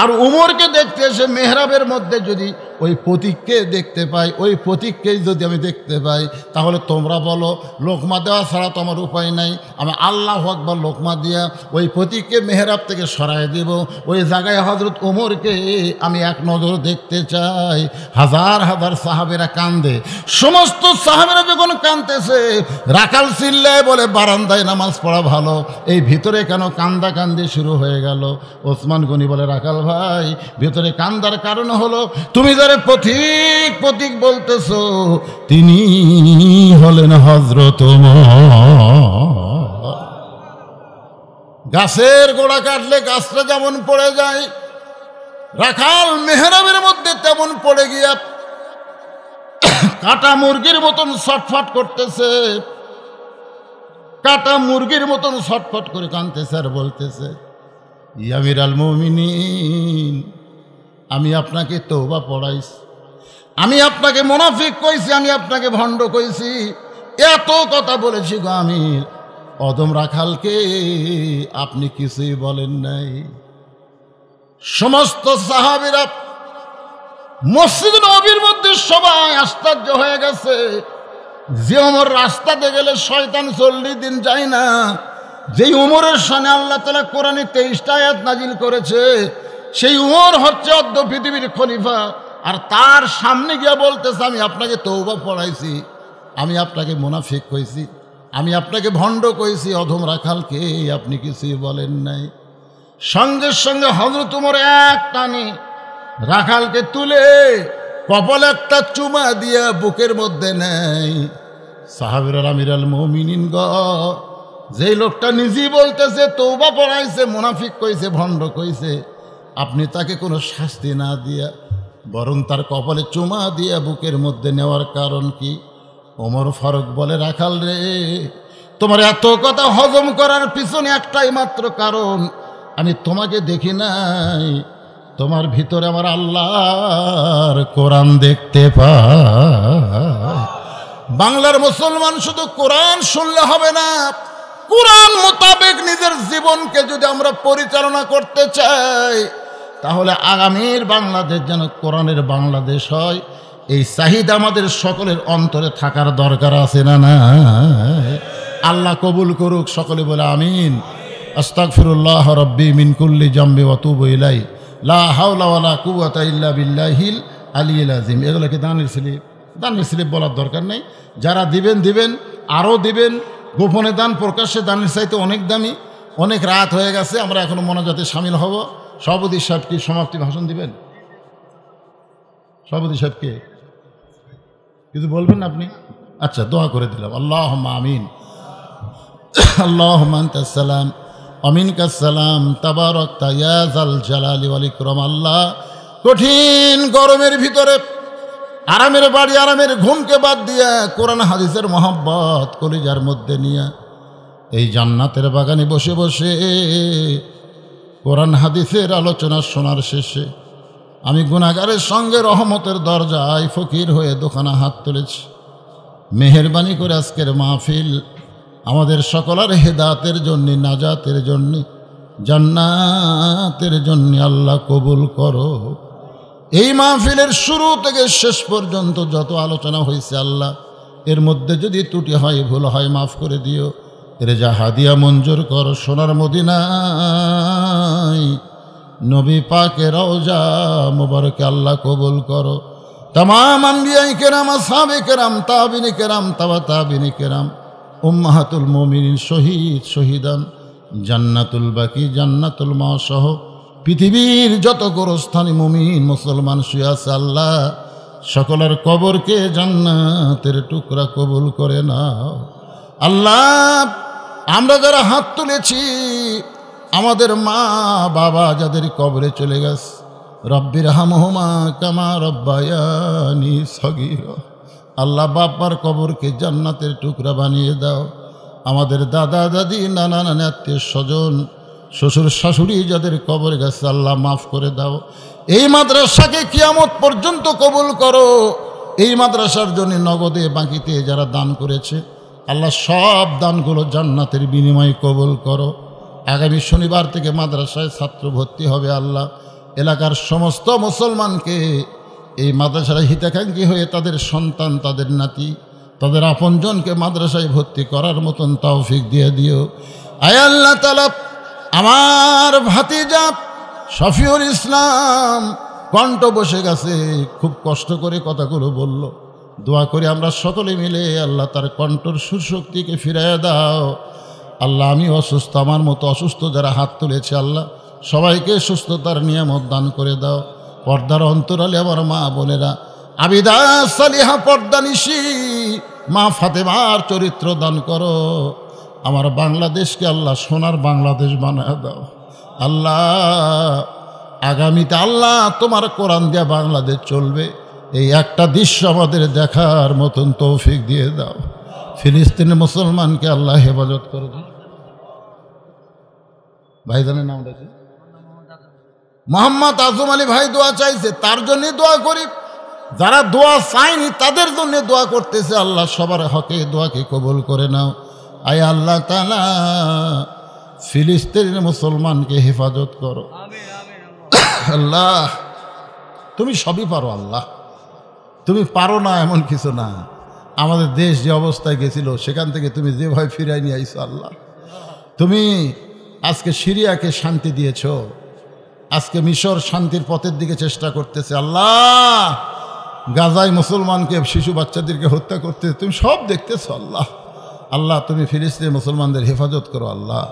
আর ওমরকে দেখতে এসে মেহরাবের মধ্যে যদি ওই প্রতীককে দেখতে পাই, ওই প্রতীককেই যদি আমি দেখতে পাই, তাহলে তোমরা বলো লোকমা দেওয়া ছাড়া তো আমার উপায় নাই। আমি আল্লাহু আকবার লোকমা দিয়া ওই প্রতীককে মেহরাব থেকে সরাই দেব, ওই জায়গায় হজরত ওমরকে আমি এক নজর দেখতে চাই। হাজার হাজার সাহাবেরা কান্দে, সমস্ত সাহাবেরা যখন কান্দতেছে, রাখাল চিল্লায় বলে, বারান্দায় নামাজ পড়া ভালো, এই ভিতরে কেন কান্দা কান্দি শুরু হয়ে গেল? ওসমান গনি বলে, রাখাল ভাই, ভিতরে কান্দার কারণ হলো তুমি যারা পথিক পথিক বলতেছো, তিনি হলেন হযরত ওমর। গাছের গোড়া কাটলে গাছটা যেমন পড়ে যায়, রাখাল মেহরাবের মধ্যে তেমন পড়ে গিয়া কাটা মুরগির মতন ছটফট করতেছে, কাটা মুরগির মতন ছটফট করে কাঁদতেছে আর বলতেছে, ইয়া আমিরুল মুমিনিন, আমি আপনাকে তওবা পড়াইছি, আমি আপনাকে মুনাফিক কইছি, আমি আপনাকে ভণ্ড কইছি, এত কথা বলেছি গো আমির, অদম রাখালকে আপনি কিছুই বলেন নাই। সমস্ত সাহাবীরা মসজিদ নববীর মধ্যে সবাই আশ্চর্য হয়ে গেছে যে ওমর রাস্তাতে গেলে শয়তান 40 দিন যায় না, যেই উমরের সামনে আল্লাহ তাআলা কোরআনে 23টা আয়াত নাজিল করেছে, সেই উমর হচ্ছে অদ্য পৃথিবীর খলিফা, আর তার সামনে গিয়ে বলতেছে আমি আপনাকে তওবা পড়াইছি, আমি আপনাকে মুনাফিক কইছি, আমি আপনাকে ভণ্ড কইছি, অধম রাখালকে আপনি কিছুই বলেন নাই। সঙ্গে সঙ্গে হযরত ওমর এক টানে রাখালকে তুলে কপালে একটা চুমা দিয়া বুকের মধ্যে নেয়। সাহাবীরা আমিরুল মুমিনিন গ, যেই লোকটা নিজেই বলতেছে তওবা পড়াইছে, মুনাফিক কইছে, ভণ্ড কইছে, আপনি তাকে কোনো শাস্তি না দিয়া বরং তার কপালে চুমা দিয়া বুকের মধ্যে নেওয়ার কারণ কি? ওমর ফারুক বলে, রাখাল রে, তোমার এত কথা হজম করার পিছনে একটাই মাত্র কারণ, আমি তোমাকে দেখি নাই, তোমার ভিতরে আমার আল্লাহর কোরআন দেখতে পাই। বাংলার মুসলমান শুধু কোরআন শুনলে হবে না, কোরআন মোতাবেক নিজের জীবনকে যদি আমরা পরিচালনা করতে চাই, তাহলে আগামীর বাংলাদেশ যেন কোরআনের বাংলাদেশ হয়, এই চাহিদা আমাদের সকলের অন্তরে থাকার দরকার আছে না? না, আল্লাহ কবুল করুক, সকলে বলে আমিন। আস্তাগফিরুল্লাহ রাব্বি মিন কুল্লি জামবি ওয়া তুবু ইলাই, লা হাওলা ওয়ালা কুওয়াতা ইল্লা বিল্লাহিল আলিয়্যিল আযীম। এগুলো কি দানের স্লিপ? দানের স্লিপ বলার দরকার নেই। যারা দিবেন দিবেন, আরও দিবেন। গোপনে দান প্রকাশ্যে দানের চাইতে অনেক দামি। অনেক রাত হয়ে গেছে, আমরা এখনো মোনাজাতে শামিল হব। সভাপতি সাহেব কি সমাপ্তি ভাষণ দিবেন? সভাপতি সাহেবকে কিছু বলবেন না আপনি? আচ্ছা, দোয়া করে দিলাম। আল্লাহুম্মা আমিন। আল্লাহুম্মা আনতাস সালাম ওয়া মিনকাস সালাম, তাবারাকতা ইয়া যাল জালালি ওয়াল ইকরাম। আল্লাহ, কঠিন গরমের ভিতরে আরামের বাড়ি, আরামের ঘুমকে বাদ দিয়া কোরআন হাদিসের মহব্বত কলিজার মধ্যে নিয়ে এই জান্নাতের বাগানে বসে বসে কোরআন হাদিসের আলোচনা শোনার শেষে আমি গুনাহগারের সঙ্গে রহমতের দরজায় ফকির হয়ে দোকানে হাত তুলেছি। মেহেরবানি করে আজকের মাহফিল আমাদের সকলের হেদায়েতের জন্য, নাজাতের জন্য, জান্নাতের জন্য আল্লাহ কবুল করো। এই মাহফিলের শুরু থেকে শেষ পর্যন্ত যত আলোচনা হয়েছে আল্লাহ, এর মধ্যে যদি ত্রুটি হয়, ভুল হয়, মাফ করে দিও। এর যা হাদিয়া মঞ্জুর করো সোনার মদিনায় নবী পাকের রওজা মুবারকে আল্লাহ কবুল করো। तमाम अंबियाए केराम, असहाबे केराम, ताबिने केराम, तबा ताबिने केराम, उम्माहातुल मुमिनिन, शहीद शहीदान, জান্নাতুল বাকি, জান্নাতুল মা সহ পৃথিবীর যত গোরস্থানী মুমিন মুসলমান শুয়ে আছে আল্লাহ সকলের কবরকে জান্নাতের টুকরা কবুল করে নাও। আল্লাহ, আমরা যারা হাত তুলেছি, আমাদের মা বাবা যাদের কবরে চলে গেছে, রব্বির হামহুমা কামা রব্বায়ানি সগীরা, আল্লাহ বাবার কবরকে জান্নাতের টুকরা বানিয়ে দাও। আমাদের দাদা দাদি, নানা নানি, আত্মীয় স্বজন, শ্বশুর শাশুড়ি যাদের কবরে গেছে আল্লাহ মাফ করে দাও। এই মাদ্রাসাকে কিয়ামত পর্যন্ত কবুল করো। এই মাদ্রাসার জন্য নগদে বাকিতে যারা দান করেছে আল্লাহ সব দানগুলো জান্নাতের বিনিময়ে কবুল করো। আগামী শনিবার থেকে মাদ্রাসায় ছাত্র ভর্তি হবে আল্লাহ। এলাকার সমস্ত মুসলমানকে এই মাদ্রাসায় হিতাকাঙ্ক্ষী হয়ে তাদের সন্তান, তাদের নাতি, তাদের আপনজনকে মাদ্রাসায় ভর্তি করার মতন তৌফিক দিয়ে দিও। আয় আল্লাহ তাআলা, আমার ভাতিজা শফিউল ইসলাম কণ্ঠ বসে গেছে, খুব কষ্ট করে কথাগুলো বলল। দোয়া করে আমরা সকলে মিলে আল্লাহ তার কণ্ঠর সুরশক্তিকে ফিরিয়ে দাও। আল্লাহ, আমি অসুস্থ, আমার মতো অসুস্থ যারা হাত তুলেছে আল্লাহ সবাইকে সুস্থতার নিয়ামত দান করে দাও। পর্দার অন্তরালে আমার মা বোনেরা আবিদা সালিহা পর্দানিশি মা ফাতেমার চরিত্র দান করো। আমার বাংলাদেশকে আল্লাহ সোনার বাংলাদেশ বানায় দাও। আল্লাহ, আগামীতে আল্লাহ তোমার কোরআন দিয়া বাংলাদেশ চলবে, এই একটা দৃশ্য আমাদের দেখার মতন তৌফিক দিয়ে দাও। ফিলিস্তিনের মুসলমানকে আল্লাহ হেফাজত করে দাও। ভাইজানের নাম দেখি মোহাম্মদ আজম আলী ভাই দোয়া চাইছে, তার জন্য দোয়া করি। যারা দোয়া চায়নি তাদের জন্য দোয়া করতেছে, আল্লাহ সবার হকে দোয়াকে কবুল করে নাও। আয় আল্লাহ তাআলা ফিলিস্তিনের মুসলমানকে হেফাজত করো। আল্লাহ তুমি সবই পারো, আল্লাহ তুমি পারো না এমন কিছু না। আমাদের দেশ যে অবস্থায় গেছিল সেখান থেকে তুমি যেভাবে ফিরাই নিয়ে আইছো আল্লাহ, তুমি আজকে সিরিয়াকে শান্তি দিয়েছ, আজকে মিশর শান্তির পথের দিকে চেষ্টা করতেছে। আল্লাহ গাজায় মুসলমানকে, শিশু বাচ্চাদেরকে হত্যা করতেছে, তুমি সব দেখতেছো আল্লাহ। আল্লাহ তুমি ফিলিস্তিনের মুসলমানদের হেফাজত করো। আল্লাহ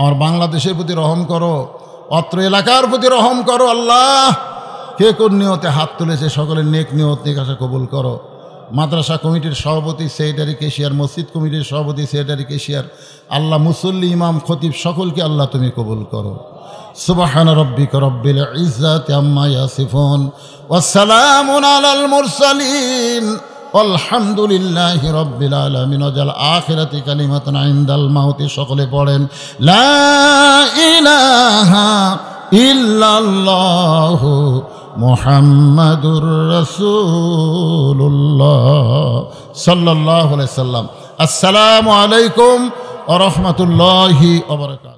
আমার বাংলাদেশের প্রতি রহম করো, অত্র এলাকার প্রতি রহম করো। আল্লাহ কে কোন নিয়তে হাত তুলেছে সকলের নেক নিয়ত নেক আশা কবুল করো। মাদ্রাসা কমিটির সভাপতি সেক্রেটারি কেশিয়ার, মসজিদ কমিটির সভাপতি সেক্রেটারি কেশিয়ার, আল্লাহ মুসল্লি ইমাম খতিব সকলকে আল্লাহ তুমি কবুল করো। সুবহান রাব্বিকা রাব্বিল ইজ্জাতি আম্মা ইয়াসিফুন ওয়া সালামুন আলাল মুরসালিন আলহামদুলিল্লাহি রাব্বিল আলামিন। ওয়াজাল আখিরাতি কালিমাতুন ইনদাল মাউতি। সকলে পড়েন লা ইলাহা ইল্লাল্লাহু মুহাম্মাদুর রাসূলুল্লাহ সাল্লাল্লাহু আলাইহি সাল্লাম। আসসালামু আলাইকুম ওয়া রাহমাতুল্লাহি ওয়া বারাকাতুহু।